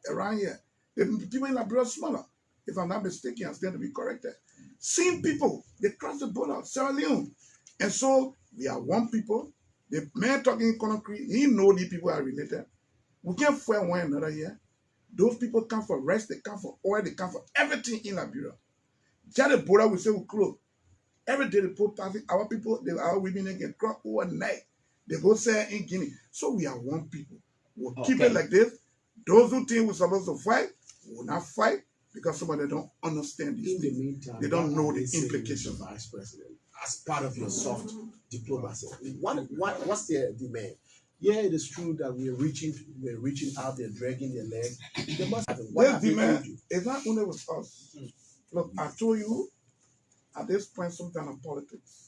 around here. The people in Liberia are smaller. If I'm not mistaken, I stand to be corrected. Same people, they cross the border, Sierra Leone. And so we are one people. The man talking in Conakry, he know these people are related. We can't fight one another here. Those people come for rest, they come for oil, they come for everything in Liberia. Just the border we say we close. Every day they put passing, our people, our women, they get cross overnight. They go sell in Guinea. So we are one people. We'll keep it like this. Those who think we're supposed to fight, will not fight because some of them don't understand this. In the meantime, they don't know the Mr. implications. Vice President, as part of your soft diplomacy, what's their demand? Yeah, it is true that we're reaching out, they're dragging their legs. They must have This demand is not only with us. Look, I told you at this point some kind of politics.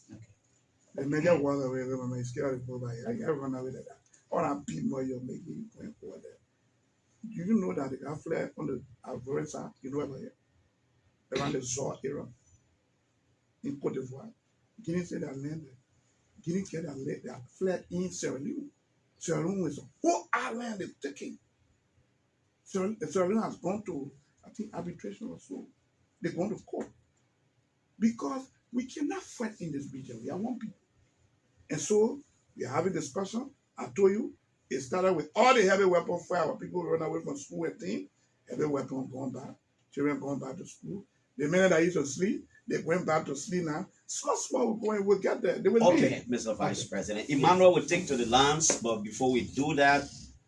The major was away when I'm scared to go by. I can't run away with that. Or I beat more you're making going forward there. Do you know that the fled on the Ivorian side, you know about here, around the Zor era in Cote d'Ivoire? Guinea said that landed. Guinea said that fled in Sierra Leone. Sierra Leone was a whole island is taking. Sierra Leone has gone to, I think, arbitration or so. They're going to court. Because we cannot fight in this region. We are one people. And so we are having discussion. I told you, it started with all the heavy weapon fire. People run away from school and things. Heavy weapon going back. Children going back to school. The men that used to sleep, they went back to sleep now. Small going, we'll get there. They will Okay, Mr. Vice President. Emmanuel will take to the lands, but before we do that,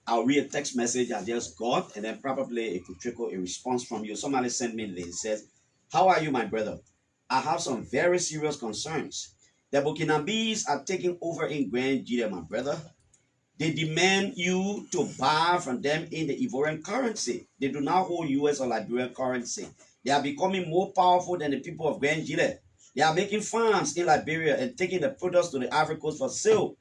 I'll read a text message I just got, and then probably it could trickle a response from you. Somebody sent me this. It says, "How are you, my brother? I have some very serious concerns. The Burkinabes are taking over in Grand Guinea, my brother. They demand you to buy from them in the Ivorian currency. They do not hold US or Liberian currency. They are becoming more powerful than the people of Grand Guinea. They are making farms in Liberia and taking the products to the Ivory Coast for sale.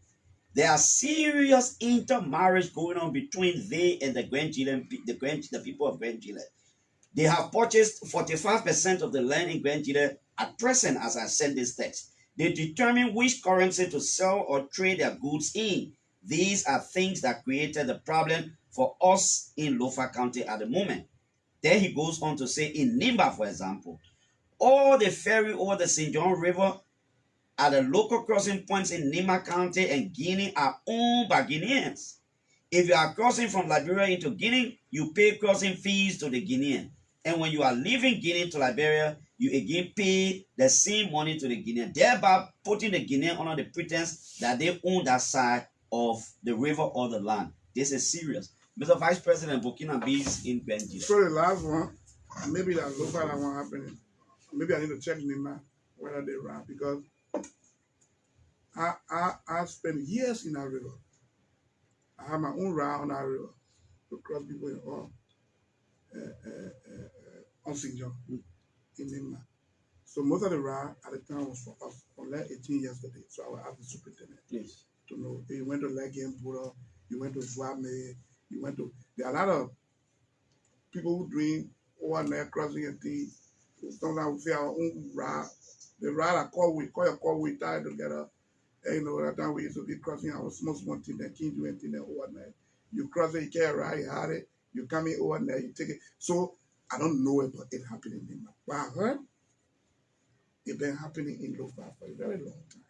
There are serious intermarriage going on between they and the people of Grand Guinea. They have purchased 45% of the land in Grand Guinea at present as I send this text. They determine which currency to sell or trade their goods in. These are things that created the problem for us in Lofa County at the moment." Then he goes on to say in Nimba, for example, all the ferry over the St. John River at the local crossing points in Nimba County and Guinea are owned by Guineans. If you are crossing from Liberia into Guinea, you pay crossing fees to the Guinean. And when you are leaving Guinea to Liberia, you again pay the same money to the Guinean, thereby putting the Guinean under the pretense that they own that side of the river or the land. This is serious. Mr. Vice President, Burkina Faso in Benji. So the last one, maybe that's so far that one happening. Maybe I need to check them out whether they run because I spent years in that river. I have my own route on that river to cross people in all on St. John in Nimba. So most of the route at the time was for us for like 18 yesterday. So I will ask the superintendent to know. You went to Legend Buddha, you went to Zwame, you went to there are a lot of people who doing overnight crossing and things. Sometimes we say our own route. The route I call your call we tied together. And you know, that time we used to be crossing our small thing that can't do anything there overnight. You cross it, you can't ride, you had it, you come in overnight, you take it. So I don't know about it happening in Nimba. But I heard it been happening in Lofa for a very long time.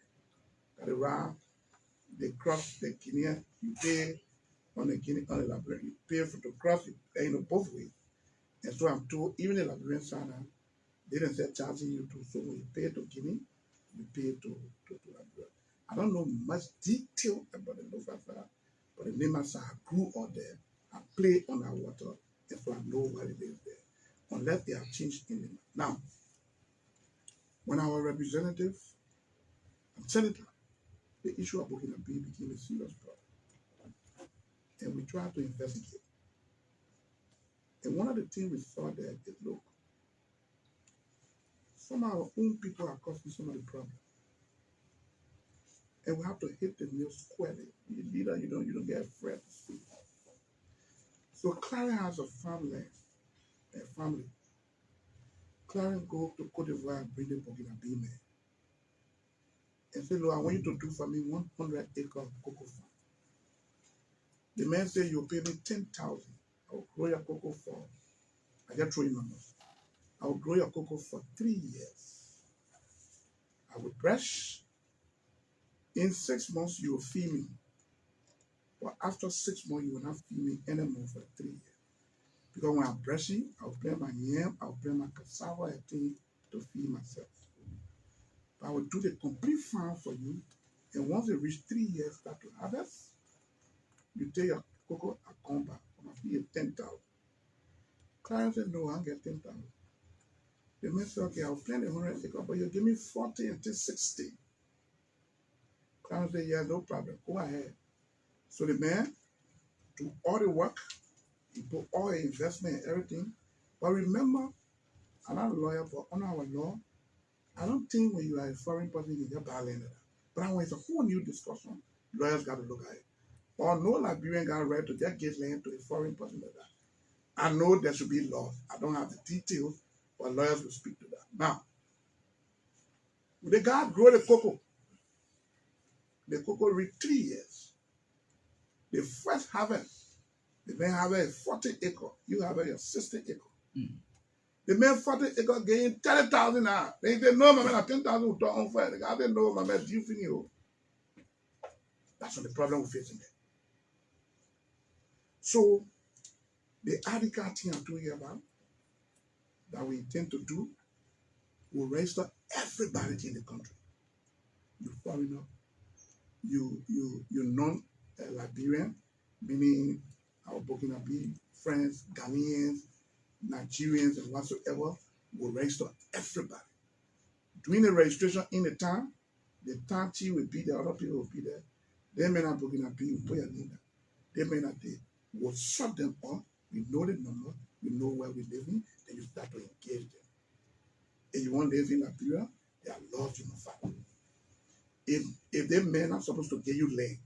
That around they cross the Guinea, you pay on the Guinea on the Liberian, you pay for to cross it, you know, both ways. And so I'm told even the Liberian side they didn't say charging you to so when you pay to Guinea, you pay to Liberia. I don't know much detail about the Lofa side, but the Nimba side grew out there. I play on our water, and so I know what it is there. Unless they have changed in Nimba. Now, when our representative and senator, the issue of Burkina Faso became a serious problem. and we tried to investigate. And one of the things we saw there is, look, some of our own people are causing some of the problems. And we have to hit the nail squarely. You leader, you don't get afraid to speak. So Clarence has a family. Clarence go to Cote d'Ivoire and bring the Burkina man. And say, look, I want you to do for me 100 acres of cocoa farm. The man said, you'll pay me 10,000. I will grow your cocoa for, I just throw you numbers. I will grow your cocoa for 3 years. I will brush. In 6 months, you will feed me. But after 6 months, you will not feed me anymore for 3 years. Because when I'm brushing, I'll plant my yam, I'll plant my cassava and things to feed myself. But I will do the complete farm for you. And once you reach 3 years, start to harvest, you take your cocoa and come back. I'm going to feed you 10,000. Client said, no, I'll get 10,000. The man said, okay, I'll plant 100 acres, but you give me 40 until 60. Client said, yeah, no problem. Go ahead. So the man do all the work, he put all the investment and everything. But remember, I'm not a lawyer, but under our law, I don't think when you are a foreign person, you get buy land. But when it's a whole new discussion, lawyers got to look at it. Or no Liberian got a right to just give land to a foreign person like that. I know there should be laws. I don't have the details, but lawyers will speak to that. Now, when the guy grow the cocoa reach 3 years. The first harvest, the man harvest 40 acres. You harvest 60 acres. Mm. The man 40 acres gain 30,000 now. They say, no, my man, 10,000 will talk on fire. The guy said, no, my man, do you think you? That's not the problem we're facing there. So, the article thing I'm talking about that we intend to do will register everybody in the country. You foreigner, you non-Liberian, meaning our Burkina Faso friends, Ghanaians, Nigerians, and whatsoever, will register everybody. Doing the registration in the town chief will be there, other people will be there. They may not Burkina Faso, will put your name there. They may not, they will shut them up. We know the number, we know where we live in, then you start to engage them. If you want to live in Liberia, there are laws you must follow. If they men are supposed to give you land,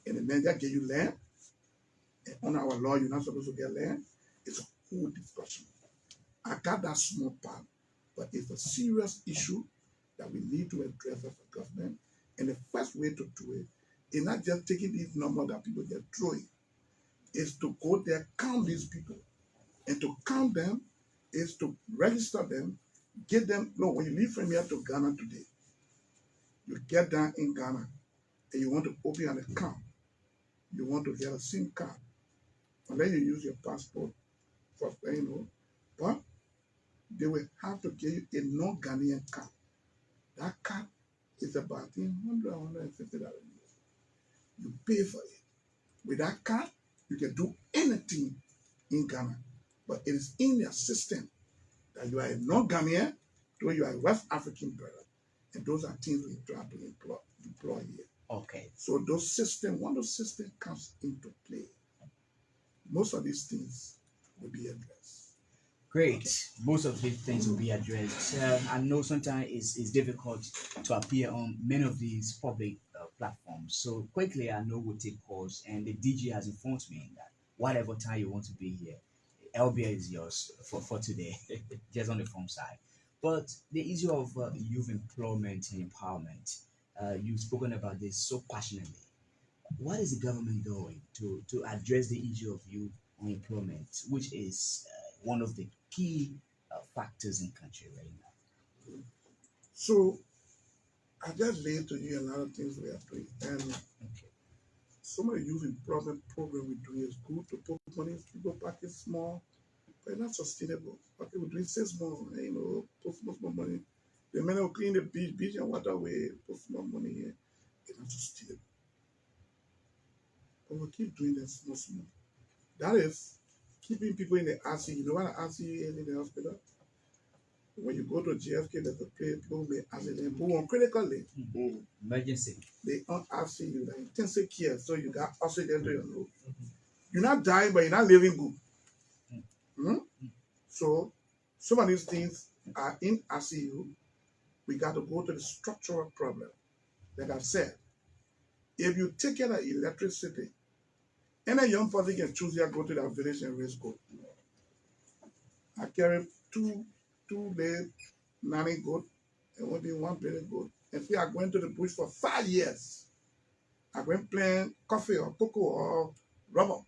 and the men that give you land, and on our law you're not supposed to get land, it's a whole discussion. I got that small part, but it's a serious issue that we need to address as a government. And the first way to do it is not just taking these numbers that people get throwing, is to go there, count these people. And to count them is to register them, get them. No, when you leave from here to Ghana today, you get down in Ghana and you want to open an account. You want to get a SIM card. Unless you use your passport for, but they will have to give you a non-Ghanaian card. That card is about $100, $150. You pay for it. With that card, you can do anything in Ghana. But it is in their system that you are a non-Ghanaian, though you are a West African brother. And those are things we try to employ here. Okay. So those systems, when those systems comes into play, most of these things will be addressed. Great. Okay. Most of these things will be addressed. I know sometimes it's difficult to appear on many of these public platforms. So quickly, I know we'll take calls, and the DJ has informed me that whatever time you want to be here, LBA is yours for today, just on the phone side. But the issue of youth employment and empowerment, you've spoken about this so passionately. What is the government doing to address the issue of youth unemployment, which is one of the key factors in country right now? So I just laid to you a lot of things we are doing. And Okay. some of the youth employment program we're doing is good to put money in people pocket small, but it's not sustainable. Okay, we're doing 6 months, put small money. The men will clean the beach and waterway, put small money here. It's not sustainable. But we'll keep doing that small. That is keeping people in the RC. You know what an RC is in the hospital? When you go to JFK, there's a place people may accident, who on critical leave. Emergency. They on RC you, like intensive care, so you got oxygen to your nose. You're not dying, but you're not living good. Hmm? So some of these things are in ACU. We got to go to the structural problem. Like I've said, if you take care of electricity, any young person can choose to go to that village and raise goat. I carry two lay nanny goat and only one baby goat. And see, I go into the bush for 5 years. I go and plant coffee or cocoa or rubber.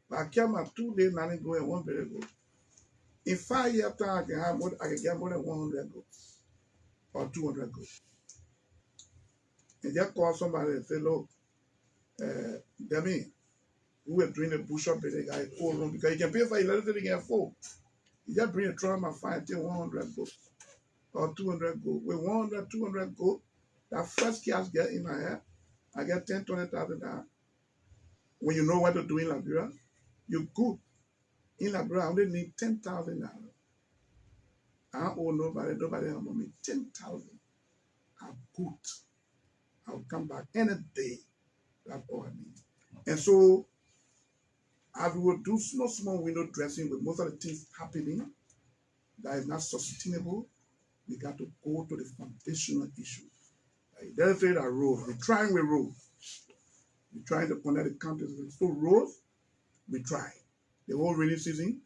But I carry my 2 lay nanny goat and one baby goat. In 5 years time, I can get more than 100 goats or 200 goats. And just call somebody and say, look, Demi, we were doing the bush up in the guy cold room because you can pay for electricity, you can afford. You just bring a drum and find 100 goats or 200 goats. With 100, 200 goats, that first cash get in my head, I get 10, 20,000 dollars. When you know what to do in Liberia, you good. In Liberia, I only need $10,000. I don't owe nobody have money. 10,000. I'm good. I'll come back any day. That's all I need. And so, as we will do small window dressing with most of the things happening that is not sustainable, we got to go to the foundational issue. Like, let's say that roads. We're trying with roads. We're trying to connect the counties. So roads, we try. The whole rainy season,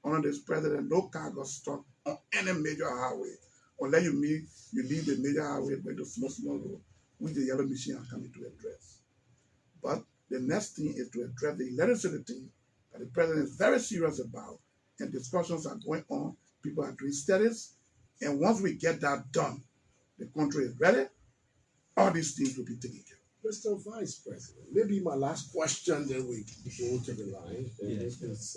under this president, no car got stuck on any major highway. Unless you leave the major highway by the small road, which the yellow machine are coming to address. But the next thing is to address the electricity thing that the president is very serious about, and discussions are going on. People are doing studies, and once we get that done, the country is ready. All these things will be taken care of. Mr. Vice President, maybe my last question, then we go to the line. And Yes. this is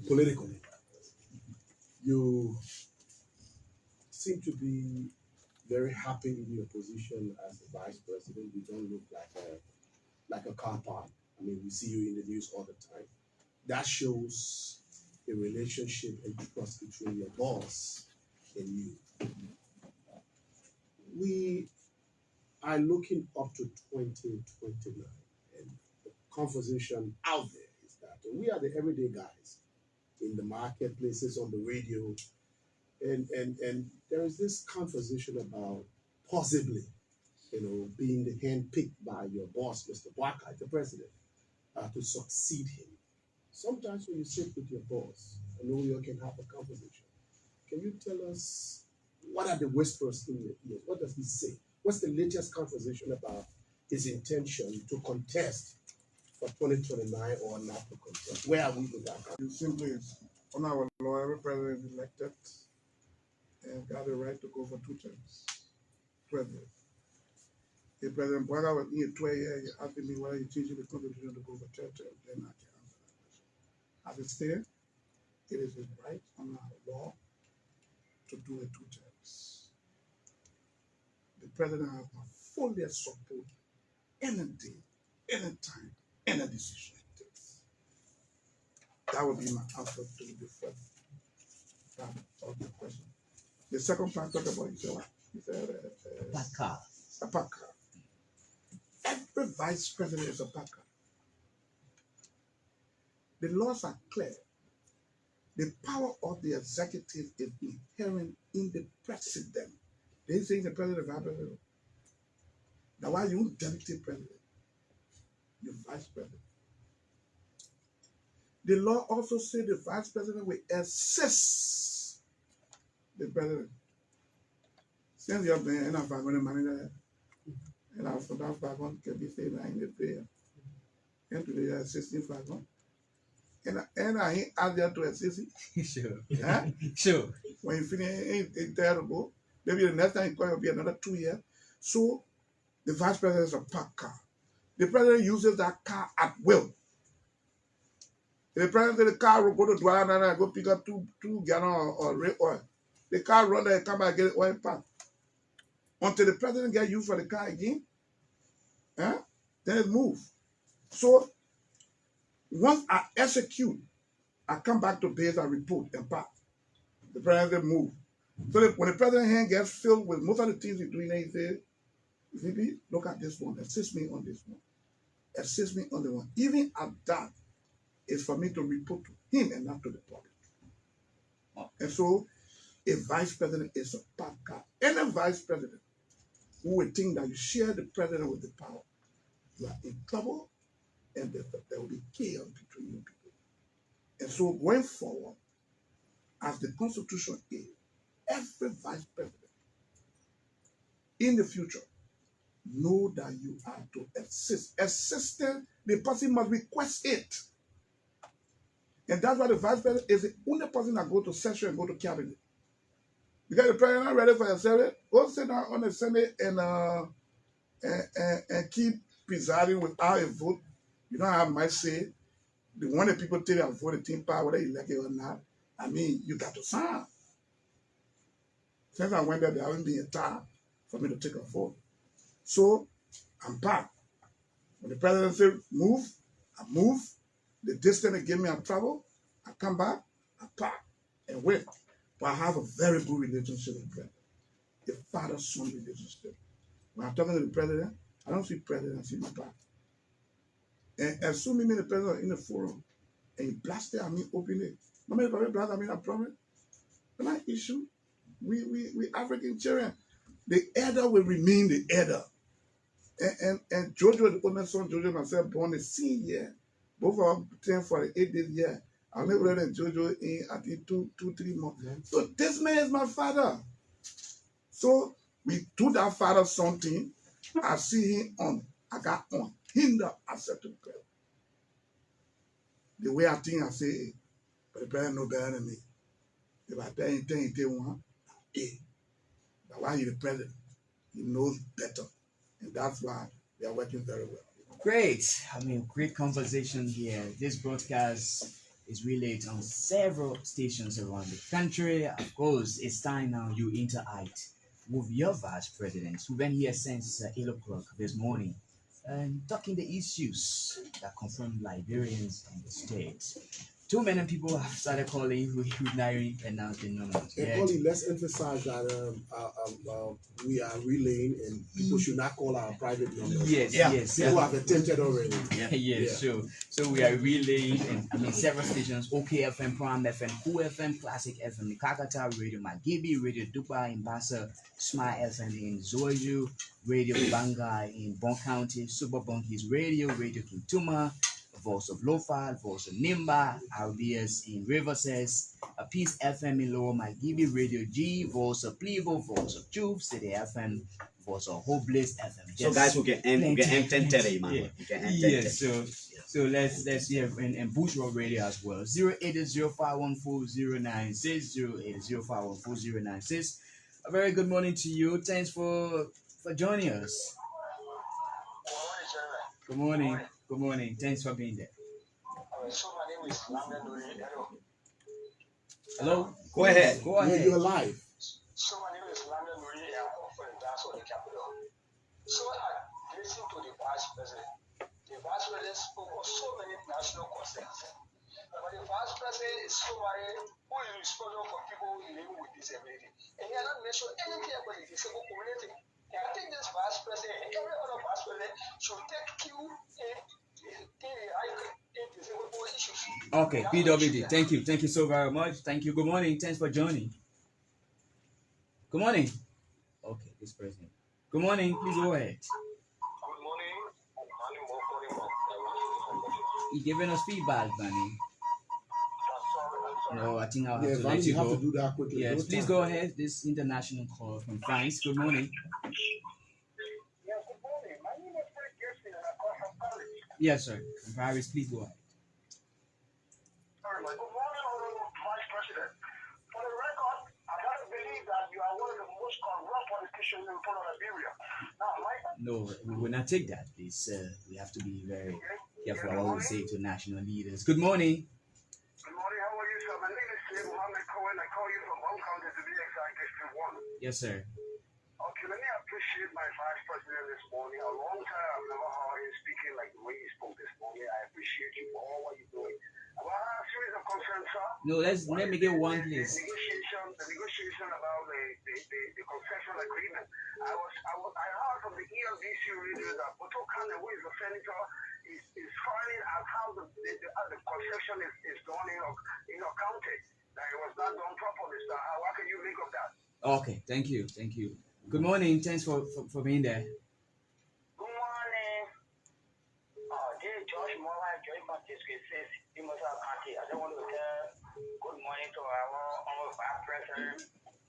political. You seem to be very happy in your position as the Vice President. You don't look like a car part. I mean, we see you in the news all the time. That shows a relationship and trust between your boss and you. We are looking up to 2029, and the conversation out there is that we are the everyday guys in the marketplaces, on the radio, and there is this conversation about possibly, being the hand picked by your boss, Mr. Barker, the president, to succeed him. Sometimes when you sit with your boss, I know you can have a conversation. Can you tell us what are the whispers in your ears? What does he say? What's the latest conversation about his intention to contest for 2029 or not to contest? Where are we with that? You simply, on our law, every president is elected and got the right to go for 2 terms. President. If President Boga was in 12 years, you asking me whether he changed the constitution to go for 3 terms, then I can answer that question. As it stands, it is his right on our law to do it 2 terms. The president has my full support any day, any time, any decision he takes. That would be my answer to the first part of the question. The second part talked about, he said Baka. a packer. Every vice president is a packer. The laws are clear. The power of the executive is inherent in the president. They say the president is vice president. Now why you deputy president? The vice president. The law also says the vice president will assist the president. Since you're been in a vagon manager, and after that vagon can be saved in the prayer. And today you're assisting vagon. And I ain't asked you to assist it. Sure. Huh? Sure. When you finish, it's terrible. Maybe the next time you come, it'll be another 2 years. So the vice president is a parked car. The president uses that car at will. If the president says the car will go to Dwyer and go pick up two gallons or red oil. The car run there and come back and get it oil packed. Until the president gets used for the car again, then it moves. So once I execute, I come back to base and report and pack. The president move. So that when the president's hand gets filled with most of the things he's doing, he says, VP, look at this one, assist me on this one. assist me on the one. Even at that, it's for me to report to him and not to the public. And so, a vice president is a part guy. Any vice president who would think that you share the president with the power, you are in trouble, and there will be chaos between you people. And so, going forward, as the Constitution is, every vice president in the future know that you are to assist. Assistant, the person must request it. And that's why the vice president is the only person that go to session and go to cabinet. Because the president not ready for a Senate, go sit down on the Senate and keep presiding without a vote. You don't have my say. The one that people tell you vote the team power, whether you like it or not, I mean, you got to sign. Since I went there haven't been a time for me to take a vote. So I'm back. When the president said move, I move. The distance they give me, I travel. I come back, I pack and wait. But I have a very good relationship with the president. The father-son relationship. When I'm talking to the president, I don't see president, I see my back. And as soon as me and the president are in the forum, and he blasted at me openly. No matter if I blast at me, I promise. When I issue, we African children, the elder will remain the elder. And Jojo, the only son, Jojo, myself, born the same year. Both of them 10 for the 8 days year. I'll never let Jojo in, I think, 2-3 months. So this man is my father. So we do that father something. I see him on. I got on. Hinder accept the prayer. The way I think, I say, but the prayer no better than me. If I tell him, he tell one, hey. But why he's the president? He knows better. And that's why they are working very well. Great. I mean, great conversation here. This broadcast is relayed on several stations around the country. Of course, it's time now you interact with your vice presidents who've been here since 8 o'clock this morning and talking the issues that confront Liberians and the state. Too many people have started calling with Nari announced the numbers. And only let's emphasize that we are relaying and people should not call our private numbers. Yes. People have attempted already. Yes, sure. So we are relaying, and I mean, several stations: OKFM, Prime FM, Cool FM, Classic FM, Kakata Radio, Magibi Radio, Dubai, Mbasa, Smile FM in Zoju, Radio Banga in Bon County, Super Bonkies Radio, Radio Kintuma, Voice of Lofa, Voice of Nimba, RBS in Riverses, a Peace FM in Lower Magibi, Radio G, Voice of Plivo, Voice of Juve, City FM, Voice of Hopeless FM. So guys, we can end today, man. Yeah. We can end Yes, so let's hear and Bush Road Radio as well. 080514096, 080514096. A very good morning to you. Thanks for joining us. Good morning. Good morning. Thanks for being there. So my name is Lamden Nuri. Hello? Go ahead. Go ahead. You're live. So my name is Lamden Nuri and I come from the Dance of the Capital. So I listen to the Vice President. The Vice President spoke on so many national concerns. But the Vice President is somebody who is responsible for people living with disability. And he has not mentioned anything about the disabled community. And I think this Vice President and every other Vice President should take cue in disabled issues. Okay, PWD. Thank you. Thank you so very much. Thank you. Good morning. Thanks for joining. Good morning. Okay, this person. Good morning. Please go ahead. Good morning. You're giving us feedback, Bunny. No, I think I'll have to let you you have go. to do that quickly. Yes, No please time. go ahead. This international call from France. Good morning. Yeah, good morning. My name is Fred Gerson and I call from Paris. Yes, sir. From Paris, please go ahead. Good morning, Honorable Vice President. For the record, I gotta believe that you are one of the most corrupt politicians in front of Liberia. Now, No, we will not take that, please. We have to be very careful what we say to national leaders. Good morning. Good morning, how are you, sir? My name is Sayyid Mohammed Cohen. I call you from Bon County to be exact, District 1. Yes, sir. Okay, let me appreciate my Vice President this morning. A long time I've never heard him speaking like the way he spoke this morning. I appreciate you for all what you're doing. Well, I have a series of concerns, sir. No, let me get one, please. The negotiation about the concession agreement. I heard from the ELBC radio that Boto Kane, who is the senator, he election is done in your county. That it was not done properly. So what can you make of that? Okay, thank you. Good morning. Thanks for being there. Good morning. Dear George Moore, Joy Baptist says, you must have county. I don't want to tell good morning to our Vice President,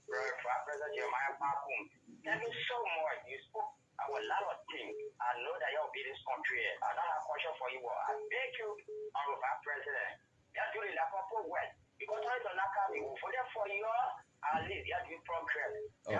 Vice President Kpan Koung. Thank you so much. You spoke a lot of things. I know that you'll be this country. I don't have a question for you. I beg you, our Vice President, you're doing the proper way. Because I don't know how you for that for you, at least you're doing progress. Okay.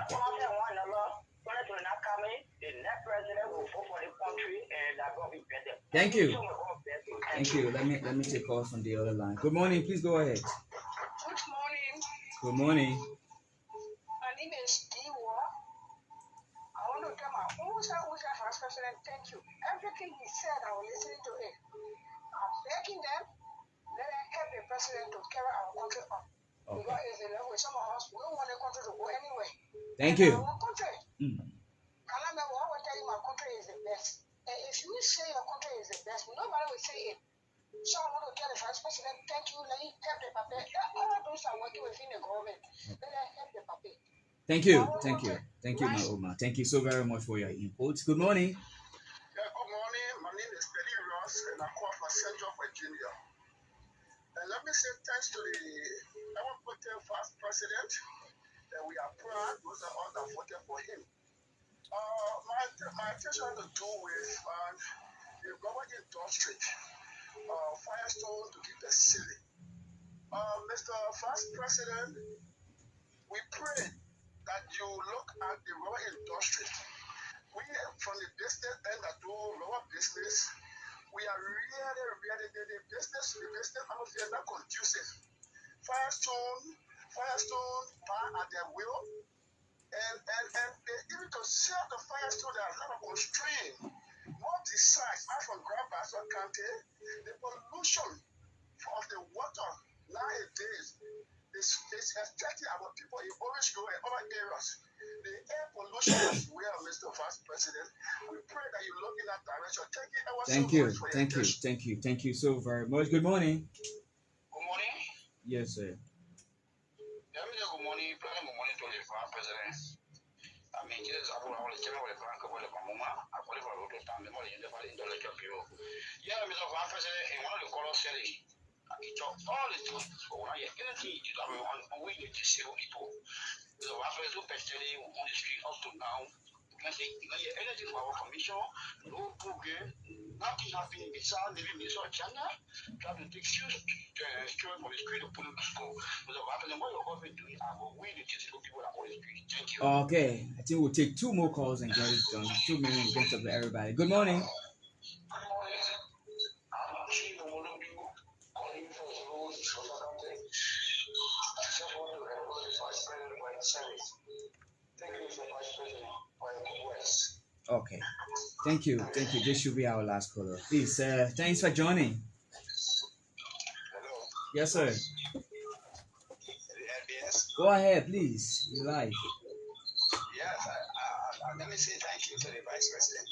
The next president will vote for the country and that will be better. Thank you. Thank you. Let me take calls from the other line. Good morning. Please go ahead. Good morning. Good morning. My name is Diwa. I want to tell my Vice President, thank you. Everything he said, I was listening to it. I'm begging them, let them help the president to carry our country on. Okay. Because it's a level with some of us, we don't want the country to go anywhere. Thank you. Our country. I will tell you my country is the best. And if you say your country is the best, nobody will say it. So I want to tell the Vice President, thank you, let him help the paper. All those are working within the government. Let them help the paper. Thank you, Naoma. Thank you so very much for your input. Good morning. Yeah, good morning. My name is Teddy Ross, and I call from Central Virginia. And let me say thanks to our Vice President, that we are proud. Those are all that voted for him. My attention to do with the rubber industry, Firestone to keep the city. Mr. Vice President, we pray that you look at the rubber industry. We, from the business end that do rubber business, we are really, the business atmosphere is not conducive. Firestone buy at their will. And even to sell the Firestone, there are a lot of constraints. More besides, out from Grand Bassa County, the pollution of the water nowadays is affecting our people in Orange Grove and other areas. The air pollution as well, Mr. Vice President. We pray that you look in that direction. Thank you so very much. Good morning. Good morning. Yes, sir. Good morning to the Vice President. I mean, just I want to tell you what I'm going to do. I put it for a little time. The money in the people. Yeah, Mr. Vice President, and one of the colors said it. It's all the things for what I anything on way to disable people. The Vice President especially on the street up to now. You can say anything for our commission, no program, nothing happening beside living in China. Trying to take students from the street to put them to school. But the Vice President, what you're going to do is way to disable people on the street. Thank you. Okay, I think we'll take 2 more calls and get it done. 2 minutes to get up to everybody. Good morning. Okay, thank you. This should be our last caller. Please, thanks for joining. Hello. Yes, sir. ELBS. Go ahead, please. You're live. Yes, let me say thank you to the Vice President.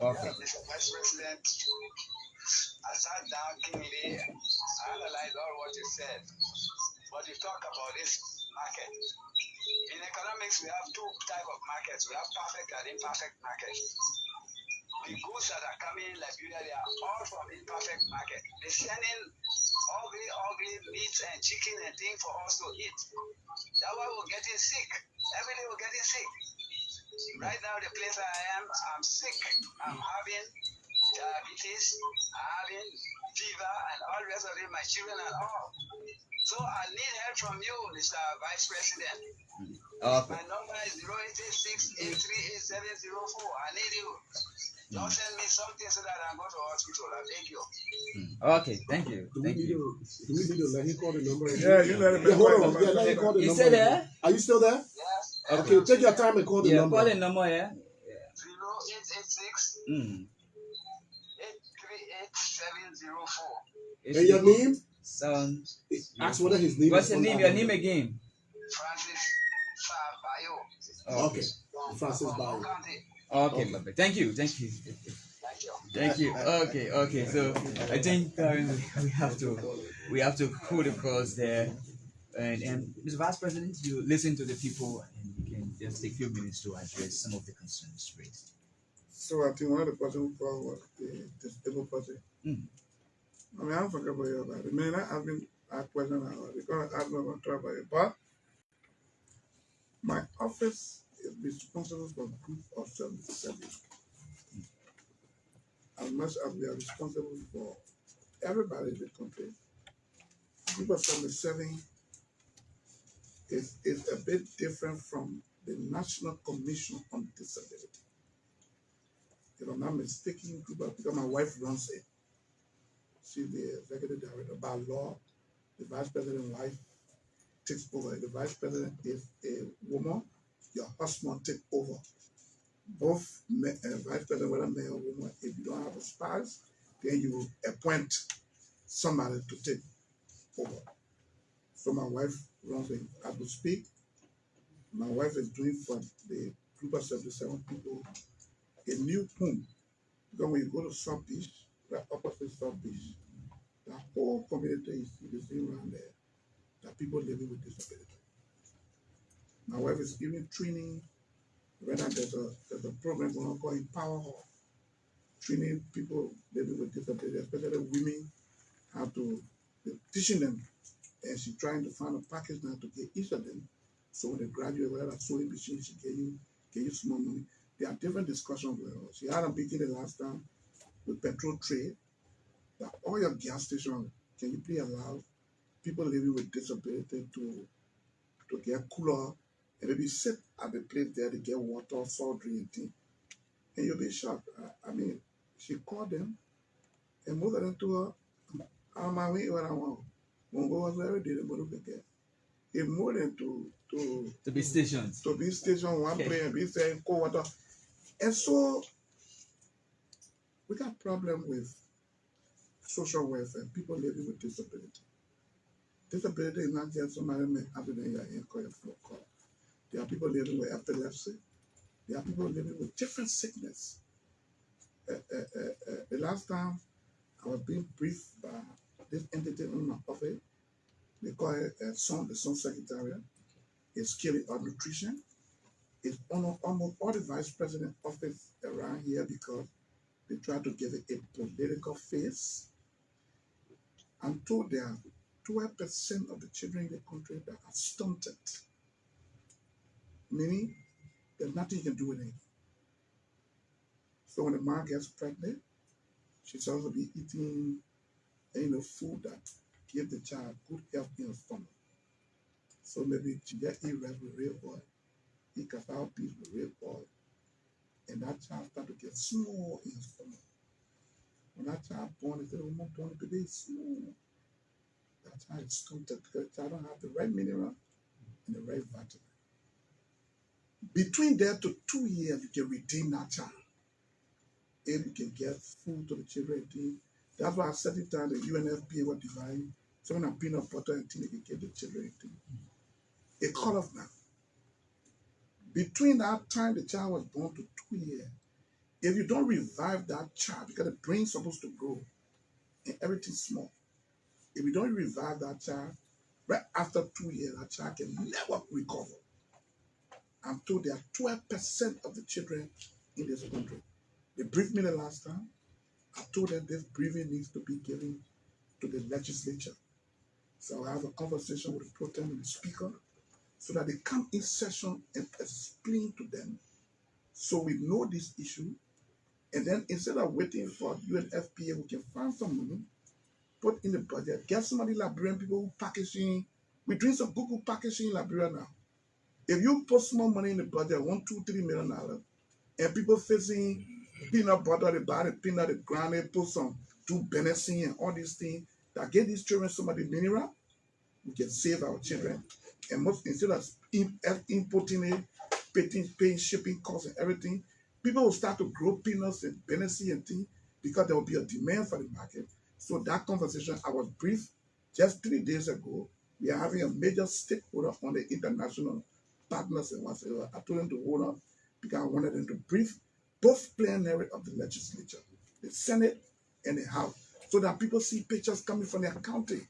Okay. Mr. Vice President, I sat down keenly, I analyzed all what you said, but you talk about this market. In economics, we have 2 types of markets. We have perfect and imperfect markets. The goods that are coming in Liberia, they are all from imperfect market. They're sending ugly meat and chicken and things for us to eat. That's why we're getting sick. Every day we're getting sick. Right now, the place I am, I'm sick. I'm having diabetes, I'm having fever, and all the rest of it, my children and all. So I need help from you, Mr. Vice President. Okay. My number is 0886-838-704. I need you. Don't send me something so that I go to hospital. I beg you. Okay, thank you. Do we need to let him call the number? Yeah, you let him hold on. Yeah, let him call the number. You still there? Are you still there? Yes. Okay, take your time and call the number. Call the number, yeah. 0886 838-704. And your name? Son. Ask whether his name. What's your name? Your name again? Francis Bayo. Okay. Francis Bayo. Okay, Okay. perfect. Thank you. Thank you. Thank you. Okay. So I think we have to put across there. And Mr. Vice President, you listen to the people and you can just take a few minutes to address some of the concerns raised. So I think one of the questions was the disabled person. Mm. I mean, I don't forget about you about it. Man, I've been a question about it because I'm not going to talk about it. But my office is responsible for a group of 77. As much as we are responsible for everybody in the country, group of 77 is a bit different from the National Commission on Disability. If I'm not mistaken, group of, because my wife runs it. She's the executive director. By law, the vice president's wife takes over. If the vice president is a woman, your husband take over. Both vice president, whether male or woman, if you don't have a spouse, then you appoint somebody to take over. So my wife runs it. As we speak, my wife is doing for the group of 77 people a new home. Because when you go to South Beach, right opposite South Beach, the whole community is seen around there that people living with disability. My wife is giving training. Right now there's a program going on called Empower Hall, training people living with disability, especially women, how to teaching them. And she's trying to find a package now to get each of them. So when they graduate, whether that's sewing machine, she get you small money. There are different discussions going on. She had a meeting the last time with petrol trade that all your gas stations, can you please allow people living with disability to get cooler and maybe sit at the place there to get water, salt drink and things. And you'll be shocked. I mean, she called them and most of them to her, I'm my way where I want. When go was every day, they go to get. It more than To be stationed. to be station one place and be saying cold water. And so we got problem with social welfare, people living with disability. Disability is not just somebody other than your ankle or floor call. There are people living with epilepsy. There are people living with different sickness. The last time I was being briefed by this entity in my office, they call it the Son Secretariat. It's killing on nutrition. It's on almost all the vice president office around here because they try to give it a political face. I'm told there are 12% of the children in the country that are stunted, meaning there's nothing you can do with it. So when the mom gets pregnant, she's supposed to be eating food that gives the child good health in her stomach. So maybe she get eat rice with real oil, eat cassava peas with real oil, and that child start to get small in her stomach. When that child born, they say, "Oh, born the baby is small." That child is stunted because the child don't have the right mineral and the right vitamin. Between there to 2 years, you can redeem that child. If you can get food to the children, that's why I said it down the UNFPA was dividing some of peanut butter and things they can give the children. A cut off now. Between that time the child was born to 2 years, if you don't revive that child, because the brain's supposed to grow and everything's small. If you don't revive that child, right after 2 years, that child can never recover. I'm told there are 12% of the children in this country. They briefed me the last time. I told them this briefing needs to be given to the legislature. So I have a conversation with the pro tem and the speaker so that they come in session and explain to them so we know this issue. And then instead of waiting for UNFPA, we can find some money, put in the budget, get some of the Liberian people who packaging. We're doing some Google packaging in Liberia now. If you put small money in the budget, $1, $2, $3 million, and people facing peanut butter, they buy the peanut, the ground, they put some 2 Benessing and all these things that get these children some of the mineral, we can save our children. And most instead of importing it, paying shipping costs and everything, people will start to grow peanuts and Benessing and things because there will be a demand for the market. So that conversation, I was briefed just 3 days ago. We are having a major stakeholder on the international partners and whatsoever. I told them to hold up because I wanted them to brief both plenary of the legislature, the Senate and the House, so that people see pictures coming from their county,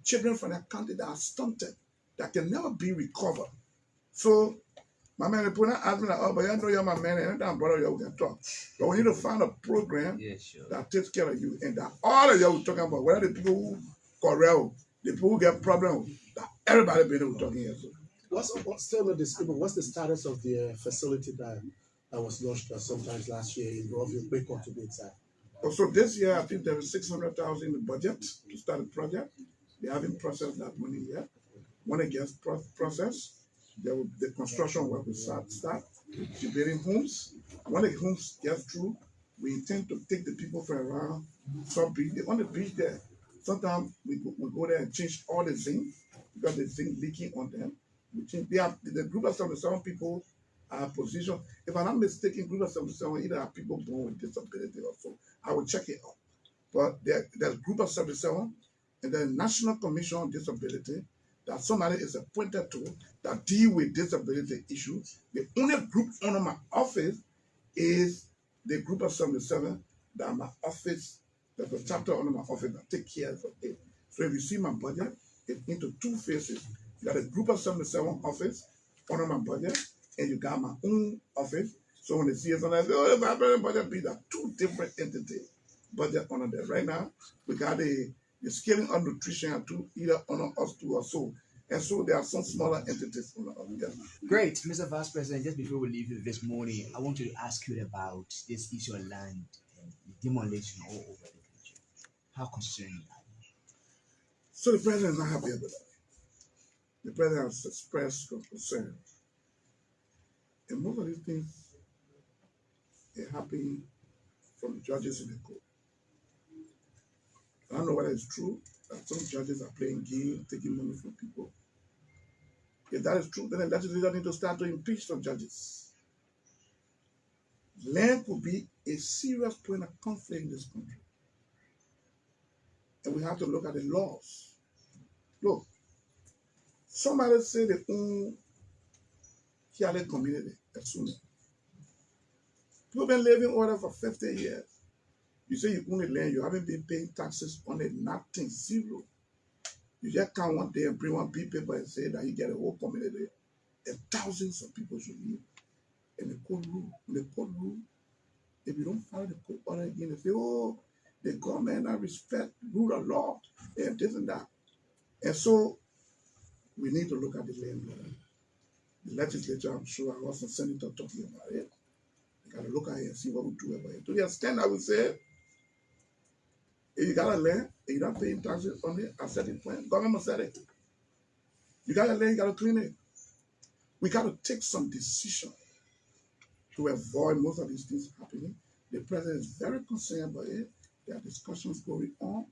children from their county that are stunted, that can never be recovered. So, my man, people not ask me like, oh, but I know you're my man, and I'm brother, you can talk. But we need to find a program that takes care of you, and that all of you we're talking about, whether the people who corral, the people who get problems, that everybody be able to talk here. So. What's the status of the facility that was launched sometimes last year in Rovio Bacon to be exact? So this year, I think there is 600,000 in the budget to start the project. They haven't processed that money yet. When it gets processed, the construction work will start the building homes. When the homes get through, we intend to take the people from around South Beach. On the beach there, sometimes we go there and change all the zinc because the zinc leaking on them. We change. The group of 77 people are positioned. If I'm not mistaken, group of 77 either are people born with disability or so. I will check it out. But there's group of 77 and the National Commission on Disability that somebody is appointed to that deal with disability issues. The only group under my office is the group of 77 that my office, there's a chapter under my office that take care of it. So if you see my budget, it's into two phases. You got a group of 77 office under my budget, and you got my own office. So when they see us, I say, oh, my budget be that two different entities. Budget under there. Right now, we got the scaling of nutrition to either honor us two or so. And so there are some smaller entities on the other. Great, Mr. Vice President. Just before we leave you this morning, I want to ask you about this issue of land and demolition all over the country. How concerning that? So the president is not happy about that. The president has expressed concern. And most of these things are happening from judges in the court. I don't know whether it's true that some judges are playing games, taking money from people. If that is true, then the legislature need to start to impeach some judges. Land could be a serious point of conflict in this country. And we have to look at the laws. Look, somebody say they own Kiale community, Esune. People have been living over for 50 years. You say you own the land, you haven't been paying taxes on it, nothing, zero. You just come one day and bring one big paper and say that you get a whole community and thousands of people should live in the court rule. In the court rule, if you don't follow the court order again, they say, oh, the government not respect rule of law and this and that. And so we need to look at the land law. The legislature, I'm sure, I was a senator talking about it. We got to look at it and see what we do about it. To the extent I would say, if you got a land and you're not paying taxes on it at a certain point, government must set it. You got a land, you got to clean it. We got to take some decision to avoid most of these things happening. The president is very concerned about it. There are discussions going on,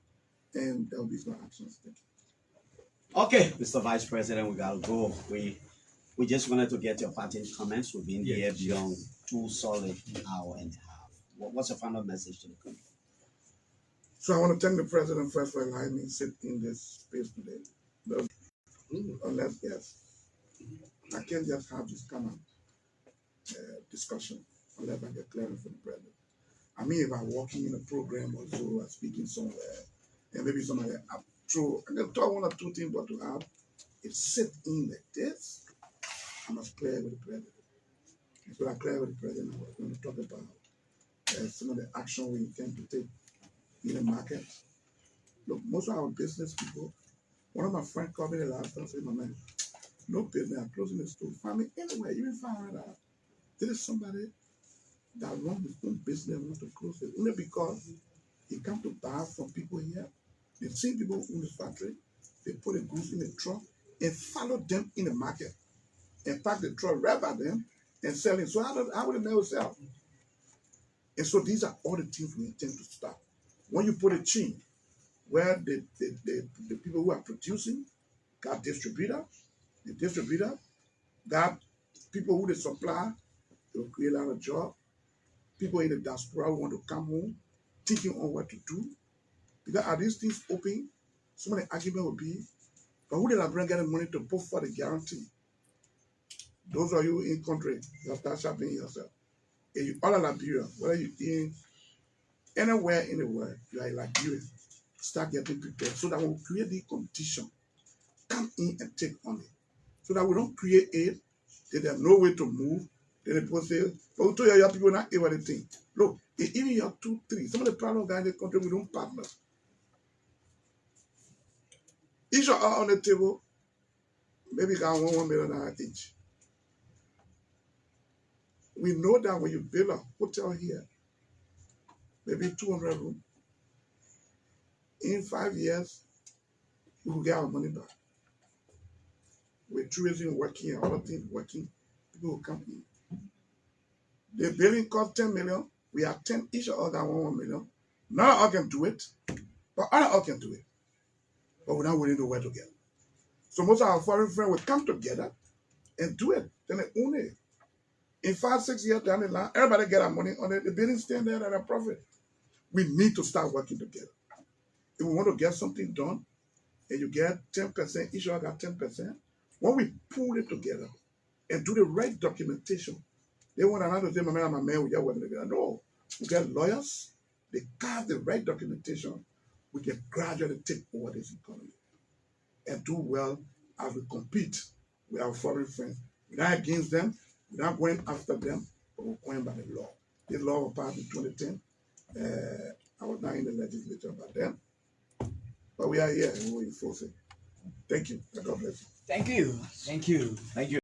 and there will be some actions taken. Okay, Mr. Vice President, we gotta go. We just wanted to get your parting comments. We've been here beyond 2 solid hours and a half. What's your final message to the country? So I want to thank the president first for allowing me to sit in this space today. But unless, yes, I can't just have this kind of discussion unless I get clearance from the president. I mean, if I'm walking in a program or so, or speaking somewhere, and maybe somebody, I can talk one or two things, but to have it sit in like this, I must clear with the president. And so I clear with the president, I was going to talk about some of the action we intend to take in the market. Look, most of our business people, one of my friends called me the last time and said, my man, no business, I'm closing the store. Find me anywhere, even find out. There is somebody that runs his own business and wants to close it. Only because he come to buy from people here. They've seen people in the factory, they put the goods in the truck and follow them in the market and pack the truck right by them and sell it. So how would they never sell? And so these are all the things we intend to stop. When you put a chain where the people who are producing got distributor, the distributor got people who they supply, they will create a lot of jobs. People in the diaspora who want to come home thinking on what to do. Because are these things open? Some of the argument will be, but who did I bring getting money to put for the guarantee? Those of you in country, you have to start shopping yourself. You all are Liberia, whether you in anywhere in the world, you are in Liberia, start getting prepared so that when we create the condition, come in and take on it. So that we don't create it, then there's no way to move. Then the people say, but we told you people not able to think. Look, even your 2, 3, some of the problem guys in the country, we don't partner. Each are on the table, maybe got $1 million each. We know that when you build a hotel here, maybe 200 rooms, in 5 years, we will get our money back. With tourism working and other things working, people will come in. The building cost 10 million. We have 10 each of us that want $1 million. None of us can do it, but other of us can do it. But we're not willing to work together. So most of our foreign friends will come together and do it. Then they own it. In 5, 6 years down the line, everybody get our money on it. The building stand there at a profit. We need to start working together. If we want to get something done, and you get 10%, each of us got 10%, when we pull it together and do the right documentation, they want another to say, my man, we just working together. No, we get lawyers, they got the right documentation, we can gradually take over this economy and do well as we compete with our foreign friends. We're not against them, we're not going after them, but we're going by the law. The law was passed in 2010. I was not in the legislature by then, but we are here and we enforce it. Thank you. God bless you. Thank you. Thank you. Thank you.